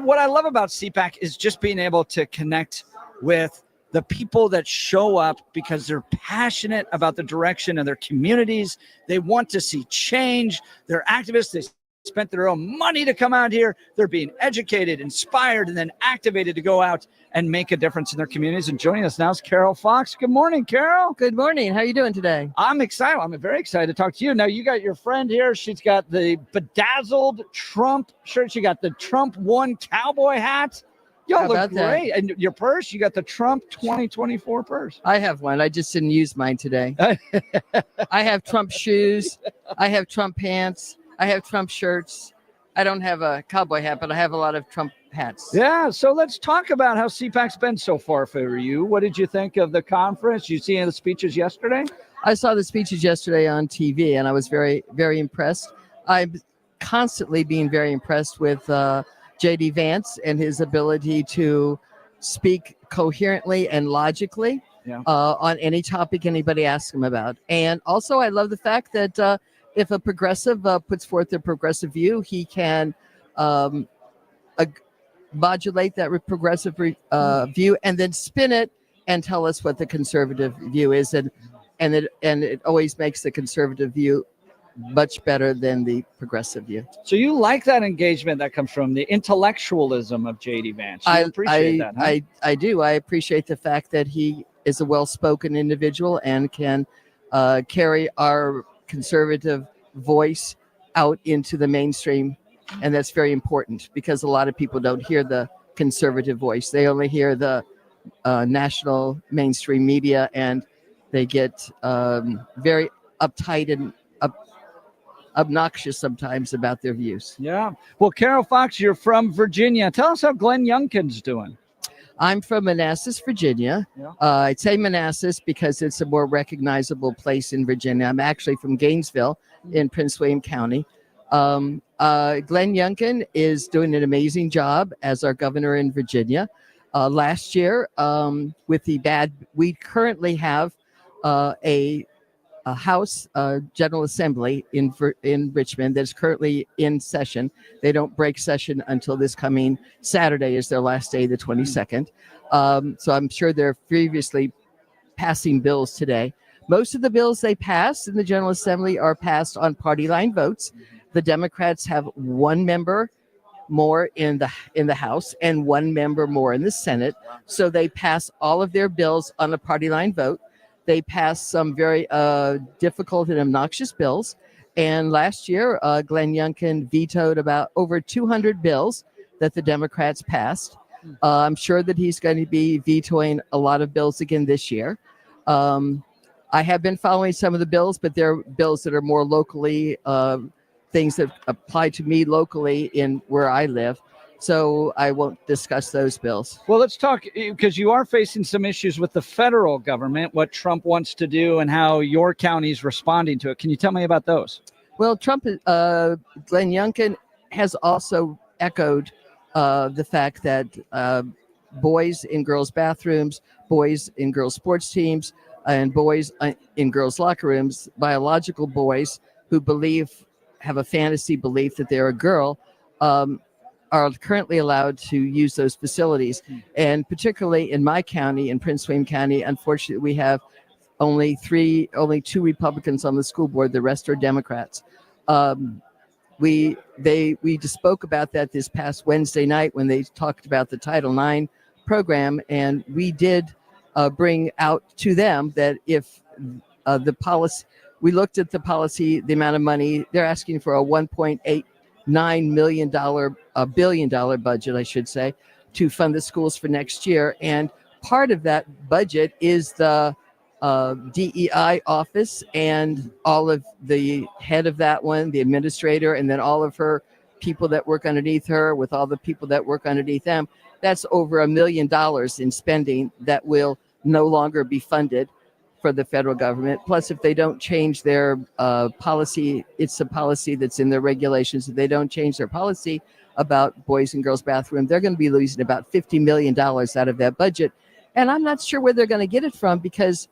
what I love about CPAC is just being able to connect with the people that show up because they're passionate about the direction of their communities. They want to see change. They're activists. They spent their own money to come out here. They're being educated, inspired, and then activated to go out and make a difference in their communities. And joining us now is Carol Fox. Good morning, Carol. Good morning. How are you doing today? I'm excited. I'm very excited to talk to you. Now, you got your friend here. She's got the bedazzled Trump shirt. She got the Trump 1 cowboy hat. Y'all look great. That? And your purse, you got the Trump 2024 purse. I have one. I just didn't use mine today. I have Trump shoes. I have Trump pants. I have Trump shirts. I don't have a cowboy hat, but I have a lot of Trump hats. Yeah, so let's talk about how CPAC's been so far for you. What did you think of the conference? You see any of the speeches yesterday? I saw the speeches yesterday on TV, and I was very, very impressed. I'm constantly being very impressed with J.D. Vance and his ability to speak coherently and logically on any topic anybody asks him about. And also, I love the fact that if a progressive puts forth a progressive view, he can modulate that progressive view and then spin it and tell us what the conservative view is. And it always makes the conservative view much better than the progressive view. So you like that engagement that comes from the intellectualism of J.D. Vance. You appreciate that, huh? I do. I appreciate the fact that he is a well-spoken individual and can carry our conservative voice out into the mainstream. And that's very important because a lot of people don't hear the conservative voice. They only hear the national mainstream media, and they get very uptight and obnoxious sometimes about their views. Yeah. Well, Carol Fox, you're from Virginia. Tell us how Glenn Youngkin's doing. I'm from Manassas, Virginia. Yeah. I'd say Manassas because it's a more recognizable place in Virginia. I'm actually from Gainesville in Prince William County. Glenn Youngkin is doing an amazing job as our governor in Virginia. Last year, with we currently have a House General Assembly in Richmond that's currently in session. They don't break session until this coming Saturday is their last day, the 22nd. So I'm sure they're furiously passing bills today. Most of the bills they pass in the General Assembly are passed on party line votes. The Democrats have one member more in the House and one member more in the Senate. So they pass all of their bills on a party line vote. They passed some very difficult and obnoxious bills. And last year, Glenn Youngkin vetoed about over 200 bills that the Democrats passed. I'm sure that he's going to be vetoing a lot of bills again this year. I have been following some of the bills, but they're bills that are more locally, things that apply to me locally in where I live. So I won't discuss those bills. Well, let's talk, because you are facing some issues with the federal government, what Trump wants to do and how your county's responding to it. Can you tell me about those? Well, Glenn Youngkin has also echoed the fact that boys in girls' bathrooms, boys in girls' sports teams, and boys in girls' locker rooms, biological boys who have a fantasy belief that they're a girl, are currently allowed to use those facilities. And particularly in my county, in Prince William County, unfortunately, we have only two Republicans on the school board. The rest are Democrats. We just spoke about that this past Wednesday night when they talked about the Title IX program. And we did bring out to them that if the policy, we looked at the policy, the amount of money, they're asking for a $1.89 billion budget, I should say, to fund the schools for next year. And part of that budget is the DEI office and all of the head of that one, the administrator, and then all of her people that work underneath her with all the people that work underneath them. That's over $1 million in spending that will no longer be funded for the federal government. Plus, if they don't change their policy, it's a policy that's in their regulations. If they don't change their policy about boys and girls bathroom, they're going to be losing about $50 million out of that budget. And I'm not sure where they're going to get it from because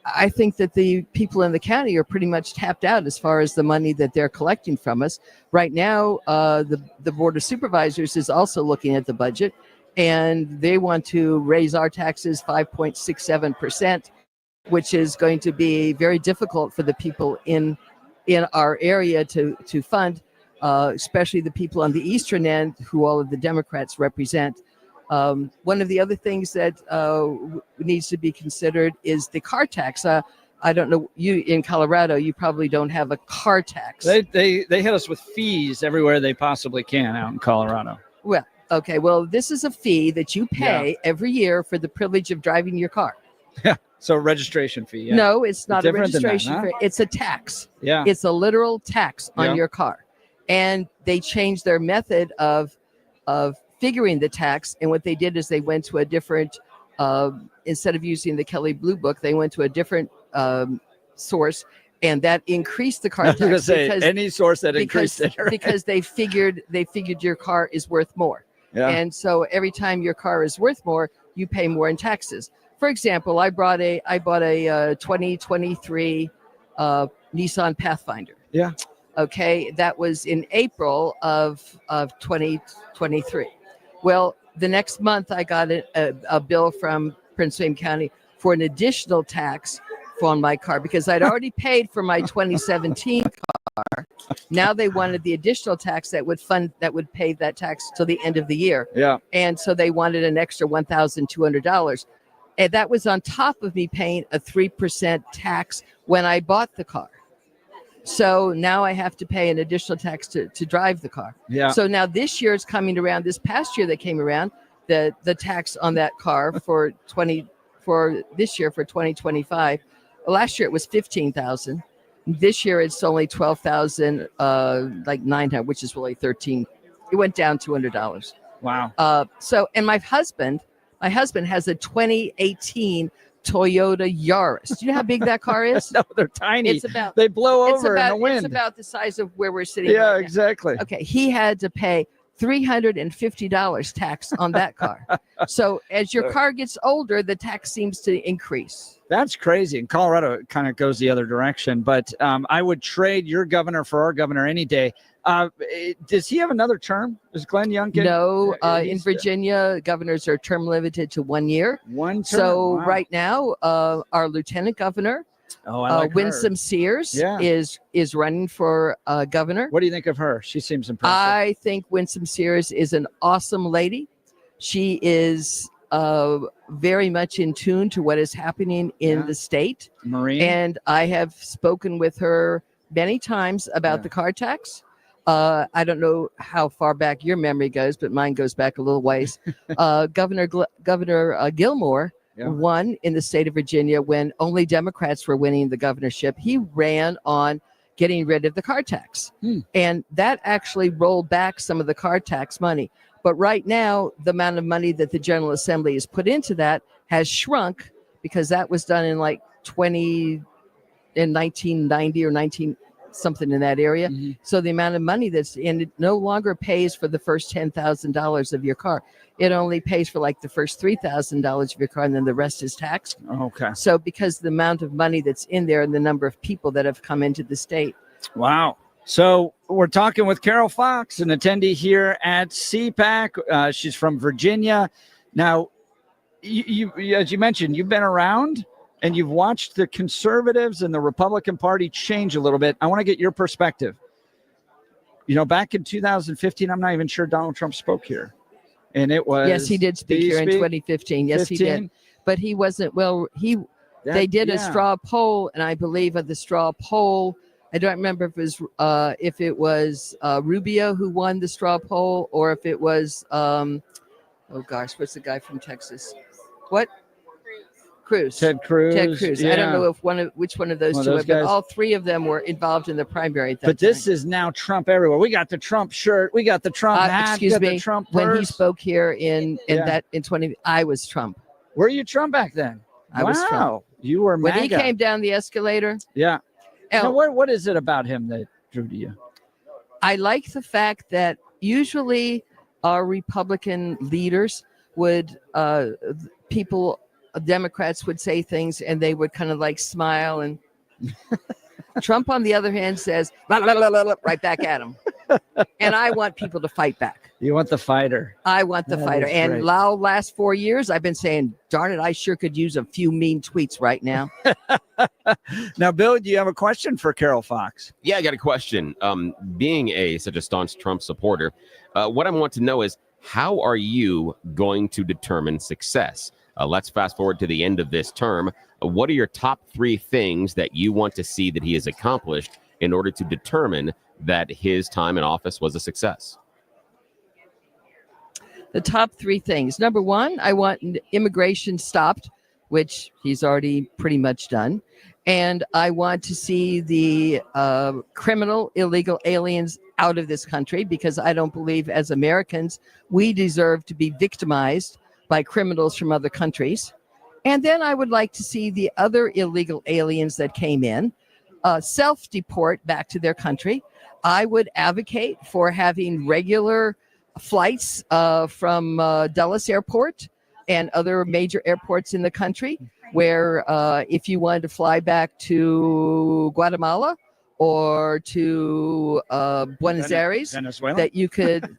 I think that the people in the county are pretty much tapped out as far as the money that they're collecting from us. Right now, the Board of Supervisors is also looking at the budget, and they want to raise our taxes 5.67%, which is going to be very difficult for the people in our area to fund, especially the people on the eastern end who all of the Democrats represent. One of the other things that needs to be considered is the car tax. I don't know, you in Colorado, you probably don't have a car tax. They hit us with fees everywhere they possibly can out in Colorado. Well, okay. Well, this is a fee that you pay every year for the privilege of driving your car. Yeah. So a registration fee. Yeah. No, it's not a Different than that, registration huh? fee. It's a tax. Yeah. It's a literal tax on Yeah. your car. And they changed their method of figuring the tax. And what they did is they went to a different, instead of using the Kelley Blue Book, they went to a different source, and that increased the car I was tax. gonna say, because- any source that increased it, right? because they figured your car is worth more. Yeah. And so every time your car is worth more, you pay more in taxes. For example, I bought a 2023 Nissan Pathfinder. Yeah. Okay, that was in April of 2023. Well, the next month I got a bill from Prince William County for an additional tax on my car because I'd already paid for my 2017 car. Now they wanted the additional tax that would pay that tax till the end of the year. Yeah. And so they wanted an extra $1,200. And that was on top of me paying a 3% tax when I bought the car. So now I have to pay an additional tax to drive the car. Yeah. So now this year is coming around. This past year that came around, the tax on that car for this year for 2025. Last year it was $15,000. This year it's only $12,000, like $900, which is really $13. It went down $200. Wow. So, and my husband has a 2018 Toyota Yaris. Do you know how big that car is? No, they're tiny. It's about they blow over in the wind. It's about the size of where we're sitting. Yeah, right now. exactly. Okay, he had to pay $350 tax on that car. So as your car gets older, the tax seems to increase. That's crazy. In Colorado, it kind of goes the other direction. But I would trade your governor for our governor any day. Does he have another term? Is Glenn Youngkin? No, in Virginia, governors are term limited to 1 year. One term. So Wow. right now, our lieutenant governor, Oh, I like her. Winsome Sears, Yeah. is running for governor. What do you think of her? She seems impressive. I think Winsome Sears is an awesome lady. She is very much in tune to what is happening in the state. Marine. And I have spoken with her many times about the car tax. I don't know how far back your memory goes, but mine goes back a little ways. Governor Gilmore won in the state of Virginia when only Democrats were winning the governorship. He ran on getting rid of the car tax. And that actually rolled back some of the car tax money. But right now, the amount of money that the General Assembly has put into that has shrunk because that was done in like 1990 or 19 something in that area. So the amount of money that's in it no longer pays for the first $10,000 of your car. It only pays for like the first $3,000 of your car, and then the rest is taxed. Okay. So because the amount of money that's in there and the number of people that have come into the state. Wow. So we're talking with Carol Fox, an attendee here at CPAC. She's from Virginia. Now, you as you mentioned, you've been around and you've watched the conservatives and the Republican Party change a little bit. I want to get your perspective. You know, back in 2015, I'm not even sure Donald Trump spoke here. And it was... Yes, he did speak here in 2015. Yes, he did. But he wasn't, they did a straw poll, and I believe at the straw poll, I don't remember if it was Rubio who won the straw poll or if it was, oh gosh, what's the guy from Texas? What? Cruz. Ted Cruz. Ted Cruz. I don't know if which one of those two, but guys. all three of them were involved in the primary. At that But this is now Trump everywhere. We got the Trump shirt. We got the Trump hat. Excuse got me. The Trump when he purse. spoke here in 20, I was Trump. Were you Trump back then? I was Trump. You were when MAGA. he came down the escalator. Yeah. Oh. Now, what is it about him that drew to you? I like the fact that usually our Republican leaders would Democrats would say things and they would kind of like smile, and Trump on the other hand says blah, blah, blah, blah, blah, right back at him. And I want people to fight back. You want the fighter. I want the That fighter. is And great. Lau, last 4 years, I've been saying, darn it, I sure could use a few mean tweets right now. Now, Bill, do you have a question for Carol Fox? Yeah, I got a question. Being such a staunch Trump supporter, what I want to know is, how are you going to determine success? Let's fast forward to the end of this term. What are your top 3 things that you want to see that he has accomplished in order to determine that his time in office was a success? The top 3 things. Number 1, I want immigration stopped, which he's already pretty much done. And I want to see the criminal, illegal aliens out of this country, because I don't believe as Americans we deserve to be victimized by criminals from other countries. And then I would like to see the other illegal aliens that came in self-deport back to their country. I would advocate for having regular flights from Dulles Airport and other major airports in the country, where if you wanted to fly back to Guatemala or to Buenos Aires, Venezuela? that you could,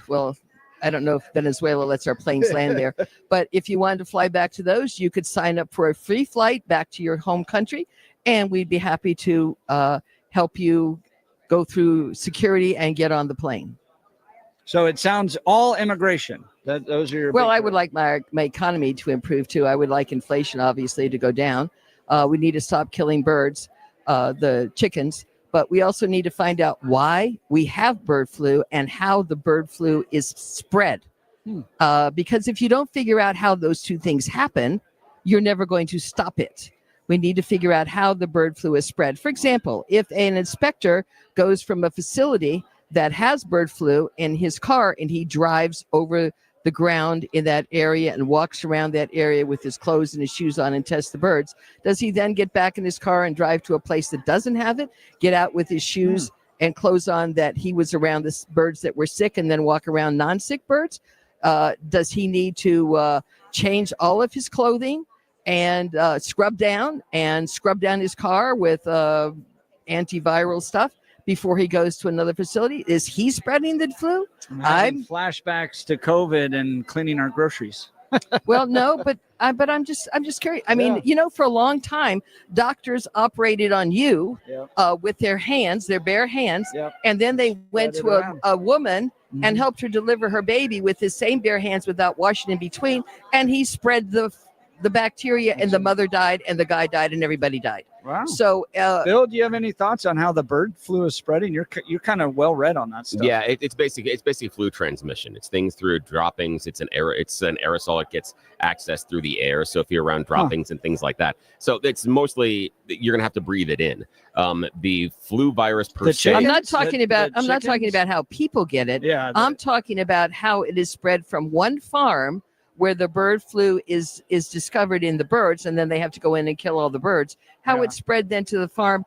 well, I don't know if Venezuela lets our planes land there, but if you wanted to fly back to those, you could sign up for a free flight back to your home country, and we'd be happy to help you go through security and get on the plane. So it sounds all immigration. Those are your Well, big I would like my economy to improve too. I would like inflation, obviously, to go down. We need to stop killing birds, the chickens, but we also need to find out why we have bird flu and how the bird flu is spread. Because if you don't figure out how those 2 things happen, you're never going to stop it. We need to figure out how the bird flu is spread. For example, if an inspector goes from a facility that has bird flu in his car and he drives over the ground in that area and walks around that area with his clothes and his shoes on and tests the birds, does he then get back in his car and drive to a place that doesn't have it, get out with his shoes and clothes on that he was around the birds that were sick, and then walk around non-sick birds? Does he need to change all of his clothing and scrub down his car with antiviral stuff before he goes to another facility? Is he spreading the flu? I'm flashbacks to COVID and cleaning our groceries. Well, no, but I'm just curious. I mean, for a long time, doctors operated on you with their hands, their bare hands, and then they went to a woman and helped her deliver her baby with his same bare hands without washing in between, and he spread the bacteria, and the mother died, and the guy died, and everybody died. Wow. So, Bill, do you have any thoughts on how the bird flu is spreading? You're kind of well read on that stuff. Yeah, it's basically flu transmission. It's things through droppings. It's an aerosol. It gets accessed through the air. So if you're around droppings and things like that, so it's mostly you're gonna have to breathe it in. The flu virus per se. I'm not talking about how people get it. Yeah, I'm talking about how it is spread from one farm where the bird flu is discovered in the birds, and then they have to go in and kill all the birds. How it spread then to the farm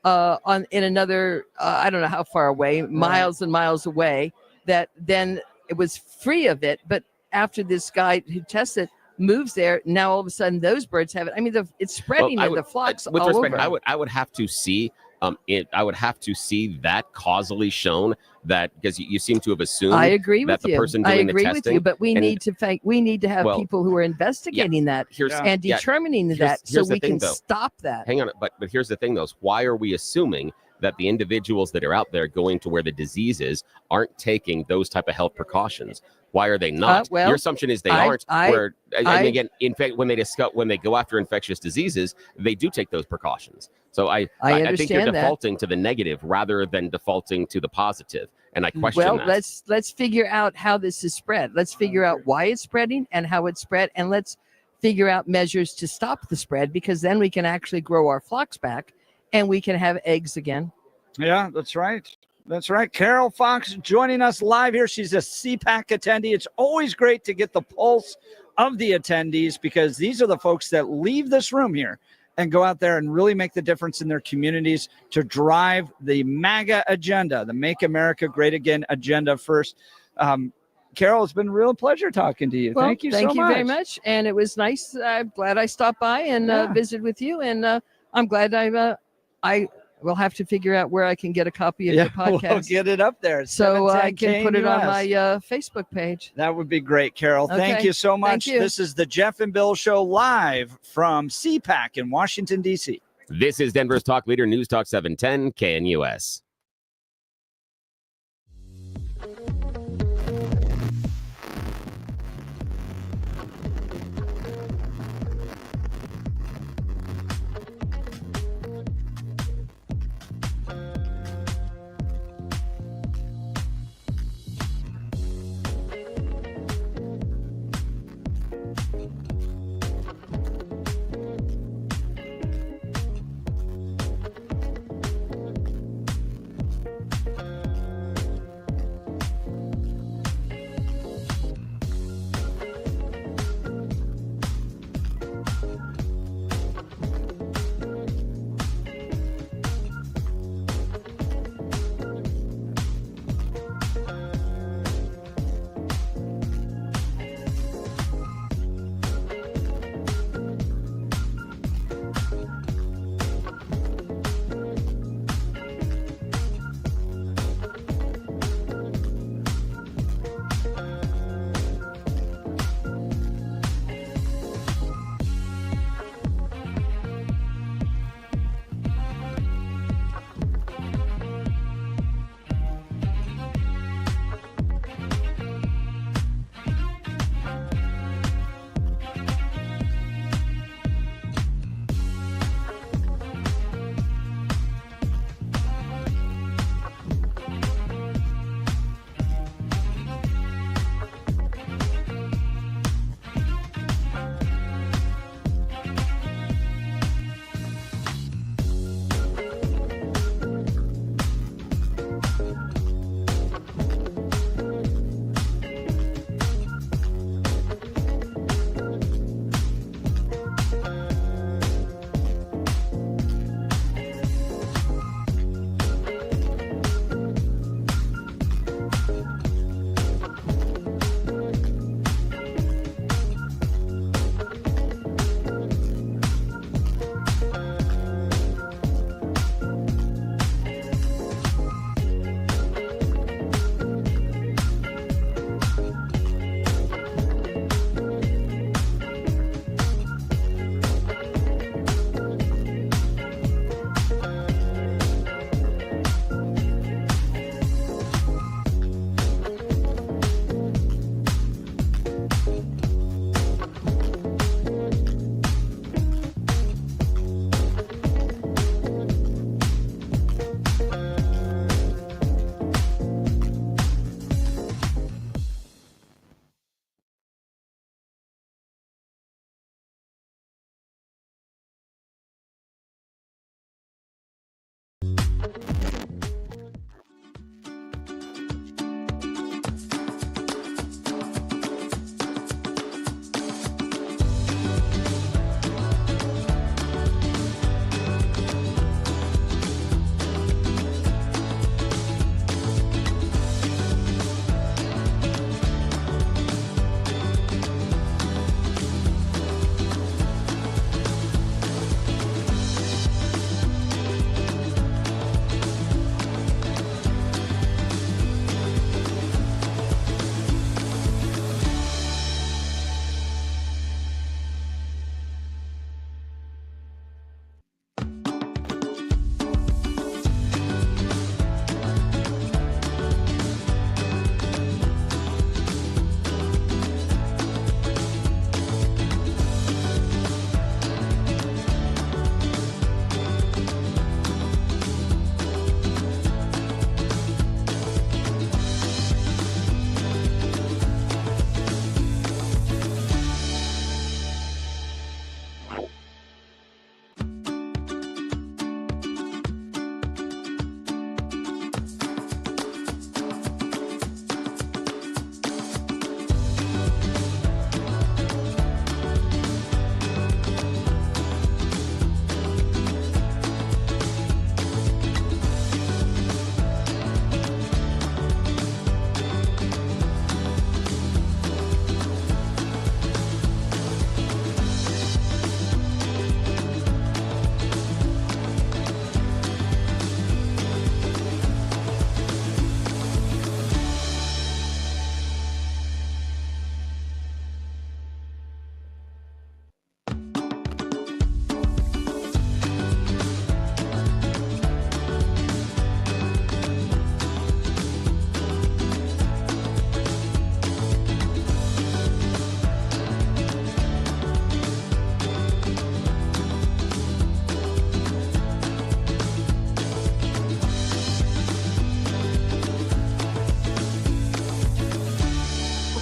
in another, I don't know how far away, miles and miles away, that then it was free of it. But after this guy who tested moves there, now all of a sudden those birds have it. I mean, it's spreading in the flocks with all respect, over. I would have to see I would have to see that causally shown, that because you seem to have assumed I agree that with the you. person I doing agree the with testing, you, but we and- need to have well, people who are investigating that and determining that, so here's the we thing, can though. stop that. Hang on, but here's the thing, though. Is why are we assuming that the individuals that are out there going to where the disease is aren't taking those type of health precautions? Why are they not? well, Your assumption is they aren't. And again, in fact, when they go after infectious diseases, they do take those precautions. So I think you're understand that. defaulting to the negative rather than defaulting to the positive. And I question Well, that. let's figure out how this is spread. Let's figure out why it's spreading and how it's spread, and let's figure out measures to stop the spread, because then we can actually grow our flocks back and we can have eggs again. Yeah, that's right. That's right. Carol Fox joining us live here. She's a CPAC attendee. It's always great to get the pulse of the attendees, because these are the folks that leave this room here and go out there and really make the difference in their communities to drive the MAGA agenda, the Make America Great Again agenda first. Carol, it's been a real pleasure talking to you. Well, Thank you so much. Thank you very much. And it was nice. I'm glad I stopped by and visited with you. And I'm glad I we'll have to figure out where I can get a copy of your podcast. We'll get it up there. So I can put it on KNUS. my Facebook page. That would be great, Carol. Thank Okay. you so much. Thank you. This is the Jeff and Bill Show live from CPAC in Washington, D.C. This is Denver's Talk Leader, News Talk 710 KNUS.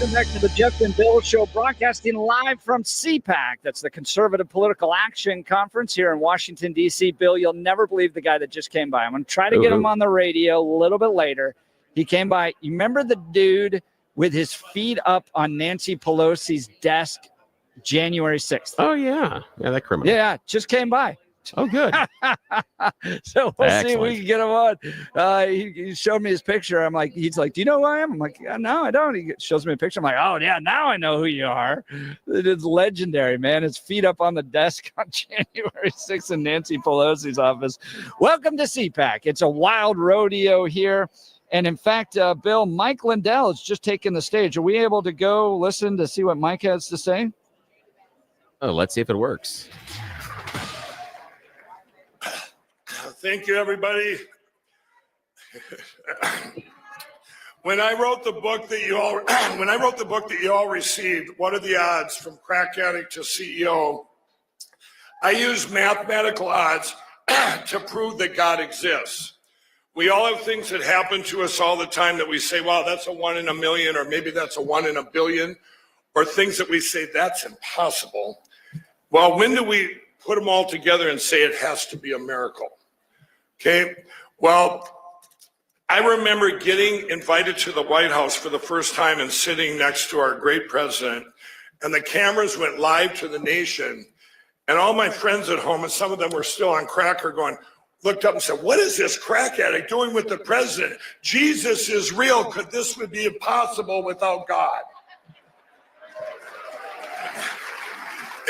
Welcome back to the Jeff and Bill Show, broadcasting live from CPAC. That's the Conservative Political Action Conference here in Washington, D.C. Bill, you'll never believe the guy that just came by. I'm going to try to get him on the radio a little bit later. He came by. You remember the dude with his feet up on Nancy Pelosi's desk January 6th? Oh, yeah. Yeah, that criminal. Yeah, just came by. Oh, good. So we'll see if Excellent. we can get him on. He showed me his picture. I'm like, he's like, do you know who I am? I'm like, yeah, no, I don't. He shows me a picture. I'm like, oh, yeah, now I know who you are. It is legendary, man. His feet up on the desk on January 6th in Nancy Pelosi's office. Welcome to CPAC. It's a wild rodeo here. And in fact, Bill, Mike Lindell has just taken the stage. Are we able to go listen to see what Mike has to say? Oh, let's see if it works. Thank you, everybody. When I wrote the book that you all received, What Are the Odds from Crack Addict to CEO, I used mathematical odds to prove that God exists. We all have things that happen to us all the time that we say, wow, that's a 1 in a million, or maybe that's a 1 in a billion, or things that we say, that's impossible. Well, when do we put them all together and say it has to be a miracle? Okay, well, I remember getting invited to the White House for the first time and sitting next to our great president, and the cameras went live to the nation, and all my friends at home, and some of them were still on crack, are going, looked up and said, what is this crack addict doing with the president? Jesus is real. Could this would be impossible without God?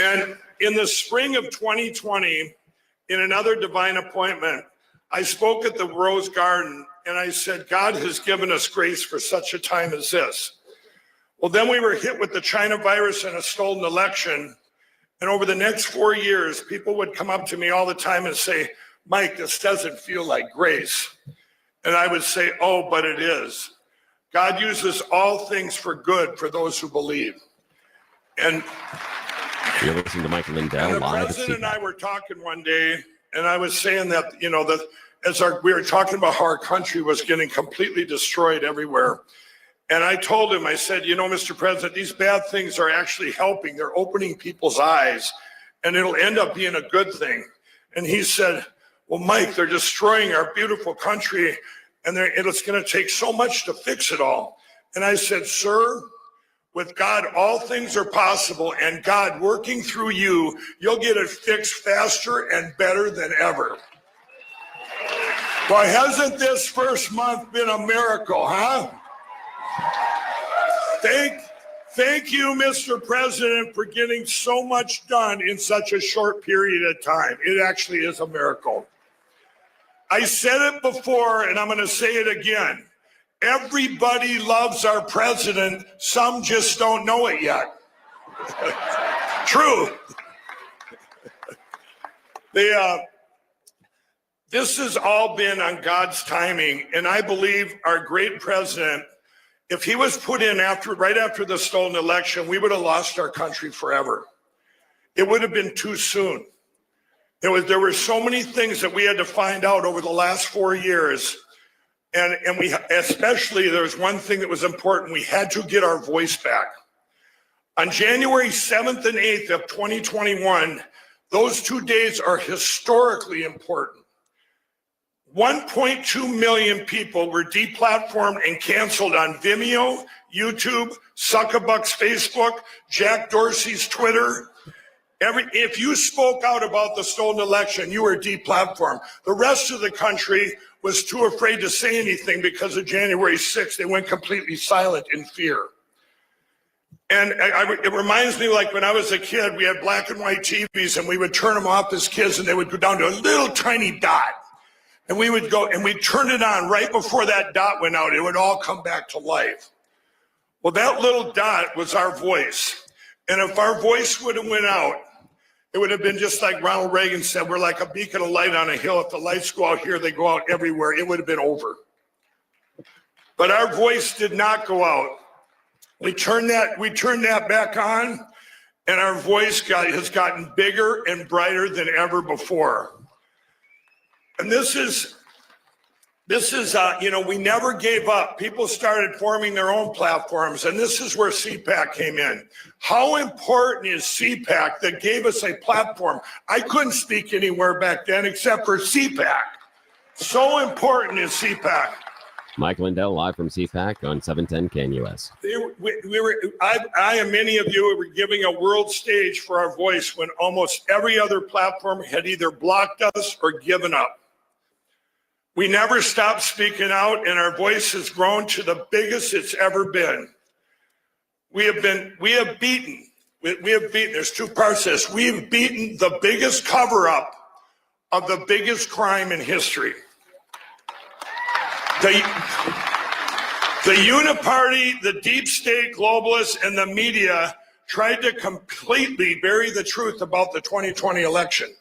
And in the spring of 2020, in another divine appointment, I spoke at the Rose Garden, and I said, God has given us grace for such a time as this. Well, then we were hit with the China virus and a stolen election. And over the next 4 years, people would come up to me all the time and say, Mike, this doesn't feel like grace. And I would say, oh, but it is. God uses all things for good for those who believe. And you're listening to Mike Lindell live. The president and I were talking one day, and I was saying that, you know, that we were talking about how our country was getting completely destroyed everywhere. And I told him, I said, you know, Mr. President, these bad things are actually helping. They're opening people's eyes, and it'll end up being a good thing. And he said, well, Mike, they're destroying our beautiful country, and it's going to take so much to fix it all. And I said, sir, with God, all things are possible, and God working through you, you'll get it fixed faster and better than ever. Well, hasn't this first month been a miracle, huh? Thank you, Mr. President, for getting so much done in such a short period of time. It actually is a miracle. I said it before, and I'm going to say it again. Everybody loves our president. Some just don't know it yet. True. This has all been on God's timing, and I believe our great president, if he was put in right after the stolen election, we would have lost our country forever. It would have been too soon. There were so many things that we had to find out over the last 4 years. And we especially, there was one thing that was important. We had to get our voice back. On January 7th and 8th of 2021, those 2 days are historically important. 1.2 million people were deplatformed and canceled on Vimeo, YouTube, Suckabuck's Facebook, Jack Dorsey's Twitter. If you spoke out about the stolen election, you were deplatformed. The rest of the country was too afraid to say anything because of January 6th. They went completely silent in fear. And it reminds me, like when I was a kid, we had black and white TVs, and we would turn them off as kids, and they would go down to a little tiny dot. And we would go and we'd turn it on right before that dot went out. It would all come back to life. Well, that little dot was our voice. And if our voice would have went out, it would have been just like Ronald Reagan said, we're like a beacon of light on a hill. If the lights go out here, they go out everywhere. It would have been over. But our voice did not go out. We turned that back on, and our voice has gotten bigger and brighter than ever before. And this is This is, we never gave up. People started forming their own platforms, and this is where CPAC came in. How important is CPAC that gave us a platform? I couldn't speak anywhere back then except for CPAC. So important is CPAC. Mike Lindell live from CPAC on 710 KNUS. I and many of you were giving a world stage for our voice when almost every other platform had either blocked us or given up. We never stopped speaking out, and our voice has grown to the biggest it's ever been. We have beaten, there's two parts to this. We've beaten the biggest cover-up of the biggest crime in history. The uniparty, the deep state globalists, and the media tried to completely bury the truth about the 2020 election.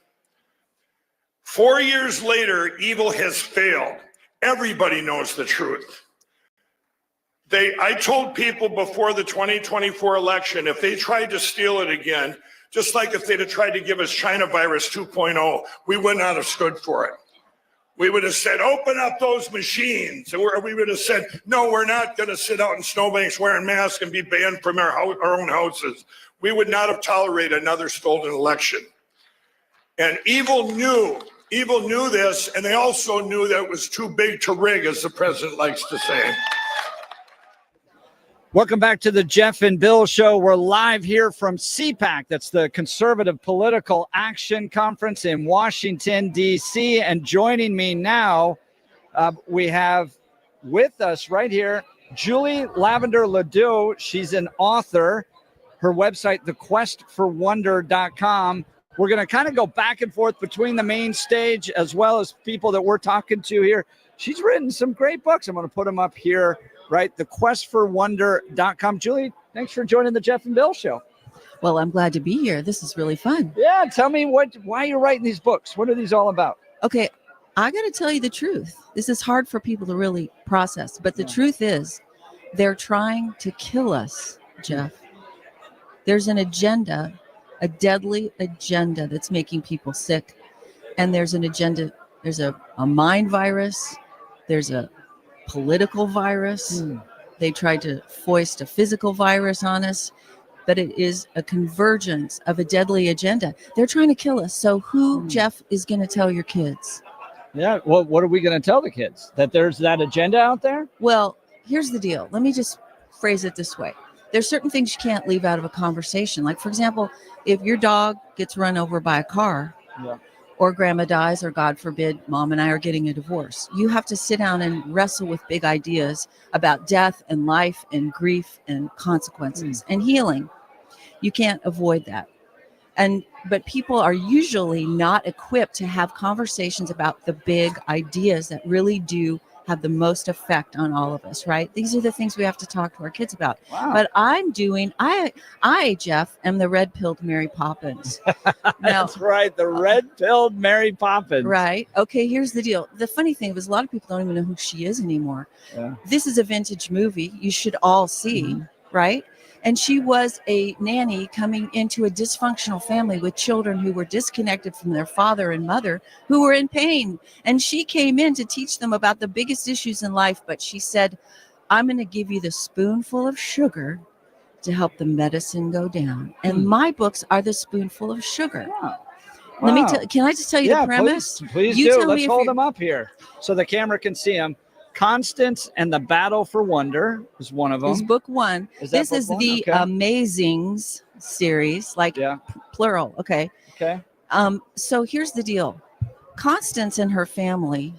4 years later, evil has failed. Everybody knows the truth. I told people before the 2024 election, if they tried to steal it again, just like if they'd have tried to give us China virus 2.0, we would not have stood for it. We would have said, open up those machines. Or we would have said, no, we're not going to sit out in snowbanks wearing masks and be banned from our own houses. We would not have tolerated another stolen election. And evil knew this, and they also knew that it was too big to rig, as the president likes to say. Welcome back to the Jeff and Bill Show. We're live here from CPAC. That's the Conservative Political Action Conference in Washington, D.C. And joining me now, we have with us right here, Julie Lavender Ledoux. She's an author. Her website, thequestforwonder.com. We're going to kind of go back and forth between the main stage as well as people that we're talking to here. She's written some great books. I'm going to put them up here. Right, thequestforwonder.com. Julie, thanks for joining the Jeff and Bill Show. Well, I'm glad to be here. This is really fun. Yeah, tell me why you're writing these books. What are these all about? Okay, I got to tell you the truth. This is hard for people to really process, but the truth is they're trying to kill us, Jeff. There's an agenda, a deadly agenda that's making people sick. And there's an agenda, there's a mind virus, there's a political virus. They tried to foist a physical virus on us, but it is a convergence of a deadly agenda. They're trying to kill us. So who, Jeff, is going to tell your kids? Yeah, well, what are we going to tell the kids? That there's that agenda out there? Well, here's the deal. Let me just phrase it this way. There's certain things you can't leave out of a conversation. Like, for example, if your dog gets run over by a car, or grandma dies, or God forbid, mom and I are getting a divorce. You have to sit down and wrestle with big ideas about death and life and grief and consequences and healing. You can't avoid that. But people are usually not equipped to have conversations about the big ideas that really do have the most effect on all of us, right? These are the things we have to talk to our kids about. Wow. But I, Jeff, am the red-pilled Mary Poppins. That's right, the red-pilled Mary Poppins. Right. Okay, here's the deal. The funny thing is a lot of people don't even know who she is anymore. Yeah. This is a vintage movie you should all see, right? And she was a nanny coming into a dysfunctional family with children who were disconnected from their father and mother, who were in pain. And she came in to teach them about the biggest issues in life. But she said, I'm going to give you the spoonful of sugar to help the medicine go down. And my books are the spoonful of sugar. Wow. Let me can I just tell you the premise? Please You do. tell me Let's if hold you're- them up here so the camera can see them. Constance and the Battle for Wonder is one of them. Is book one. This is the Amazings series, like plural. Okay. Okay. So here's the deal. Constance and her family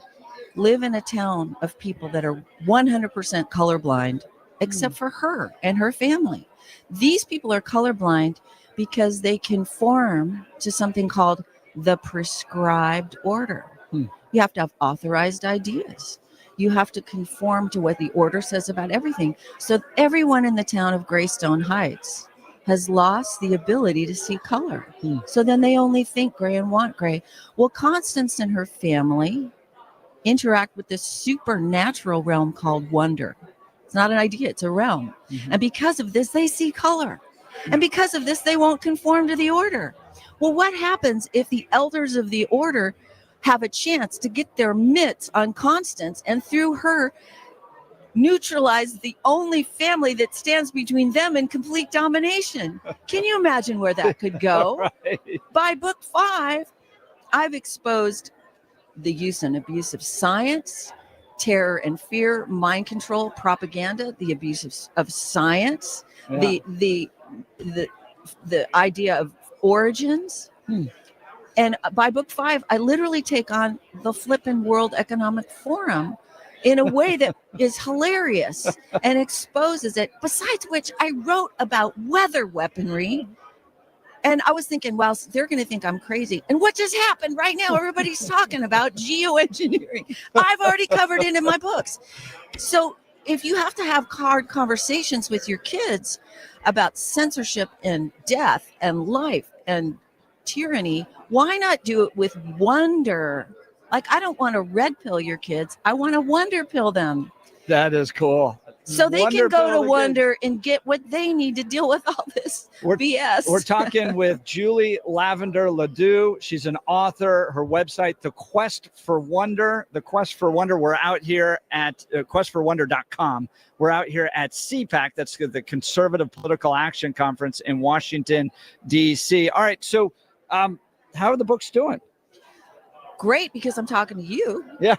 live in a town of people that are 100% colorblind, except for her and her family. These people are colorblind because they conform to something called the prescribed order. You have to have authorized ideas. You have to conform to what the order says about everything. So everyone in the town of Greystone Heights has lost the ability to see color. So then they only think gray and want gray. Well, Constance and her family interact with this supernatural realm called wonder. It's not an idea, it's a realm. And because of this, they see color. And because of this, they won't conform to the order. Well, what happens if the elders of the order have a chance to get their mitts on Constance, and through her neutralize the only family that stands between them and complete domination. Can you imagine where that could go? Right. By book 5, I've exposed the use and abuse of science, terror and fear, mind control, propaganda, the abuse of science, Yeah. the idea of origins. And by book 5, I literally take on the flippin' World Economic Forum in a way that is hilarious and exposes it. Besides which, I wrote about weather weaponry. And I was thinking, well, they're going to think I'm crazy. And what just happened right now? Everybody's talking about geoengineering. I've already covered it in my books. So if you have to have hard conversations with your kids about censorship and death and life and tyranny, why not do it with wonder? Like, I don't want to red pill your kids. I want to wonder pill them. That is cool. So they Wonder can go pill to the Wonder and get what they need to deal with all this BS. We're talking with Julie Lavender Ledoux. She's an author. Her website, The Quest for Wonder. The Quest for Wonder. We're out here at questforwonder.com. We're out here at CPAC. That's the Conservative Political Action Conference in Washington, D.C. All right. So how are the books doing? Great, because I'm talking to you. Yeah.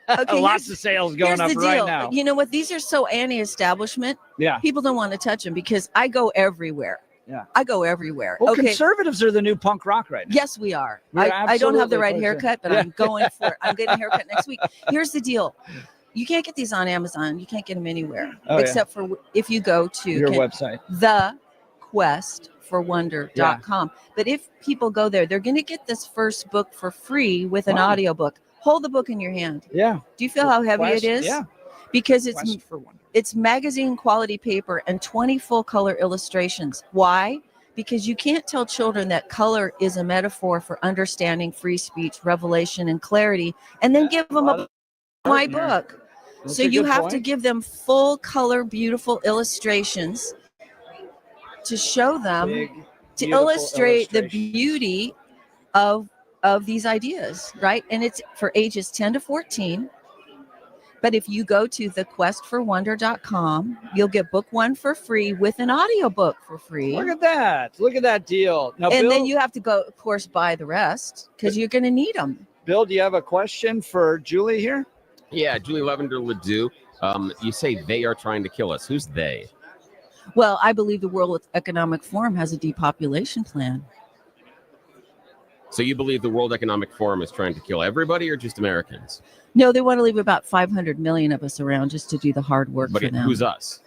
Okay, Lots of sales going up here's the right deal. now. You know what? These are so anti-establishment. Yeah. People don't want to touch them because I go everywhere. Yeah. I go everywhere. Well, okay. conservatives are the new punk rock right now. Yes, we are. We're I don't have the absolutely right pushing. haircut, but Yeah. I'm going for it. I'm getting a haircut next week. Here's the deal. You can't get these on Amazon. You can't get them anywhere except for if you go to your website. thequestforwonder.com. But if people go there, they're going to get this first book for free with an audiobook. Hold the book in your hand. Yeah. Do you feel how heavy Quest- it is? yeah. Because Quest for Wonder. it's magazine quality paper and 20 full color illustrations. Why? Because you can't tell children that color is a metaphor for understanding free speech, revelation, and clarity, and then give them my book. That's So a you good have point. to give them full color, beautiful illustrations to show them, Big, to beautiful illustrate the illustrations. beauty of these ideas, right? And it's for ages 10 to 14. But if you go to thequestforwonder.com, you'll get book 1 for free with an audiobook for free. Look at that. Look at that deal. Now, And Bill, then you have to go, of course, buy the rest because you're going to need them. Bill, do you have a question for Julie here? Yeah, Julie Lavender Ledoux. You say they are trying to kill us. Who's they? Well, I believe the World Economic Forum has a depopulation plan. So you believe the World Economic Forum is trying to kill everybody or just Americans? No, they want to leave about 500 million of us around just to do the hard work But for them. who's us?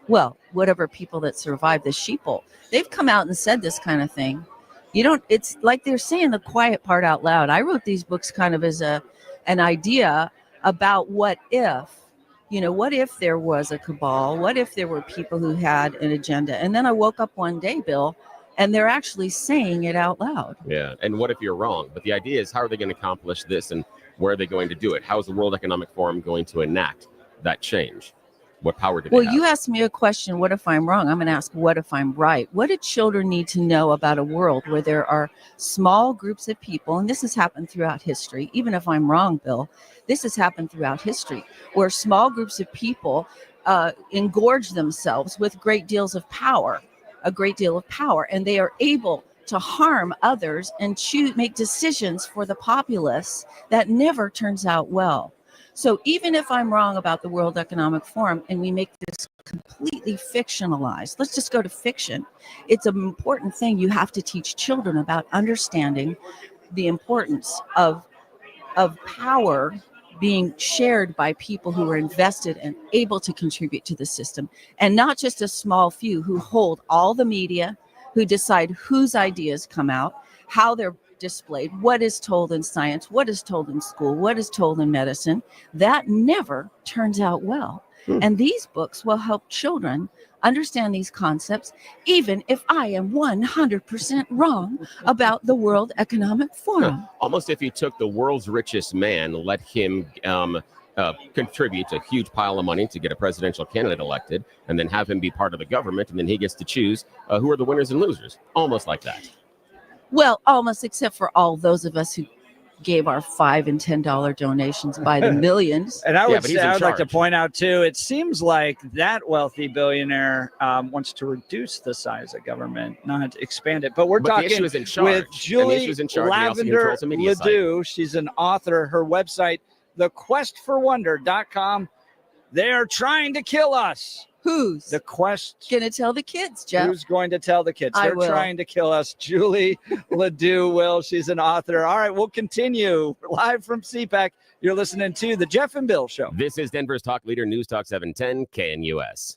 Well, whatever people that survive the sheeple. They've come out and said this kind of thing. You don't, it's like they're saying the quiet part out loud. I wrote these books kind of as an idea about what if there was a cabal? What if there were people who had an agenda? And then I woke up one day, Bill, and they're actually saying it out loud. Yeah. And what if you're wrong? But the idea is, how are they going to accomplish this and where are they going to do it? How is the World Economic Forum going to enact that change? What power do they Well, have? you asked me a question, what if I'm wrong? I'm going to ask, what if I'm right? What do children need to know about a world where there are small groups of people, and this has happened throughout history, even if I'm wrong, Bill, this has happened throughout history, where small groups of people engorge themselves with great deals of power, a great deal of power, and they are able to harm others and make decisions for the populace that never turns out well. So even if I'm wrong about the World Economic Forum and we make this completely fictionalized, let's just go to fiction. It's an important thing you have to teach children about understanding the importance of power being shared by people who are invested and able to contribute to the system, and not just a small few who hold all the media, who decide whose ideas come out, how they're displayed, what is told in science, what is told in school, what is told in medicine. That never turns out well. And these books will help children understand these concepts, even if I am 100% wrong about the World Economic Forum. Almost if you took the world's richest man, let him contribute a huge pile of money to get a presidential candidate elected, and then have him be part of the government, and then he gets to choose who are the winners and losers. Almost like that. Well, almost, except for all those of us who gave our $5 and $10 donations by the millions. And I would say, I would like to point out too, it seems like that wealthy billionaire wants to reduce the size of government, not expand it. But we're But the talking issue is in charge. with And the Julie issue is in charge, and he also Lavender controls the media site. Ledoux. She's an author. Her website, thequestforwonder.com. They are trying to kill us. Who's the quest? Gonna tell the kids, Jeff. Who's going to tell the kids? I They're will. trying to kill us. Julie Ledoux will. She's an author. All right, we'll continue live from CPAC. You're listening to the Jeff and Bill Show. This is Denver's talk leader, News Talk 710 KNUS.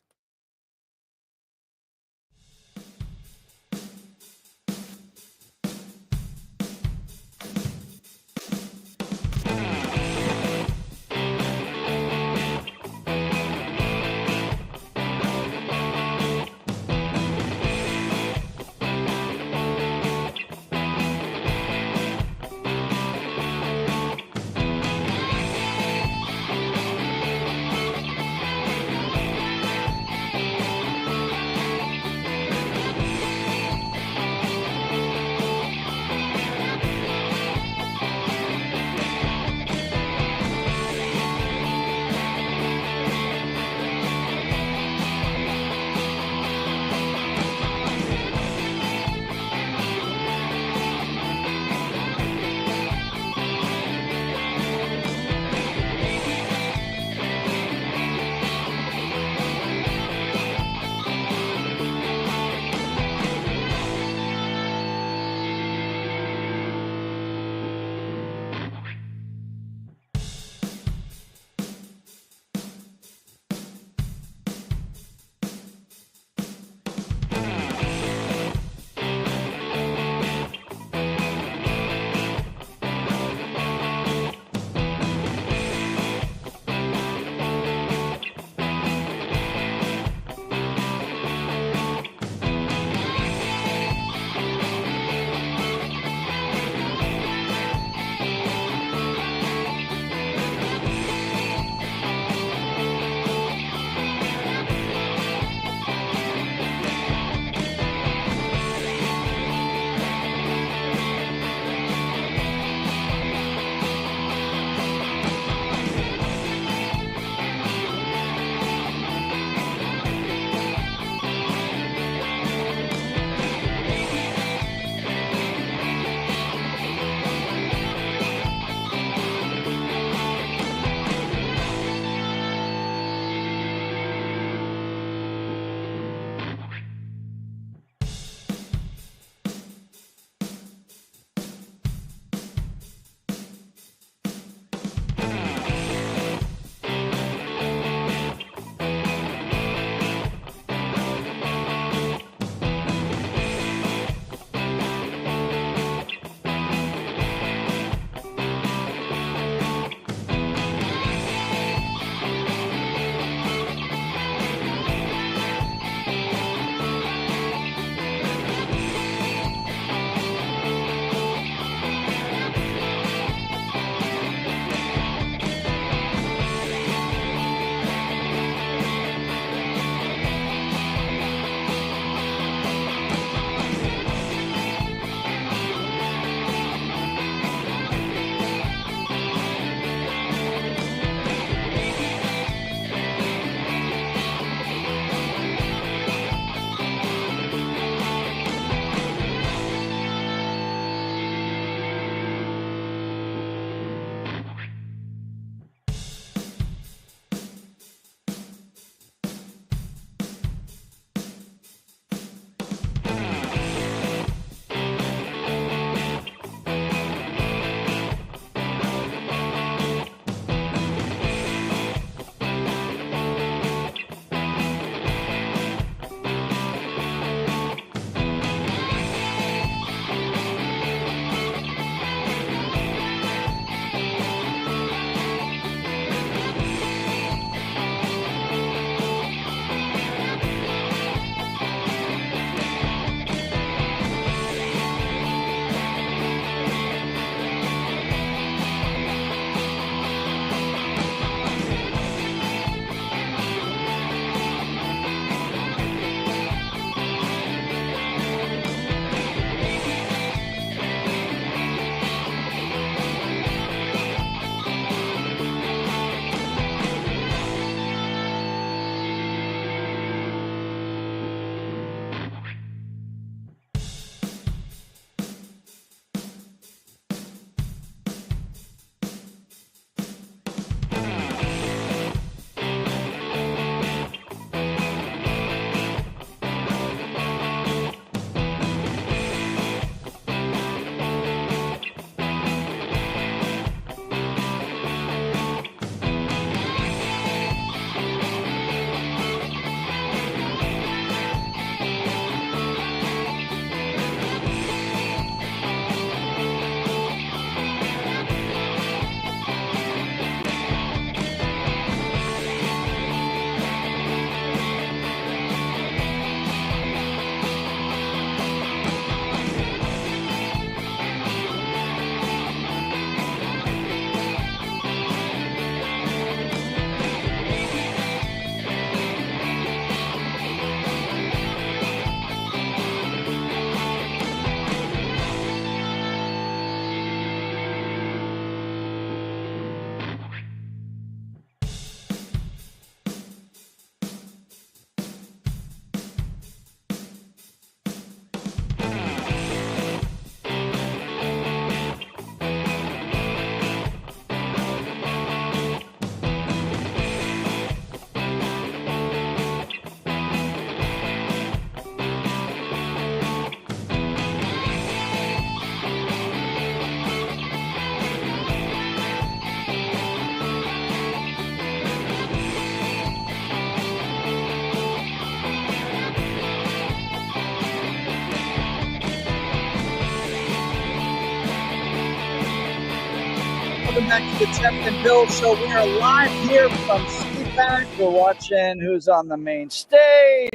Welcome back to the Jeff and Bill Show. We are live here from CPAC. We're watching who's on the main stage.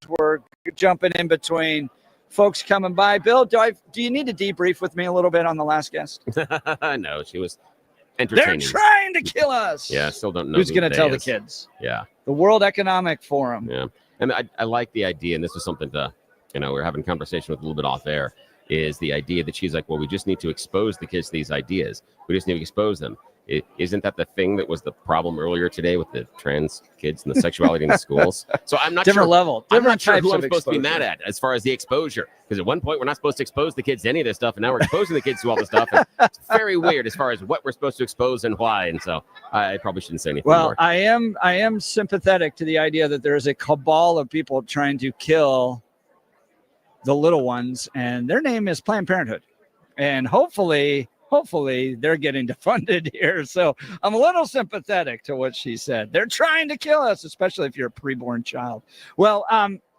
We're jumping in between folks coming by. Bill, do you need to debrief with me a little bit on the last guest? No, she was entertaining. They're trying to kill us. Yeah, I still don't know who's who going to they tell the is. kids. Yeah. The World Economic Forum. Yeah. And I like the idea, and this is something to, we're having a conversation with a little bit off air, is the idea that she's like, well, we just need to expose the kids to these ideas. We just need to expose them. Isn't that the thing that was the problem earlier today with the trans kids and the sexuality in the schools? So I'm not Different sure. level. I'm not Different sure types who I'm of supposed to be mad exposure. at as far as the exposure. Because at one point, we're not supposed to expose the kids to any of this stuff, and now we're exposing the kids to all this stuff. And it's very weird as far as what we're supposed to expose and why. And so I probably shouldn't say anything Well, more. I am sympathetic to the idea that there is a cabal of people trying to kill the little ones, and their name is Planned Parenthood. And hopefully they're getting defunded here. So I'm a little sympathetic to what she said. They're trying to kill us, especially if you're a preborn child. Well,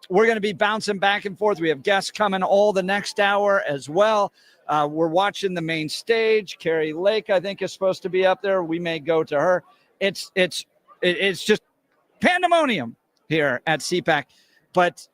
we're going to be bouncing back and forth. We have guests coming all the next hour as well. We're watching the main stage. Carrie Lake, I think, is supposed to be up there. We may go to her. It's just pandemonium here at CPAC. But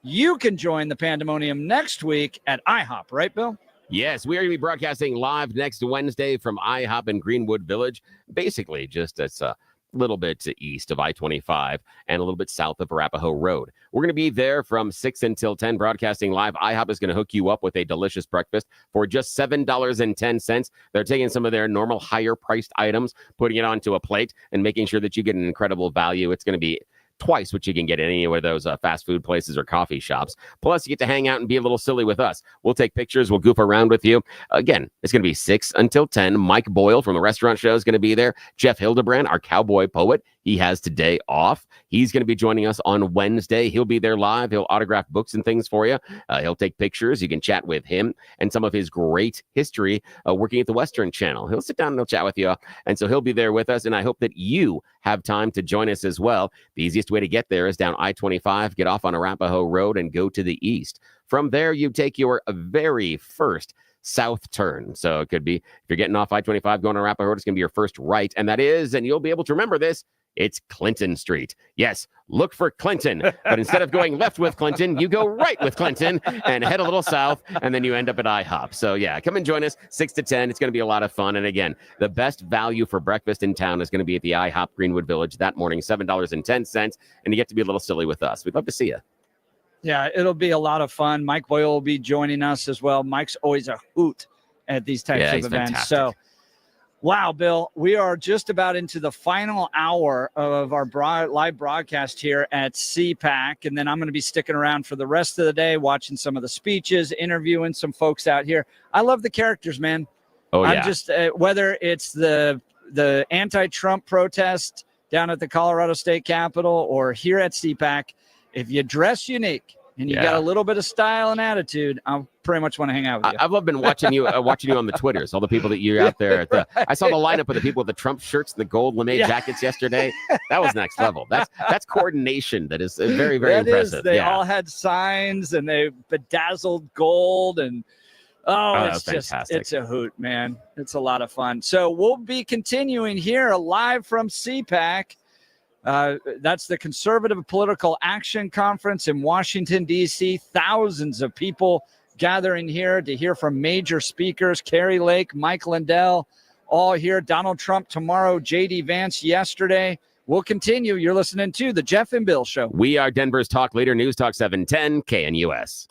you can join the pandemonium next week at IHOP, right, Bill? Yes, we are going to be broadcasting live next Wednesday from IHOP in Greenwood Village. Basically, just it's a little bit east of I-25 and a little bit south of Arapahoe Road. We're going to be there from 6 until 10, broadcasting live. IHOP is going to hook you up with a delicious breakfast for just $7.10. They're taking some of their normal higher-priced items, putting it onto a plate, and making sure that you get an incredible value. It's going to be twice what you can get at any of those fast food places or coffee shops. Plus, you get to hang out and be a little silly with us. We'll take pictures. We'll goof around with you. Again, it's going to be 6 until 10. Mike Boyle from the restaurant show is going to be there. Jeff Hildebrand, our cowboy poet, he has today off. He's going to be joining us on Wednesday. He'll be there live. He'll autograph books and things for you. He'll take pictures. You can chat with him and some of his great history working at the Western Channel. He'll sit down and he'll chat with you. And so he'll be there with us. And I hope that you have time to join us as well. The easiest way to get there is down I-25, get off on Arapahoe Road and go to the east. From there, you take your very first south turn. So it could be, if you're getting off I-25 going to Arapahoe Road, it's going to be your first right. And that is, and you'll be able to remember this, it's Clinton Street. Yes, look for Clinton. But instead of going left with Clinton, you go right with Clinton and head a little south, and then you end up at IHOP. So, yeah, come and join us 6 to 10. It's going to be a lot of fun. And, again, the best value for breakfast in town is going to be at the IHOP Greenwood Village that morning, $7.10. And you get to be a little silly with us. We'd love to see you. Yeah, it'll be a lot of fun. Mike Boyle will be joining us as well. Mike's always a hoot at these types of events. Fantastic. So, wow, Bill, we are just about into the final hour of our live broadcast here at CPAC. And then I'm going to be sticking around for the rest of the day, watching some of the speeches, interviewing some folks out here. I love the characters, man. Oh, yeah. I'm just, whether it's the anti-Trump protest down at the Colorado State Capitol or here at CPAC, if you dress unique and you got a little bit of style and attitude, I pretty much want to hang out with you. I've loved been watching you on the Twitters, all the people that you're out there. I saw the lineup of the people with the Trump shirts and the gold lame jackets yesterday. That was next level. That's coordination. That is very, very impressive. They all had signs and they bedazzled gold and it's just, fantastic. it's a hoot, man. It's a lot of fun. So we'll be continuing here live from CPAC. That's the Conservative Political Action Conference in Washington, D.C. Thousands of people gathering here to hear from major speakers. Carrie Lake, Mike Lindell, all here. Donald Trump tomorrow, J.D. Vance yesterday. We'll continue. You're listening to The Jeff and Bill Show. We are Denver's talk leader, News Talk 710, KNUS.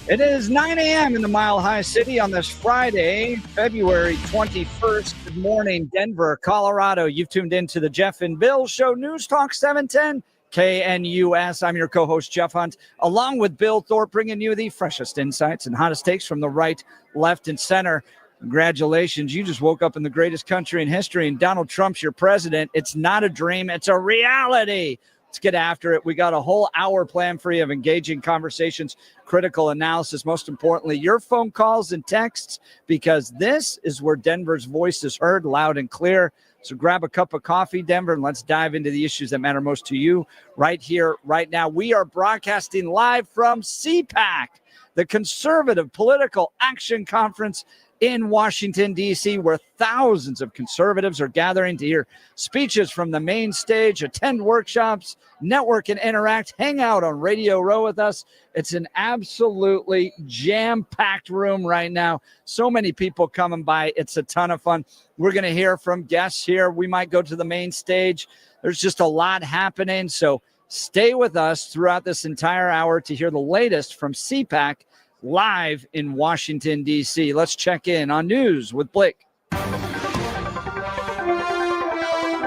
It is 9 a.m. in the Mile High City on this Friday, February 21st. Good morning, Denver, Colorado. You've tuned in to the Jeff and Bill Show, News Talk 710 KNUS. I'm your co-host, Jeff Hunt, along with Bill Thorpe, bringing you the freshest insights and hottest takes from the right, left, and center. Congratulations. You just woke up in the greatest country in history, and Donald Trump's your president. It's not a dream. It's a reality. Let's get after it. We got a whole hour planned for you of engaging conversations, critical analysis, most importantly, your phone calls and texts, because this is where Denver's voice is heard loud and clear. So grab a cup of coffee, Denver, and let's dive into the issues that matter most to you right here, right now. We are broadcasting live from CPAC, the Conservative Political Action Conference in Washington, D.C., where thousands of conservatives are gathering to hear speeches from the main stage, attend workshops, network and interact, hang out on Radio Row with us. It's an absolutely jam-packed room right now. So many people coming by. It's a ton of fun. We're going to hear from guests here. We might go to the main stage. There's just a lot happening. So stay with us throughout this entire hour to hear the latest from CPAC live in Washington, D.C. Let's check in on news with Blake.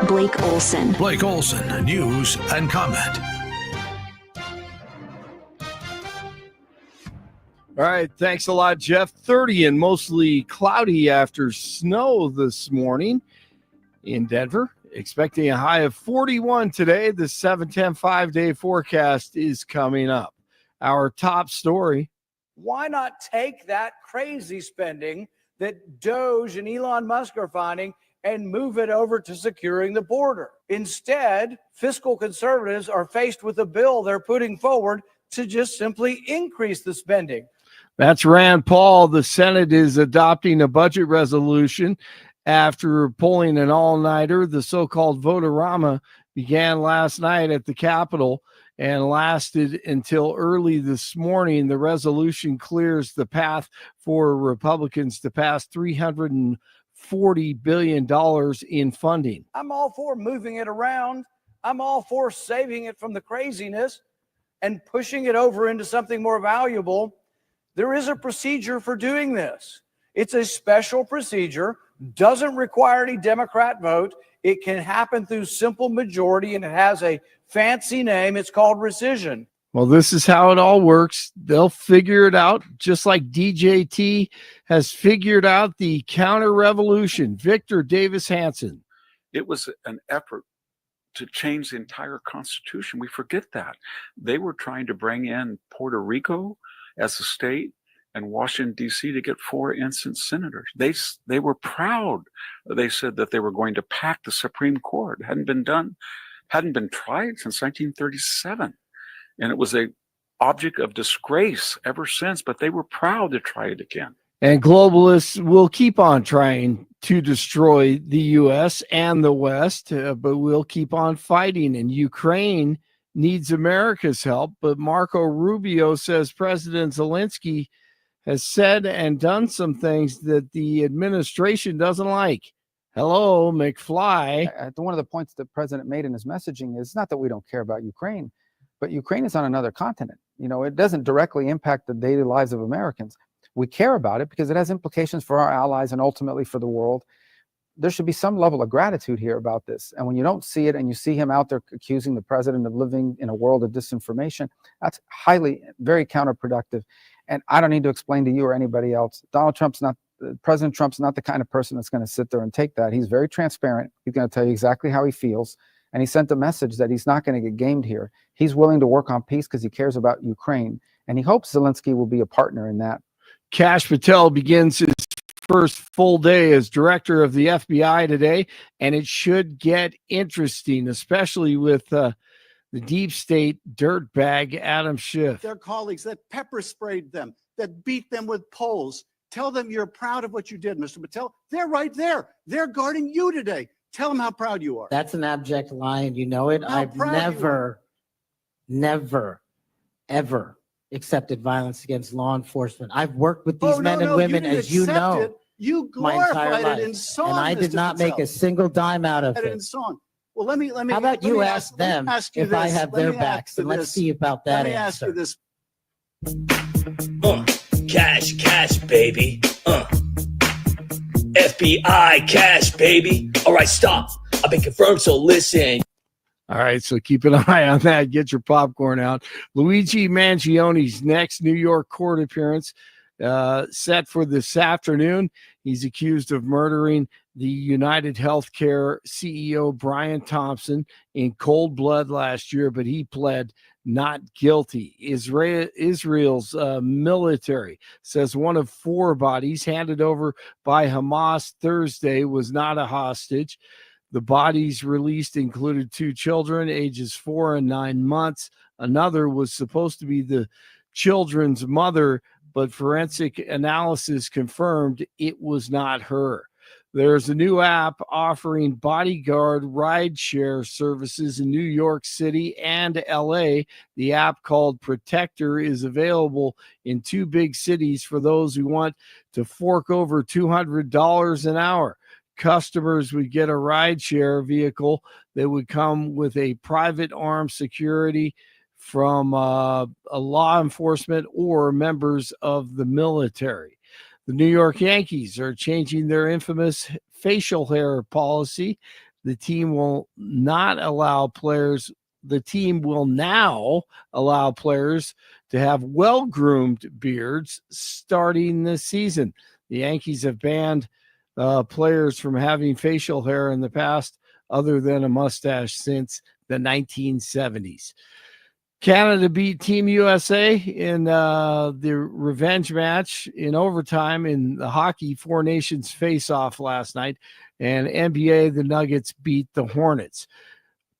Blake Olson. Blake Olson, news and comment. All right, thanks a lot, Jeff. 30 and mostly cloudy after snow this morning in Denver. Expecting a high of 41 today. The 7-10 5-day forecast is coming up. Our top story. Why not take that crazy spending that Doge and Elon Musk are finding and move it over to securing the border? Instead, fiscal conservatives are faced with a bill they're putting forward to just simply increase the spending. That's Rand Paul. The Senate is adopting a budget resolution after pulling an all-nighter. The so-called vote-a-rama began last night at the Capitol and lasted until early this morning. The resolution clears the path for Republicans to pass $340 billion in funding. I'm all for moving it around. I'm all for saving it from the craziness and pushing it over into something more valuable. There is a procedure for doing this. It's a special procedure, doesn't require any Democrat vote. It can happen through simple majority, and it has a fancy name. It's called rescission. Well, this is how it all works. They'll figure it out, just like DJT has figured out the counter-revolution. Victor Davis Hanson. It was an effort to change the entire Constitution. We forget that. They were trying to bring in Puerto Rico as a state and Washington, D.C. to get 4 instant senators. They were proud. They said that they were going to pack the Supreme Court. It hadn't been tried since 1937. And it was a object of disgrace ever since, but they were proud to try it again. And globalists will keep on trying to destroy the U.S. and the West, but we'll keep on fighting. And Ukraine needs America's help. But Marco Rubio says President Zelensky has said and done some things that the administration doesn't like. Hello, McFly. One of the points the president made in his messaging is not that we don't care about Ukraine, but Ukraine is on another continent. You know, it doesn't directly impact the daily lives of Americans. We care about it because it has implications for our allies and ultimately for the world. There should be some level of gratitude here about this. And when you don't see it and you see him out there accusing the president of living in a world of disinformation, that's very counterproductive. And I don't need to explain to you or anybody else. President Trump's not the kind of person that's going to sit there and take that. He's very transparent. He's going to tell you exactly how he feels. And he sent a message that he's not going to get gamed here. He's willing to work on peace because he cares about Ukraine. And he hopes Zelensky will be a partner in that. Kash Patel begins his first full day as director of the FBI today, and it should get interesting, especially with the deep state dirtbag Adam Schiff. Their colleagues that pepper sprayed them, that beat them with poles. Tell them you're proud of what you did, Mr. Patel. They're right there. They're guarding you today. Tell them how proud you are. That's an abject lie, and you know it. I've never, ever accepted violence against law enforcement. I've worked with these men and women, as you know, you my entire glorified life, it in song, and I did Mr. not Patel. make a single dime out of It it. in song. Well, let me. How about you ask them if I have their backs, and let's see about that Let me answer. ask you this. cash, baby. FBI, cash, baby. All right, stop. I've been confirmed, so listen. All right, so keep an eye on that. Get your popcorn out. Luigi Mangioni's next New York court appearance set for this afternoon. He's accused of murdering the United Healthcare CEO Brian Thompson in cold blood last year, but he pled not guilty. Israel's military says one of 4 bodies handed over by Hamas Thursday was not a hostage. The bodies released included 2 children, ages 4 and 9 months. Another was supposed to be the children's mother, but forensic analysis confirmed it was not her. There's a new app offering bodyguard rideshare services in New York City and LA. The app called Protector is available in 2 big cities for those who want to fork over $200 an hour. Customers would get a rideshare vehicle that would come with a private armed security from a law enforcement or members of the military. The New York Yankees are changing their infamous facial hair policy. The team will now allow players to have well-groomed beards starting this season. The Yankees have banned players from having facial hair in the past other than a mustache since the 1970s. Canada beat Team USA in the revenge match in overtime in the hockey Four Nations face-off last night. And NBA, the Nuggets beat the Hornets.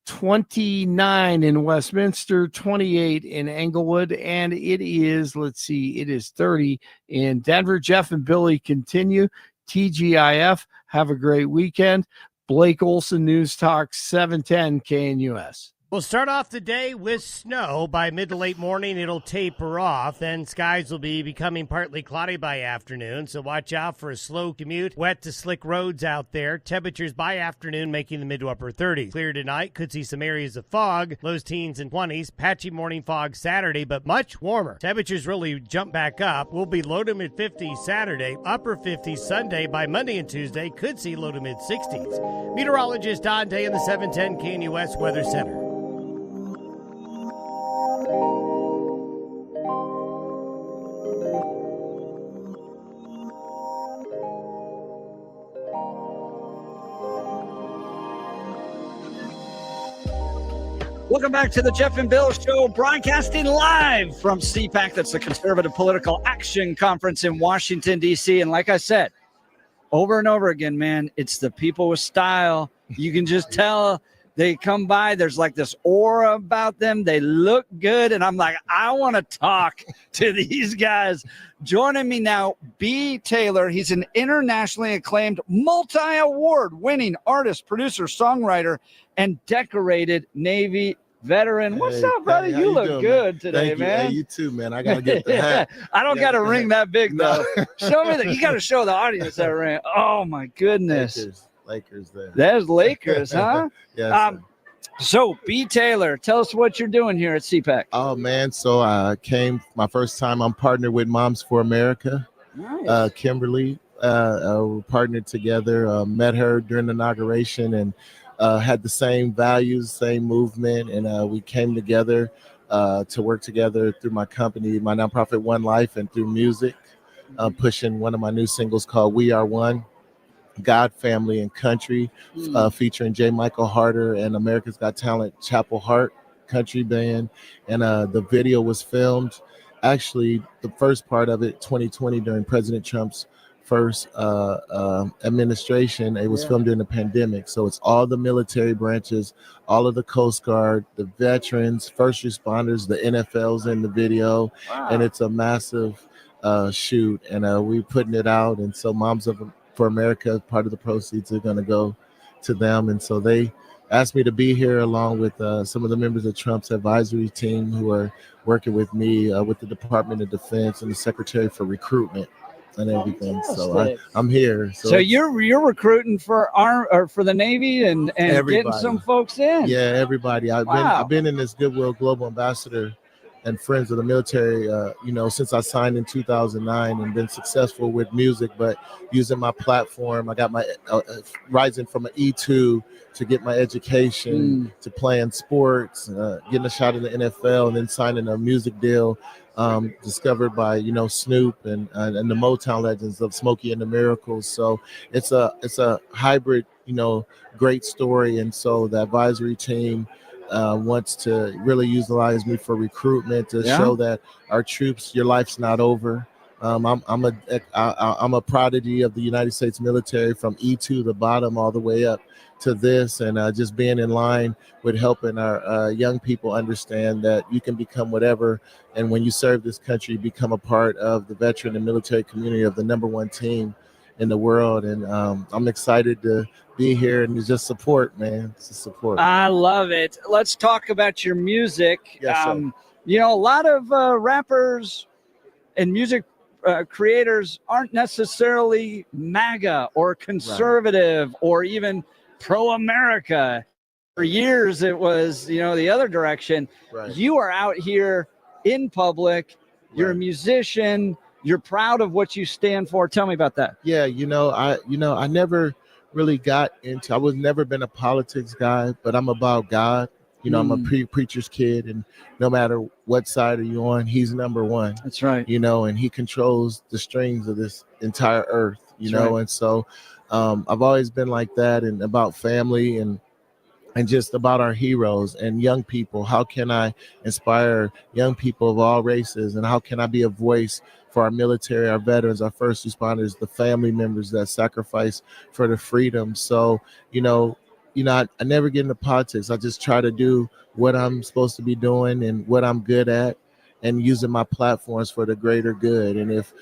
29 in Westminster, 28 in Englewood, and it is 30 in Denver. Jeff and Billy continue. TGIF, have a great weekend. Blake Olson, News Talk 710 KNUS. We'll start off the day with snow. By mid to late morning, it'll taper off. Then skies will be becoming partly cloudy by afternoon, so watch out for a slow commute. Wet to slick roads out there. Temperatures by afternoon making the mid to upper 30s. Clear tonight. Could see some areas of fog. Lows teens and 20s. Patchy morning fog Saturday, but much warmer. Temperatures really jump back up. We'll be low to mid 50s Saturday, upper 50s Sunday. By Monday and Tuesday, could see low to mid 60s. Meteorologist Don Day in the 710 KNUS Weather Center. Welcome back to the Jeff and Bill Show, broadcasting live from CPAC. That's the Conservative Political Action Conference in Washington, D.C. And like I said, over and over again, man, it's the people with style. You can just tell they come by. There's like this aura about them. They look good. And I'm like, I want to talk to these guys. Joining me now, B. Taylor. He's an internationally acclaimed, multi-award winning artist, producer, songwriter, and decorated Navy veteran. What's up, brother? You look good today, man. Hey, you too, man. I gotta get the hat. I don't got a ring that big though. Show me that. You got to show the audience that ring. Oh my goodness. Lakers there. There's Lakers, huh? Yes. So, B. Taylor, tell us what you're doing here at CPAC. Oh man, so I came my first time. I'm partnered with Moms for America. Nice. Kimberly, we're partnered together. Met her during the inauguration and had the same values, same movement, and we came together to work together through my company, my nonprofit One Life, and through music, pushing one of my new singles called We Are One, God, Family, and Country, featuring J. Michael Harder and America's Got Talent Chapel Hart Country Band. And the video was filmed, actually, the first part of it, 2020, during President Trump's first administration. It was filmed during the pandemic. So it's all the military branches, all of the Coast Guard, the veterans, first responders, the NFL's in the video. Wow. And it's a massive shoot. And we're putting it out. And so Moms for America, part of the proceeds are going to go to them. And so they asked me to be here along with some of the members of Trump's advisory team who are working with me with the Department of Defense and the Secretary for Recruitment and everything. So I'm here. So you're recruiting for the Navy and getting some folks in. Yeah, everybody. I've been in this Goodwill Global Ambassador and friends of the military, since I signed in 2009 and been successful with music, but using my platform, I got my rising from an E2 to get my education, to playing sports, getting a shot in the NFL, and then signing a music deal discovered by Snoop and the Motown legends of Smokey and the Miracles. So it's a hybrid, great story. And so the advisory team wants to really utilize me for recruitment to show that our troops, your life's not over. I'm a prodigy of the United States military, from E2, the bottom, all the way up to this, and just being in line with helping our young people understand that you can become whatever, and when you serve this country, you become a part of the veteran and military community of the #1 team in the world. And I'm excited to be here and just support, man. It's a support. I love it. Let's talk about your music. Yes, sir. A lot of rappers and music creators aren't necessarily MAGA or conservative or even pro-America. For years, it was, the other direction. Right. You are out here in public. You're a musician. You're proud of what you stand for. Tell me about that. Yeah, I never really got into, I was never been a politics guy, but I'm about God. I'm a preacher's kid, and no matter what side are you on, he's number one. That's right. And he controls the strings of this entire earth, right. And so I've always been like that, and about family and just about our heroes and young people. How can I inspire young people of all races, and how can I be a voice for our military, our veterans, our first responders, the family members that sacrifice for the freedom? So, I never get into politics. I just try to do what I'm supposed to be doing and what I'm good at, and using my platforms for the greater good. And if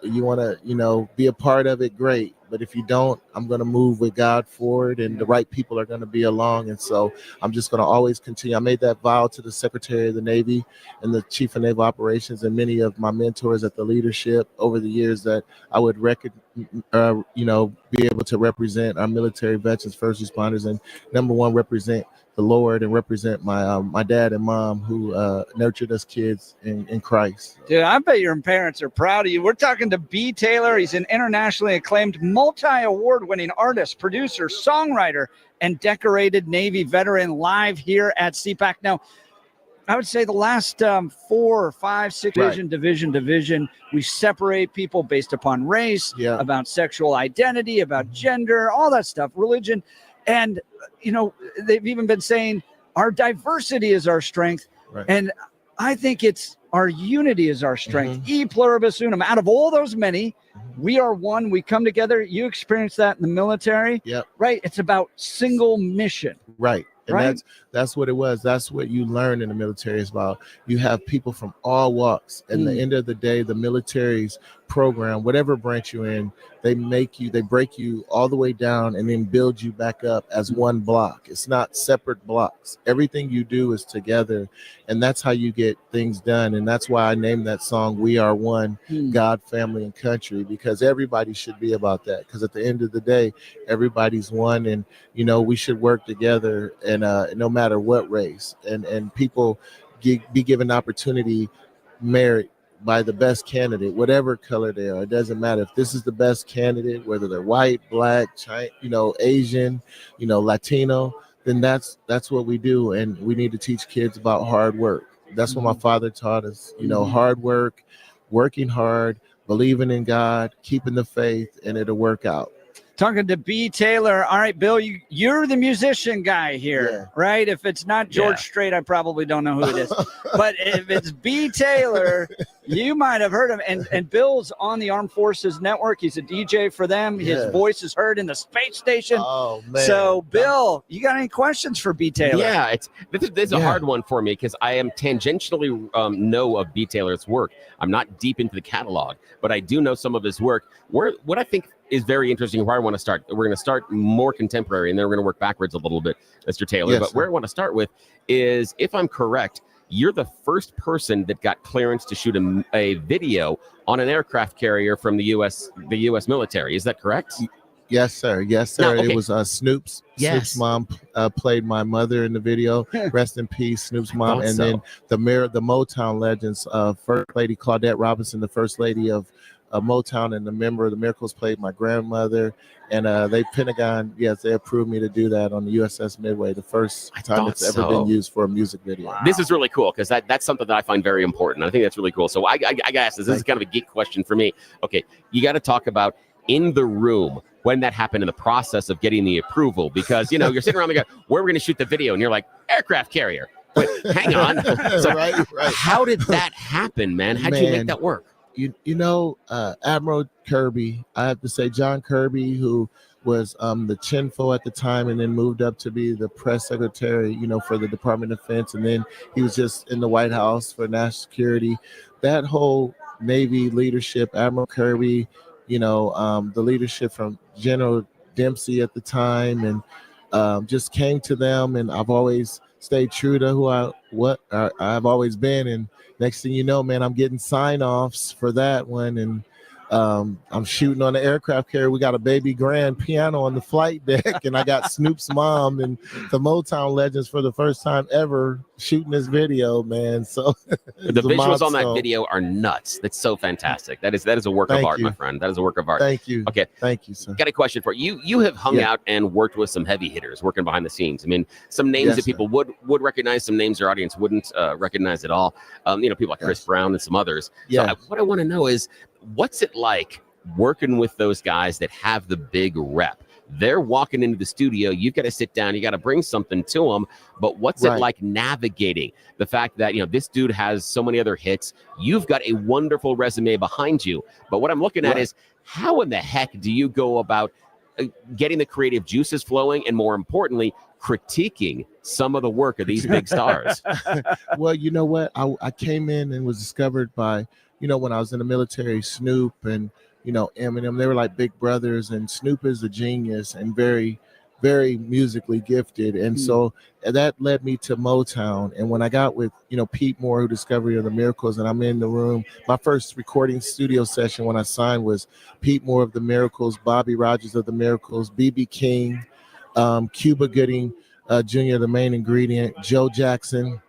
you want to, be a part of it, great. But if you don't, I'm going to move with God forward, and the right people are going to be along. And so I'm just going to always continue. I made that vow to the Secretary of the Navy and the Chief of Naval Operations and many of my mentors at the leadership over the years that I would be able to represent our military veterans, first responders, and #1, represent the Lord and represent my dad and mom who nurtured us kids in Christ. Dude, I bet your parents are proud of you. We're talking to B. Taylor. He's an internationally acclaimed, multi-award-winning artist, producer, songwriter, and decorated Navy veteran, live here at CPAC. Now, I would say the last 4 or 5, 6 division, we separate people based upon race, about sexual identity, about gender, all that stuff, religion. And, they've even been saying our diversity is our strength. Right. And I think it's our unity is our strength. E pluribus unum. Out of all those many, we are one. We come together. You experience that in the military. Yep. Right. It's about single mission. Right. And Right. that's what it was. That's what you learn in the military is about. You have people from all walks. And at the end of the day, the military's program, whatever branch you're in, they break you all the way down and then build you back up as one block. It's not separate blocks. Everything you do is together. And that's how you get things done. And that's why I named that song, We Are One, God, Family, and Country, because everybody should be about that. Because at the end of the day, everybody's one, and we should work together, and no matter what race, and people be given opportunity, merit by the best candidate, whatever color they are. It doesn't matter if this is the best candidate, whether they're white, black, Asian, Latino, then that's what we do. And we need to teach kids about hard work. That's what my father taught us, hard work, working hard, believing in God, keeping the faith, and it'll work out. Talking to B. Taylor. All right, Bill, you're the musician guy here, right? If it's not George Strait, I probably don't know who it is. But if it's B. Taylor, you might have heard him. And Bill's on the Armed Forces Network. He's a DJ for them. His voice is heard in the space station. Oh, man. So, Bill, you got any questions for B. Taylor? Yeah, this is a hard one for me because I am tangentially know of B. Taylor's work. I'm not deep into the catalog, but I do know some of his work. What I think is very interesting, where I want to start. We're going to start more contemporary, and then we're going to work backwards a little bit, Mr. Taylor. Yes, but where I want to start with is, if I'm correct, you're the first person that got clearance to shoot a video on an aircraft carrier from the U.S. military. Is that correct? Yes, sir. Yes, sir. Now, okay. It was Snoop's. Yes. Snoop's mom played my mother in the video. Rest in peace, Snoop's mom. And then the Motown legends, First Lady Claudette Robinson, the First Lady of Motown, and the member of the Miracles played my grandmother. And Pentagon, yes, they approved me to do that on the USS Midway, the first time it's ever been used for a music video. Wow. This is really cool because that's something that I find very important. I think that's really cool. So I got to ask this. This is kind of a geek question for me. Okay, you got to talk about in the room when that happened in the process of getting the approval, because you're sitting around and go, where are we going to shoot the video? And you're like, aircraft carrier. Wait, hang on. So right. How did that happen, man? How did you make that work? Admiral Kirby, I have to say, John Kirby, who was the CHINFO at the time and then moved up to be the press secretary, for the Department of Defense. And then he was just in the White House for national security. That whole Navy leadership, Admiral Kirby, the leadership from General Dempsey at the time, and just came to them. And I've always stayed true to I've always been. And next thing you know, man, I'm getting sign-offs for that one. And I'm shooting on the aircraft carrier. We got a baby grand piano on the flight deck, and I got Snoop's mom and the Motown legends for the first time ever shooting this video, man. So the visuals on that video are nuts. That's so fantastic. That is a work of art, my friend. That is a work of art. Thank you. Okay. Thank you, sir. Got a question for you. You have hung out and worked with some heavy hitters working behind the scenes. I mean, some names that people would recognize, some names your audience wouldn't recognize at all. People like Chris Brown and some others. Yeah. So what I want to know is, what's it like working with those guys that have the big rep? They're walking into the studio. You've got to sit down. You got to bring something to them. But what's it like navigating the fact that, this dude has so many other hits? You've got a wonderful resume behind you. But what I'm looking at is, how in the heck do you go about getting the creative juices flowing, and more importantly, critiquing some of the work of these big stars? Well, you know what? I came in and was discovered by, when I was in the military, Snoop and, Eminem. They were like big brothers, and Snoop is a genius and very, very musically gifted. And so that led me to Motown. And when I got with, Pete Moore, who Discovery of the Miracles, and I'm in the room, my first recording studio session when I signed was Pete Moore of the Miracles, Bobby Rogers of the Miracles, B.B. King, Cuba Gooding Jr., the main ingredient, Joe Jackson,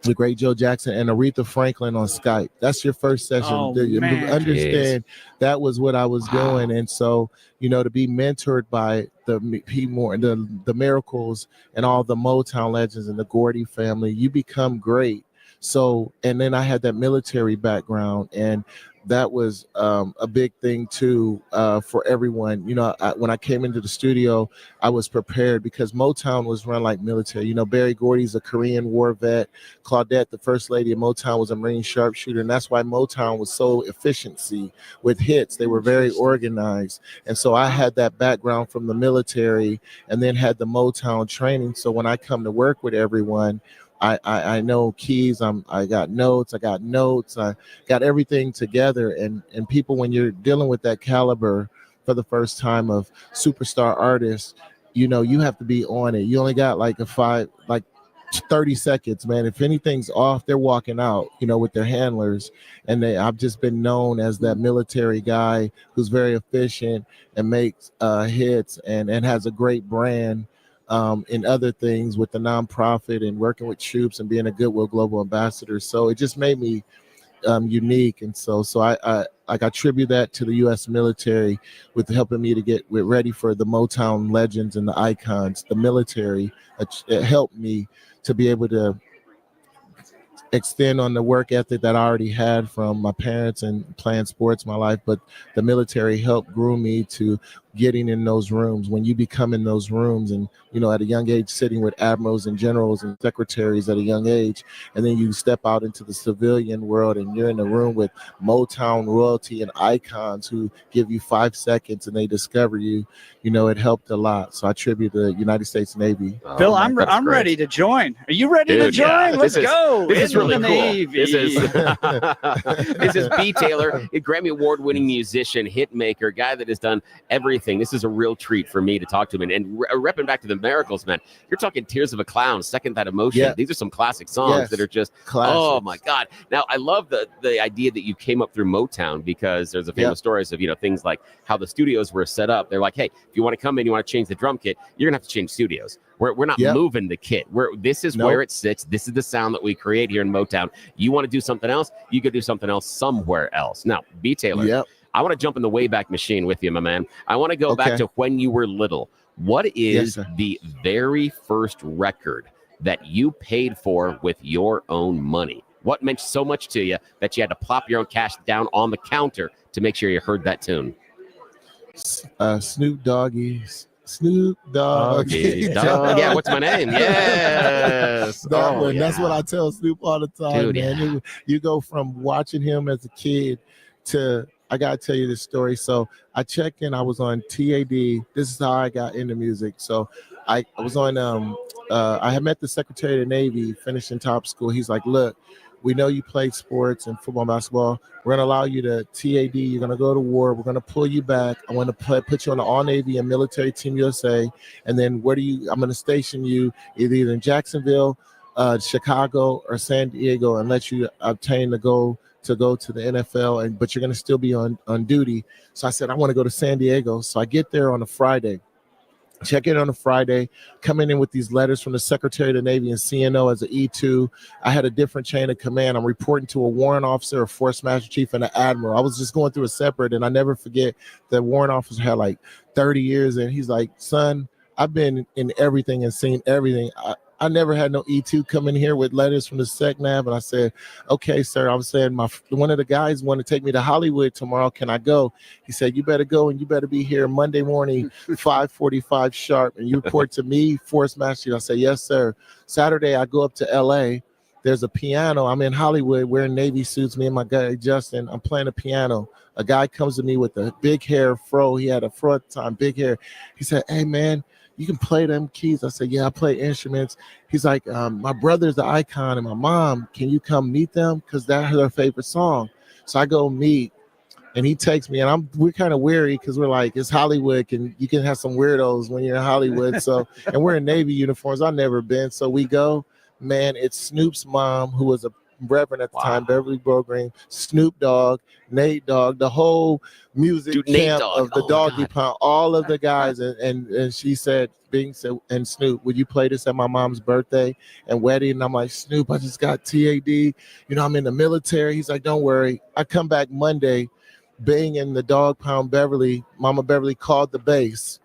the great Joe Jackson, and Aretha Franklin on Skype. That's your first session. You understand that was what I was doing. And so, to be mentored by the Pete Moore, the Miracles, and all the Motown legends and the Gordy family, you become great. So, and then I had that military background, and that was a big thing too for everyone. When I came into the studio, I was prepared because Motown was run like military. Barry Gordy's a Korean War vet. Claudette, the First Lady of Motown, was a Marine sharpshooter, and that's why Motown was so efficiency with hits. They were very organized, and so I had that background from the military, and then had the Motown training. So when I come to work with everyone, I know keys. I got notes. I got everything together. And people, when you're dealing with that caliber for the first time of superstar artists, you have to be on it. You only got like 30 seconds, man. If anything's off, they're walking out, with their handlers. And I've just been known as that military guy who's very efficient and makes hits and has a great brand. In other things with the nonprofit and working with troops and being a Goodwill Global Ambassador. So it just made me unique. And so I attribute that to the U.S. military with helping me to get ready for the Motown legends and the icons. The military, it helped me to be able to extend on the work ethic that I already had from my parents and playing sports my life, but the military helped groom me to getting in those rooms. When you become in those rooms and, at a young age, sitting with admirals and generals and secretaries at a young age, and then you step out into the civilian world and you're in a room with Motown royalty and icons who give you 5 seconds and they discover you, it helped a lot. So I attribute the United States Navy. Phil, I'm ready to join. Are you ready to join? Yeah. Let's go. This is really cool. Navy. This is B. Taylor, a Grammy Award-winning musician, hit maker, guy that has done everything everything. This is a real treat for me to talk to him. And repping back to the Miracles, man, you're talking Tears of a Clown, Second That Emotion. Yeah. These are some classic songs that are just, oh my God. Now, I love the idea that you came up through Motown, because there's a famous stories of, things like how the studios were set up. They're like, hey, if you want to come in, you want to change the drum kit, you're going to have to change studios. We're not moving the kit. This is where it sits. This is the sound that we create here in Motown. You want to do something else, you could do something else somewhere else. Now, B. Taylor, I want to jump in the Wayback Machine with you, my man. I want to go back to when you were little. What is the very first record that you paid for with your own money? What meant so much to you that you had to plop your own cash down on the counter to make sure you heard that tune? Snoop Doggy's. Snoop Doggy. Dog. Yeah, what's my name? Yes. That one. That's what I tell Snoop all the time, man. You go from watching him as a kid to, I got to tell you this story. So I checked in. I was on TAD. This is how I got into music. So I was on, I had met the Secretary of the Navy finishing top school. He's like, look, we know you played sports and football and basketball. We're going to allow you to TAD. You're going to go to war. We're going to pull you back. I want to put you on the All-Navy and Military Team USA. And then I'm going to station you either in Jacksonville, Chicago, or San Diego, and let you obtain the goal to go to the NFL. But you're going to still be on duty. So I said, I want to go to San Diego. So I get there on a Friday. Check in on a Friday, coming in with these letters from the Secretary of the Navy and CNO as an E2. I had a different chain of command. I'm reporting to a warrant officer, a force master chief, and an admiral. I was just going through a separate, and I never forget the warrant officer had like 30 years, and he's like, son, I've been in everything and seen everything. I never had no E2 come in here with letters from the SecNav. And I said, okay, sir, I was saying one of the guys want to take me to Hollywood tomorrow. Can I go? He said, you better go, and you better be here Monday morning, 5:45 sharp. And you report to me, Force Master. I said, yes, sir. Saturday, I go up to LA. There's a piano. I'm in Hollywood wearing Navy suits, me and my guy, Justin. I'm playing a piano. A guy comes to me with a big hair fro. He had a fro at the time, big hair. He said, hey, man, you can play them keys. I said, yeah, I play instruments. He's like, my brother's the icon and my mom, can you come meet them? Because that's her favorite song. So I go meet, and he takes me, and we're kind of weary because we're like, it's Hollywood, and you can have some weirdos when you're in Hollywood. So, and we're in Navy uniforms. I've never been. So we go, man, it's Snoop's mom, who was a Reverend at the time, Beverly Bogreen, Snoop Dogg, Nate Dogg, the whole music camp of the Doggy Pound, all of the guys. And she said, and Snoop, would you play this at my mom's birthday and wedding? And I'm like, Snoop, I just got TAD. I'm in the military. He's like, don't worry. I come back Monday, being in the Dog Pound Beverly. Mama Beverly called the base.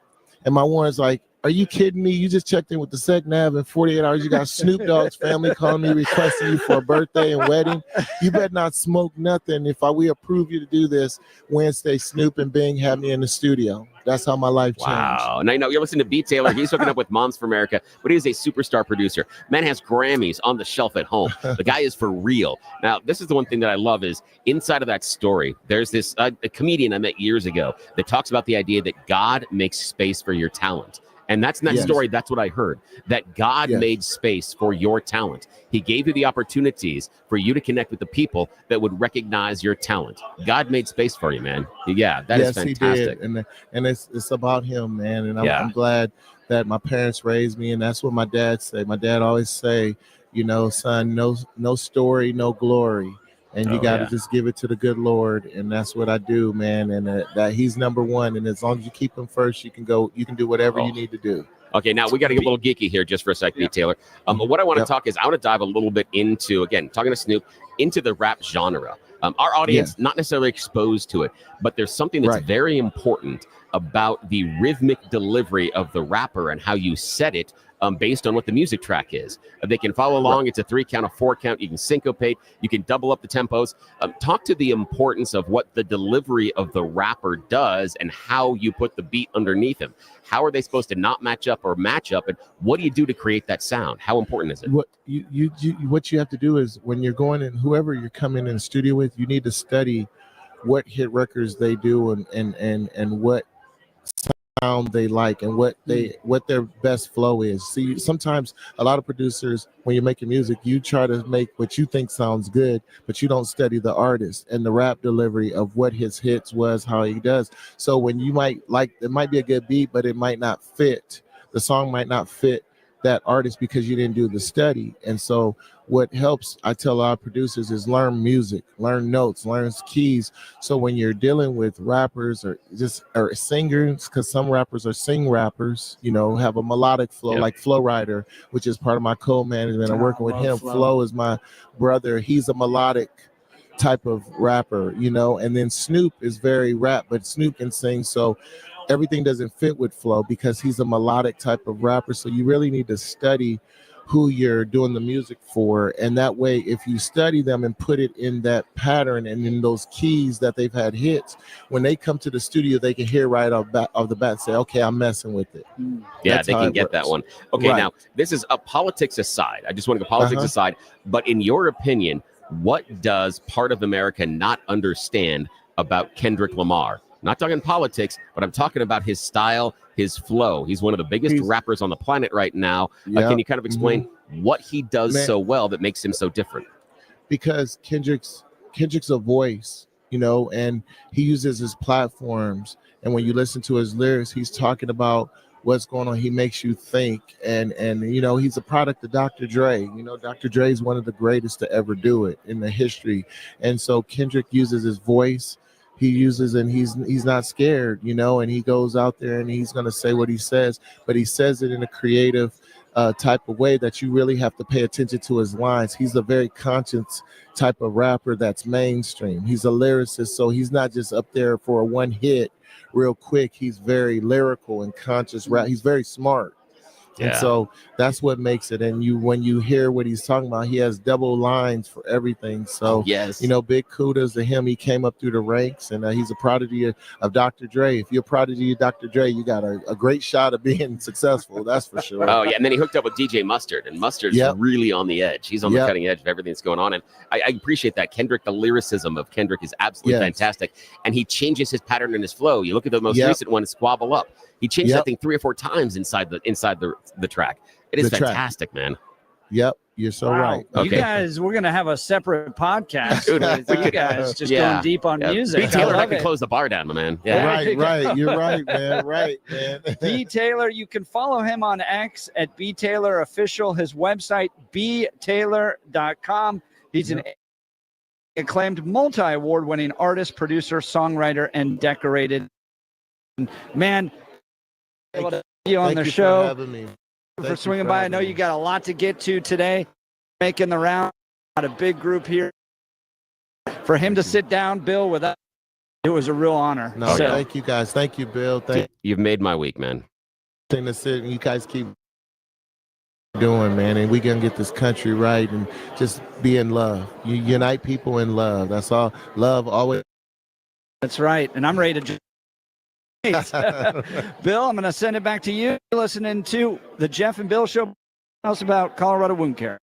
And my warrant's like, are you kidding me? You just checked in with the SecNav in 48 hours. You got Snoop Dogg's family calling me requesting you for a birthday and wedding. You better not smoke nothing. If we approve you to do this Wednesday, Snoop and Bing had me in the studio. That's how my life changed. Wow. And I know you're listening to B. Taylor. He's hooking up with Moms for America, but he is a superstar producer. Man has Grammys on the shelf at home. The guy is for real. Now, this is the one thing that I love is inside of that story, there's this a comedian I met years ago that talks about the idea that God makes space for your talent. And that's in that story. That's what I heard, that God made space for your talent. He gave you the opportunities for you to connect with the people that would recognize your talent. God made space for you, man. Yeah, that is fantastic. He did. And it's about him, man. And I'm glad that my parents raised me. And that's what my dad said. My dad always say, son, no story, no glory. And you got to just give it to the good Lord. And that's what I do, man. And that he's number one. And as long as you keep him first, you can do whatever you need to do. Okay, now we got to get a little geeky here just for a sec, B. Taylor. But what I want to talk is I want to dive a little bit into, again, talking to Snoop, into the rap genre. Our audience, not necessarily exposed to it, but there's something that's very important about the rhythmic delivery of the rapper and how you set it based on what the music track is. They can follow along. It's a 3 count, a 4 count. You can syncopate. You can double up the tempos. Talk to the importance of what the delivery of the rapper does and how you put the beat underneath him. How are they supposed to not match up or match up? And what do you do to create that sound? How important is it? What you have to do is when you're going in, whoever you're coming in the studio with, you need to study what hit records they do and what sound they like and what their best flow is. See, sometimes a lot of producers, when you're making music, you try to make what you think sounds good, but you don't study the artist and the rap delivery of what his hits was, how he does. So when you might like, it might be a good beat, but it might not fit. The song might not fit that artist because you didn't do the study. And so what helps, I tell our producers, is learn music, learn notes, learn keys. So when you're dealing with rappers or singers, because some rappers are sing rappers, have a melodic flow, like Flow Rider, which is part of my co-management. I'm working with him. Flow is my brother. He's a melodic type of rapper, and then Snoop is very rap, but Snoop can sing. So everything doesn't fit with Flow because he's a melodic type of rapper. So you really need to study who you're doing the music for. And that way, if you study them and put it in that pattern and in those keys that they've had hits, when they come to the studio, they can hear right off the bat, say, okay, I'm messing with it. Yeah, That's they how can it get works. that one. Okay, Right. now, this is a politics aside. I just want to go politics Uh-huh. aside. But in your opinion, what does part of America not understand about Kendrick Lamar? Not talking politics, but I'm talking about his style, his flow. He's one of the biggest rappers on the planet right now. Yeah. Can you kind of explain what he does Man. so well that makes him so different? Because Kendrick's a voice, and he uses his platforms. And when you listen to his lyrics, he's talking about what's going on. He makes you think. And he's a product of Dr. Dre. Dr. Dre is one of the greatest to ever do it in the history. And so Kendrick uses his voice. He uses, and he's not scared, and he goes out there and he's going to say what he says, but he says it in a creative type of way that you really have to pay attention to his lines. He's a very conscious type of rapper that's mainstream. He's a lyricist, so he's not just up there for a one hit real quick. He's very lyrical and conscious rap. He's very smart. And Yeah. so that's what makes it. And when you hear what he's talking about, he has double lines for everything. So, yes, big kudos to him. He came up through the ranks, and he's a prodigy of Dr. Dre. If you're a prodigy of Dr. Dre, you got a great shot of being successful. That's for sure. Oh, yeah. And then he hooked up with DJ Mustard, and Mustard's really on the edge. He's on the cutting edge of everything that's going on. And I appreciate that. Kendrick, the lyricism of Kendrick is absolutely fantastic. And he changes his pattern and his flow. You look at the most recent one, Squabble Up. He changed that thing 3 or 4 times inside the track. It is fantastic, man. Yep, you're so right. You guys, we're gonna have a separate podcast Dude, with you guys just going deep on music. B. Taylor, I love can it. close the bar down, my man. Yeah. Right. You're right, man. Right, man. B. Taylor, you can follow him on X at B. Taylor Official. His website, btaylor.com. He's an acclaimed multi-award-winning artist, producer, songwriter, and decorated man. Able to be you on Thank the you show. for having me. Thank For you swinging for by. I having know me. you got a lot to get to today. Making the round. Got a big group here. For him to sit down, Bill, with us, it was a real honor. No, thank you guys. Thank you, Bill. Thank You've made my week, man. you. To sit and you guys keep doing, man, and we gonna get this country right and just be in love. You unite people in love. That's all. Love always. That's right. And I'm ready to. Bill, I'm going to send it back to you. You're listening to the Jeff and Bill Show. Tell us about Colorado Wound Care.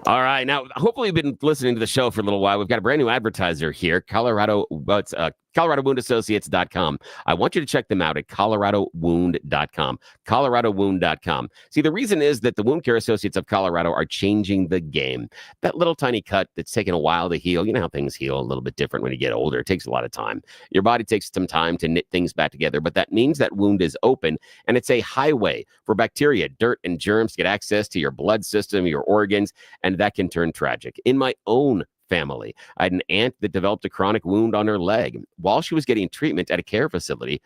All right. Now, hopefully you've been listening to the show for a little while. We've got a brand new advertiser here, ColoradoWoundassociates.com. I want you to check them out at ColoradoWound.com. ColoradoWound.com. See, the reason is that the Wound Care Associates of Colorado are changing the game. That little tiny cut that's taken a while to heal. You know how things heal a little bit different when you get older. It takes a lot of time. Your body takes some time to knit things back together, but that means that wound is open, and it's a highway for bacteria, dirt, and germs to get access to your blood system, your organs, and that can turn tragic. In my own family, I had an aunt that developed a chronic wound on her leg. While she was getting treatment at a care facility,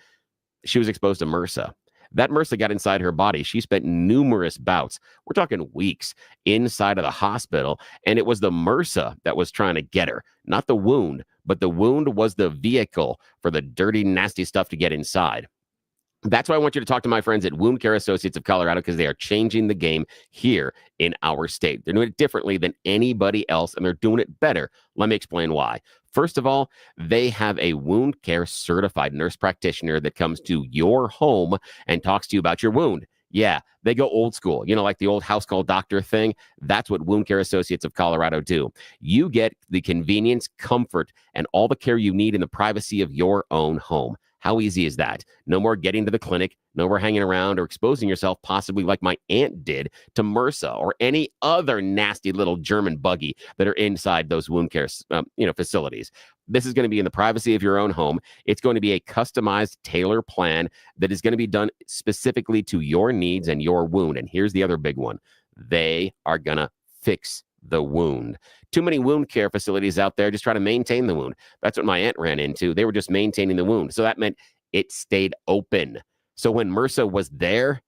she was exposed to MRSA. That MRSA got inside her body. She spent numerous bouts, we're talking weeks, inside of the hospital, and it was the MRSA that was trying to get her, not the wound, but the wound was the vehicle for the dirty, nasty stuff to get inside. That's why I want you to talk to my friends at Wound Care Associates of Colorado, because they are changing the game here in our state. They're doing it differently than anybody else, and they're doing it better. Let me explain why. First of all, they have a wound care certified nurse practitioner that comes to your home and talks to you about your wound. Yeah, they go old school, like the old house call doctor thing. That's what Wound Care Associates of Colorado do. You get the convenience, comfort, and all the care you need in the privacy of your own home. How easy is that? No more getting to the clinic, no more hanging around or exposing yourself possibly like my aunt did to MRSA or any other nasty little German buggy that are inside those wound care facilities. This is going to be in the privacy of your own home. It's going to be a customized tailor plan that is going to be done specifically to your needs and your wound. And here's the other big one. They are going to fix the wound. Too many wound care facilities out there just try to maintain the wound. That's what my aunt ran into. They were just maintaining the wound. So that meant it stayed open. So when MRSA was there,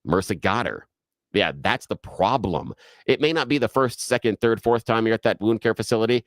MRSA got her. Yeah, that's the problem. It may not be the first, second, third, fourth time you're at that wound care facility,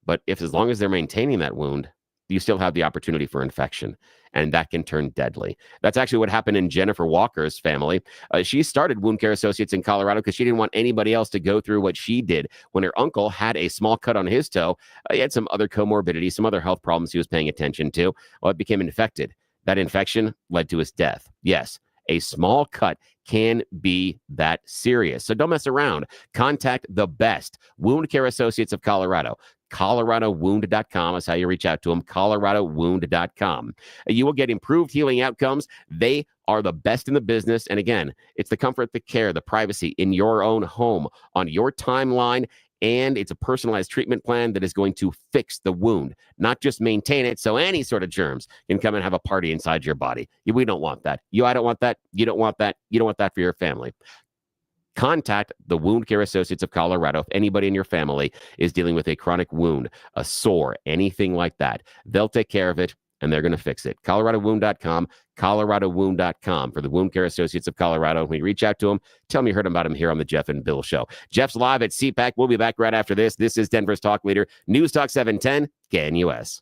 but as long as they're maintaining that wound, you still have the opportunity for infection, and that can turn deadly. That's actually what happened in Jennifer Walker's family. She started Wound Care Associates in Colorado because she didn't want anybody else to go through what she did. When her uncle had a small cut on his toe, he had some other comorbidities, some other health problems he was paying attention to. Well, it became infected. That infection led to his death. Yes, a small cut can be that serious. So don't mess around. Contact the best Wound Care Associates of Colorado. ColoradoWound.com is how you reach out to them. ColoradoWound.com. You will get improved healing outcomes. They are the best in the business. And again, it's the comfort, the care, the privacy in your own home on your timeline. And it's a personalized treatment plan that is going to fix the wound, not just maintain it. So any sort of germs can come and have a party inside your body. We don't want that. I don't want that. You don't want that. You don't want that for your family. Contact the Wound Care Associates of Colorado if anybody in your family is dealing with a chronic wound, a sore, anything like that. They'll take care of it, and they're going to fix it. ColoradoWound.com, ColoradoWound.com for the Wound Care Associates of Colorado. When you reach out to them, tell me you heard about them here on the Jeff and Bill Show. Jeff's live at CPAC. We'll be back right after this. This is Denver's Talk Leader, News Talk 710, KNUS.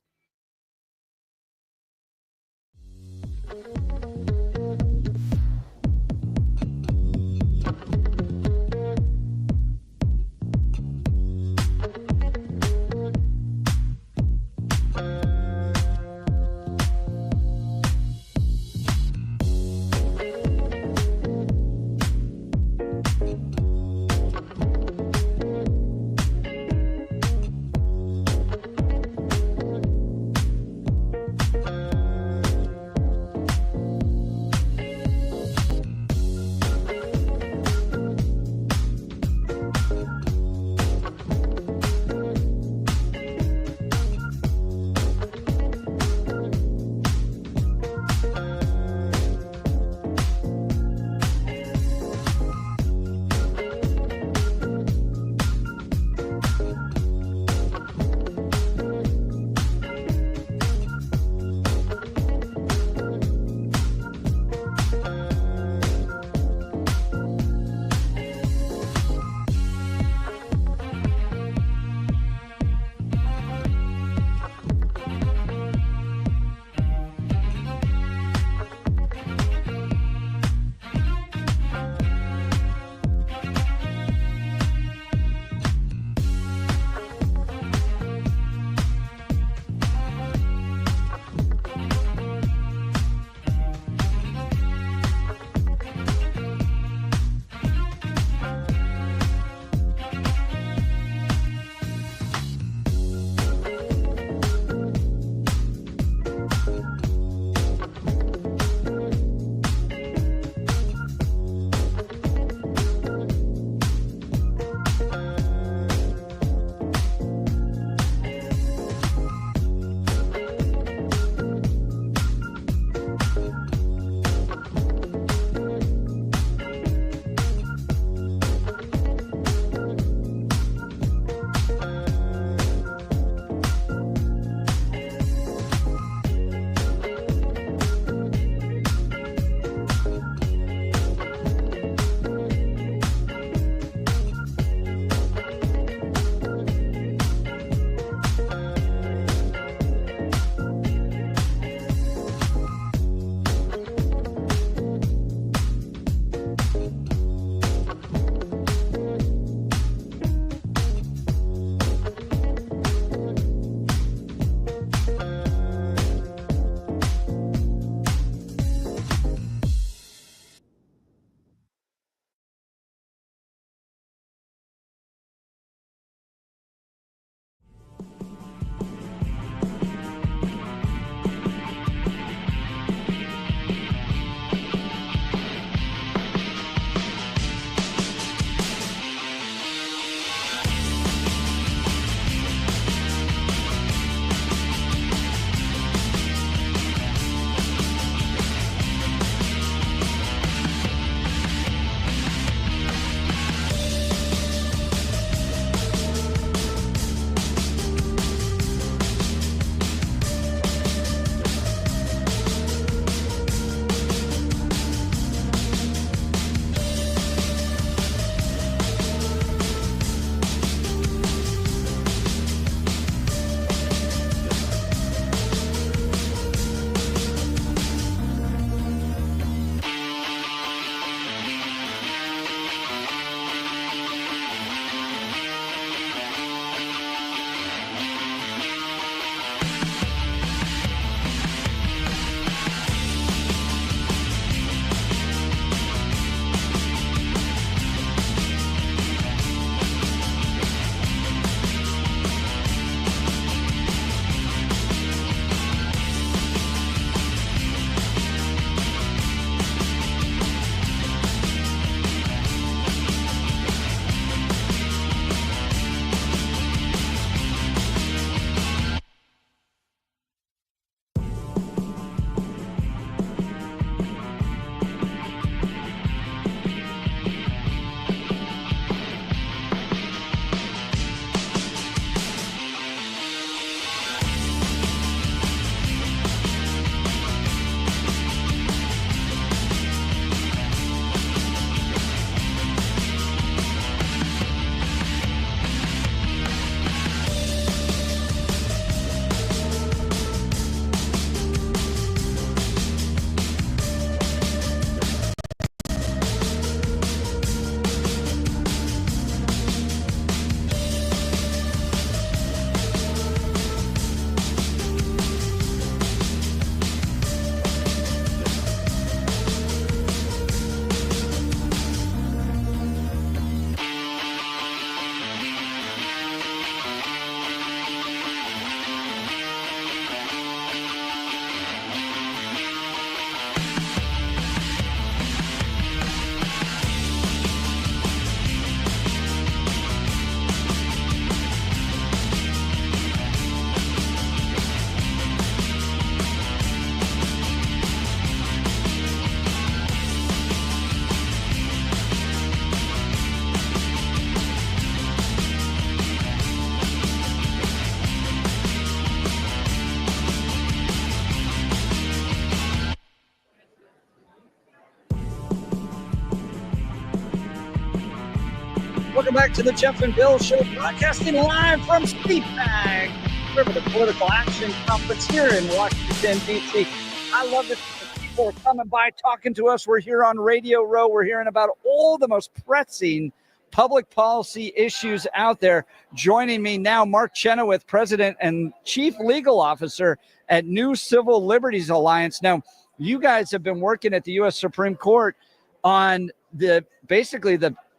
Welcome back to the Jeff and Bill Show, broadcasting live from CPAC, Conservative Political Action Conference here in Washington, D.C. I love it. People are coming by, talking to us. We're here on Radio Row. We're hearing about all the most pressing public policy issues out there. Joining me now, Mark Chenoweth, President and Chief Legal Officer at New Civil Liberties Alliance. Now, you guys have been working at the U.S. Supreme Court on the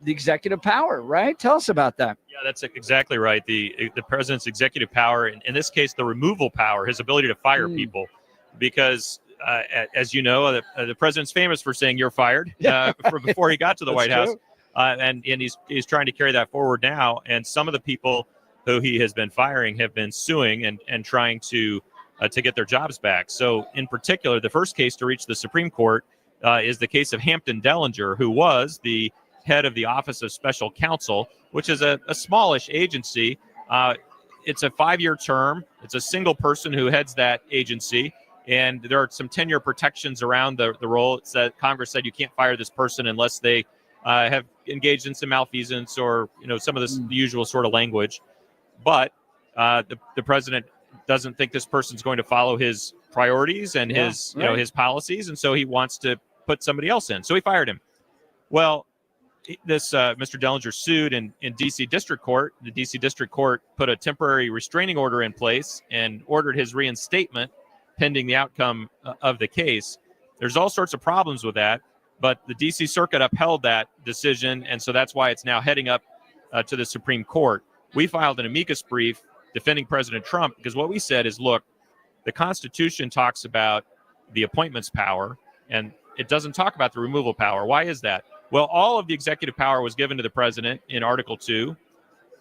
executive power, right? Tell us about that. Yeah, that's exactly right. The president's executive power, in this case, the removal power, his ability to fire people, because as you know, the president's famous for saying you're fired before he got to the White House, and he's trying to carry that forward now. And some of the people who he has been firing have been suing and trying to get their jobs back. So, in particular, the first case to reach the Supreme Court is the case of Hampton Dellinger, who was the head of the Office of Special Counsel, which is a smallish agency. It's a 5-year term. It's a single person who heads that agency, and there are some tenure protections around the role. It's that Congress said you can't fire this person unless they have engaged in some malfeasance or some of the usual sort of language. But the president doesn't think this person's going to follow his priorities and his policies, and so he wants to put somebody else in. So he fired him. Well, this Mr. Dellinger sued in D.C. District Court. The D.C. District Court put a temporary restraining order in place and ordered his reinstatement pending the outcome of the case. There's all sorts of problems with that, but the D.C. Circuit upheld that decision, and so that's why it's now heading up to the Supreme Court. We filed an amicus brief defending President Trump because what we said is, look, the Constitution talks about the appointments power, and it doesn't talk about the removal power. Why is that? Well, all of the executive power was given to the president in Article 2,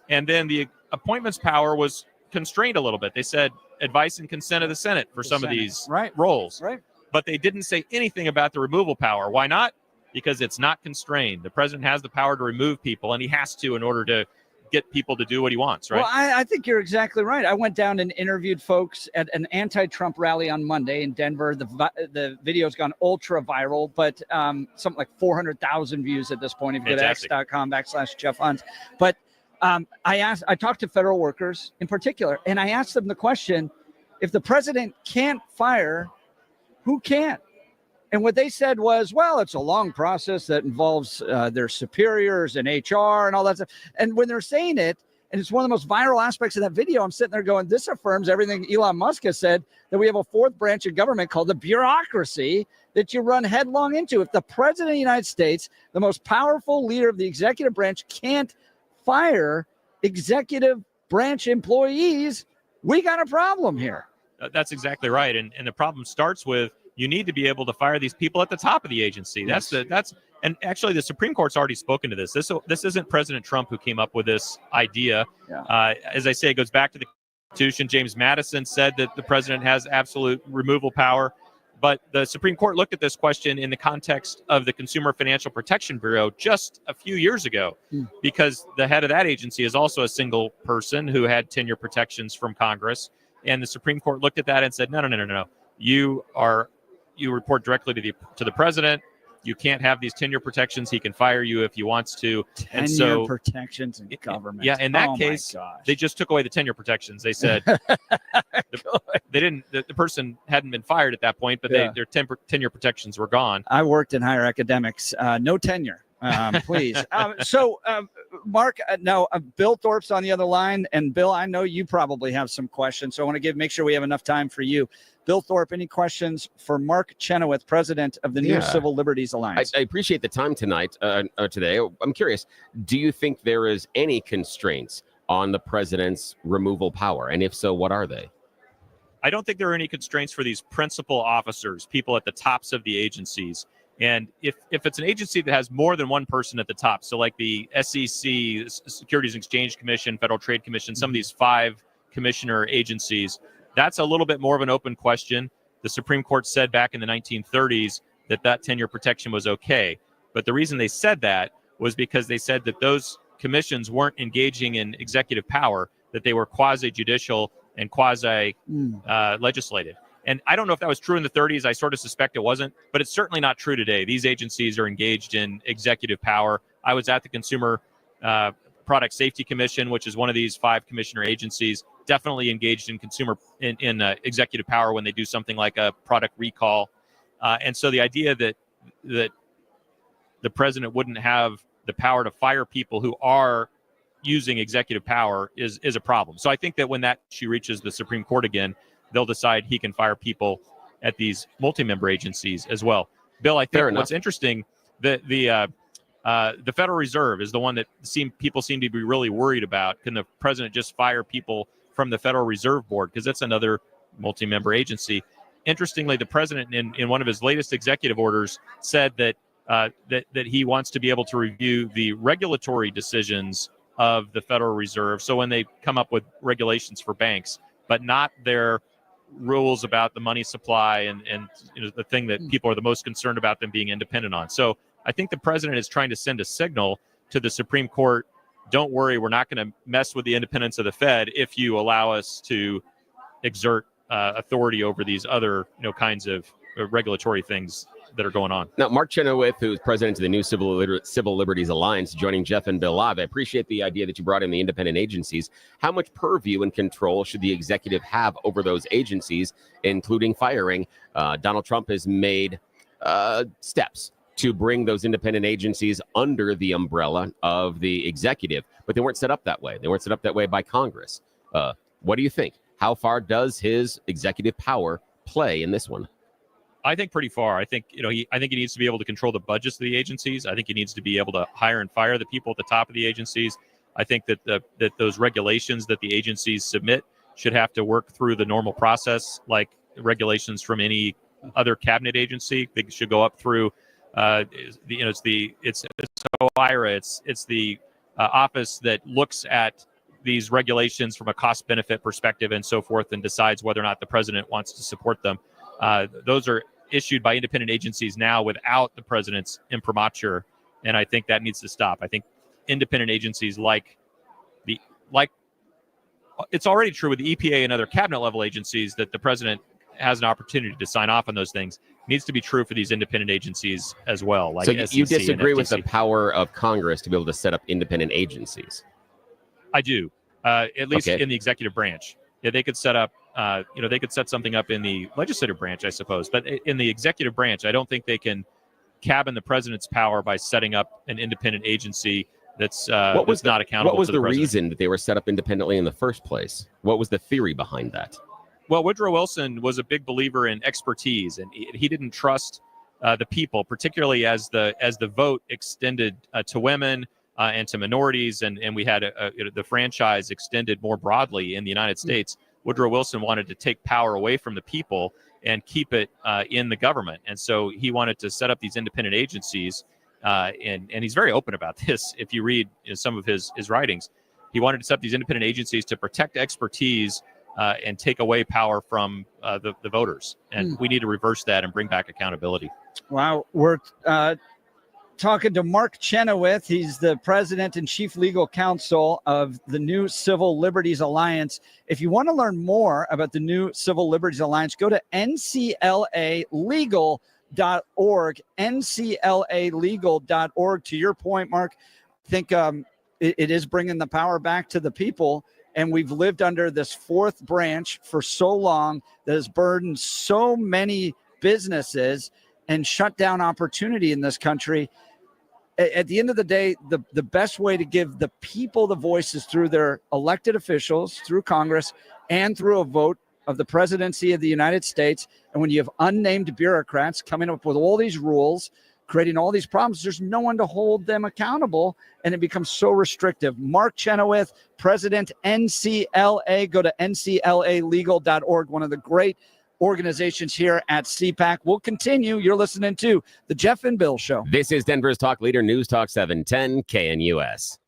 and then the appointments power was constrained a little bit. They said advice and consent of the Senate for some of these roles. Right. But they didn't say anything about the removal power. Why not? Because it's not constrained. The president has the power to remove people, and he has to in order to get people to do what he wants, right? Well, I think you're exactly right. I went down and interviewed folks at an anti-Trump rally on Monday in Denver. The video's gone ultra viral, but something like 400,000 views at this point if you go to x.com/Jeff Hunt. But I talked to federal workers in particular, and I asked them the question, if the president can't fire, who can? And what they said was, well, it's a long process that involves their superiors and HR and all that stuff. And when they're saying it, and it's one of the most viral aspects of that video, I'm sitting there going, this affirms everything Elon Musk has said, that we have a fourth branch of government called the bureaucracy that you run headlong into. If the president of the United States, the most powerful leader of the executive branch, can't fire executive branch employees, we got a problem here. That's exactly right. And the problem starts with, you need to be able to fire these people at the top of the agency. And actually the Supreme Court's already spoken to this. This isn't President Trump who came up with this idea. As I say, it goes back to the Constitution. James Madison said that the president has absolute removal power. But the Supreme Court looked at this question in the context of the Consumer Financial Protection Bureau just a few years ago, because the head of that agency is also a single person who had tenure protections from Congress. And the Supreme Court looked at that and said, no. You report directly to the president. You can't have these tenure protections. He can fire you if he wants to. Tenure protections in government. Yeah, in that case, they just took away the tenure protections. They said the person hadn't been fired at that point, but their tenure protections were gone. I worked in higher academics. No tenure. Please. Mark, now Bill Thorpe's on the other line, and Bill, I know you probably have some questions, so I want to make sure we have enough time for you. Bill Thorpe, any questions for Mark Chenoweth, president of the New Civil Liberties Alliance? I appreciate the time today. I'm curious, do you think there is any constraints on the president's removal power? And if so, what are they? I don't think there are any constraints for these principal officers, people at the tops of the agencies. And if it's an agency that has more than one person at the top, so like the SEC, Securities and Exchange Commission, Federal Trade Commission, some of these 5 commissioner agencies, that's a little bit more of an open question. The Supreme Court said back in the 1930s that tenure protection was okay. But the reason they said that was because they said that those commissions weren't engaging in executive power, that they were quasi-judicial and quasi-legislative. And I don't know if that was true in the 30s. I sort of suspect it wasn't, but it's certainly not true today. These agencies are engaged in executive power. I was at the Consumer Product Safety Commission, which is one of these 5 commissioner agencies, definitely engaged in executive power when they do something like a product recall. And so the idea that the president wouldn't have the power to fire people who are using executive power is a problem. So I think that when that issue reaches the Supreme Court again, they'll decide he can fire people at these multi-member agencies as well. Bill, I think what's interesting, the Federal Reserve is the one that people seem to be really worried about. Can the president just fire people from the Federal Reserve Board? Because that's another multi-member agency. Interestingly, the president in one of his latest executive orders said that he wants to be able to review the regulatory decisions of the Federal Reserve. So when they come up with regulations for banks, but not their rules about the money supply and the thing that people are the most concerned about them being independent on. So I think the president is trying to send a signal to the Supreme Court. Don't worry, we're not going to mess with the independence of the Fed if you allow us to exert authority over these other kinds of regulatory things that are going on. Now, Mark Chenoweth, who's president of the new Civil Liberties Alliance, joining Jeff and Bill live. I appreciate the idea that you brought in the independent agencies. How much purview and control should the executive have over those agencies, including firing? Donald Trump has made steps to bring those independent agencies under the umbrella of the executive, but they weren't set up that way. They weren't set up that way by Congress. What do you think? How far does his executive power play in this one? I think pretty far. I think he needs to be able to control the budgets of the agencies. I think he needs to be able to hire and fire the people at the top of the agencies. I think that that those regulations that the agencies submit should have to work through the normal process, like regulations from any other cabinet agency. They should go up through it's OIRA. It's the office that looks at these regulations from a cost benefit perspective and so forth, and decides whether or not the president wants to support them. Those are issued by independent agencies now without the president's imprimatur, and I think that needs to stop. I think independent agencies like it's already true with the EPA and other cabinet level agencies that the president has an opportunity to sign off on those things. It needs to be true for these independent agencies as well. Like so SEC you disagree and with the power of Congress to be able to set up independent agencies? I do, at least in the executive branch. Yeah, they could set up. They could set something up in the legislative branch, I suppose. But in the executive branch, I don't think they can cabin the president's power by setting up an independent agency that's not accountable. What was to the president. reason that they were set up independently in the first place? What was the theory behind that? Well, Woodrow Wilson was a big believer in expertise, and he didn't trust the people, particularly as the vote extended to women and to minorities, and we had the franchise extended more broadly in the United States. Woodrow Wilson wanted to take power away from the people and keep it in the government. And so he wanted to set up these independent agencies. And he's very open about this. If you read some of his writings, he wanted to set up these independent agencies to protect expertise and take away power from the voters. And we need to reverse that and bring back accountability. Wow. We're talking to Mark Chenoweth. He's the president and chief legal counsel of the new Civil Liberties Alliance. If you want to learn more about the new Civil Liberties Alliance, go to nclalegal.org, nclalegal.org. To your point, Mark, I think it is bringing the power back to the people. And we've lived under this fourth branch for so long that has burdened so many businesses and shut down opportunity in this country. At the end of the day, the best way to give the people the voice is through their elected officials, through Congress, and through a vote of the presidency of the United States. And when you have unnamed bureaucrats coming up with all these rules, creating all these problems, there's no one to hold them accountable, and it becomes so restrictive. Mark Chenoweth, President, NCLA. Go to nclalegal.org, one of the great organizations here at CPAC. We'll continue. You're listening to The Jeff and Bill Show. This is Denver's Talk Leader, News Talk 710 KNUS.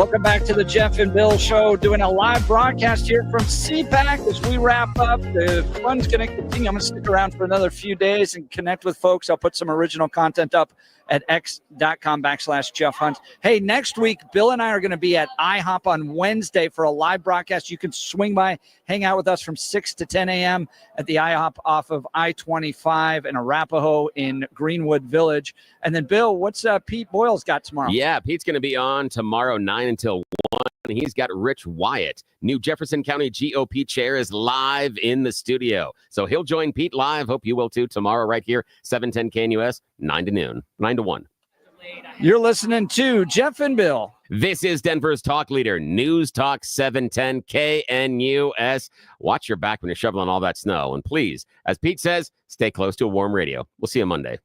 Welcome back to the Jeff and Bill Show, doing a live broadcast here from CPAC as we wrap up. The fun's going to continue. I'm going to stick around for another few days and connect with folks. I'll put some original content up at x.com/Jeff Hunt. Hey, next week, Bill and I are going to be at IHOP on Wednesday for a live broadcast. You can swing by, hang out with us from 6 to 10 a.m. at the IHOP off of I-25 in Arapahoe in Greenwood Village. And then, Bill, what's Pete Boyle's got tomorrow? Yeah, Pete's going to be on tomorrow, 9 until 1. He's got Rich Wyatt. New Jefferson County GOP chair is live in the studio. So he'll join Pete live. Hope you will too tomorrow right here, 710 KNUS, 9 to noon, 9 to 1. You're listening to Jeff and Bill. This is Denver's talk leader, News Talk 710 KNUS. Watch your back when you're shoveling all that snow. And please, as Pete says, stay close to a warm radio. We'll see you Monday.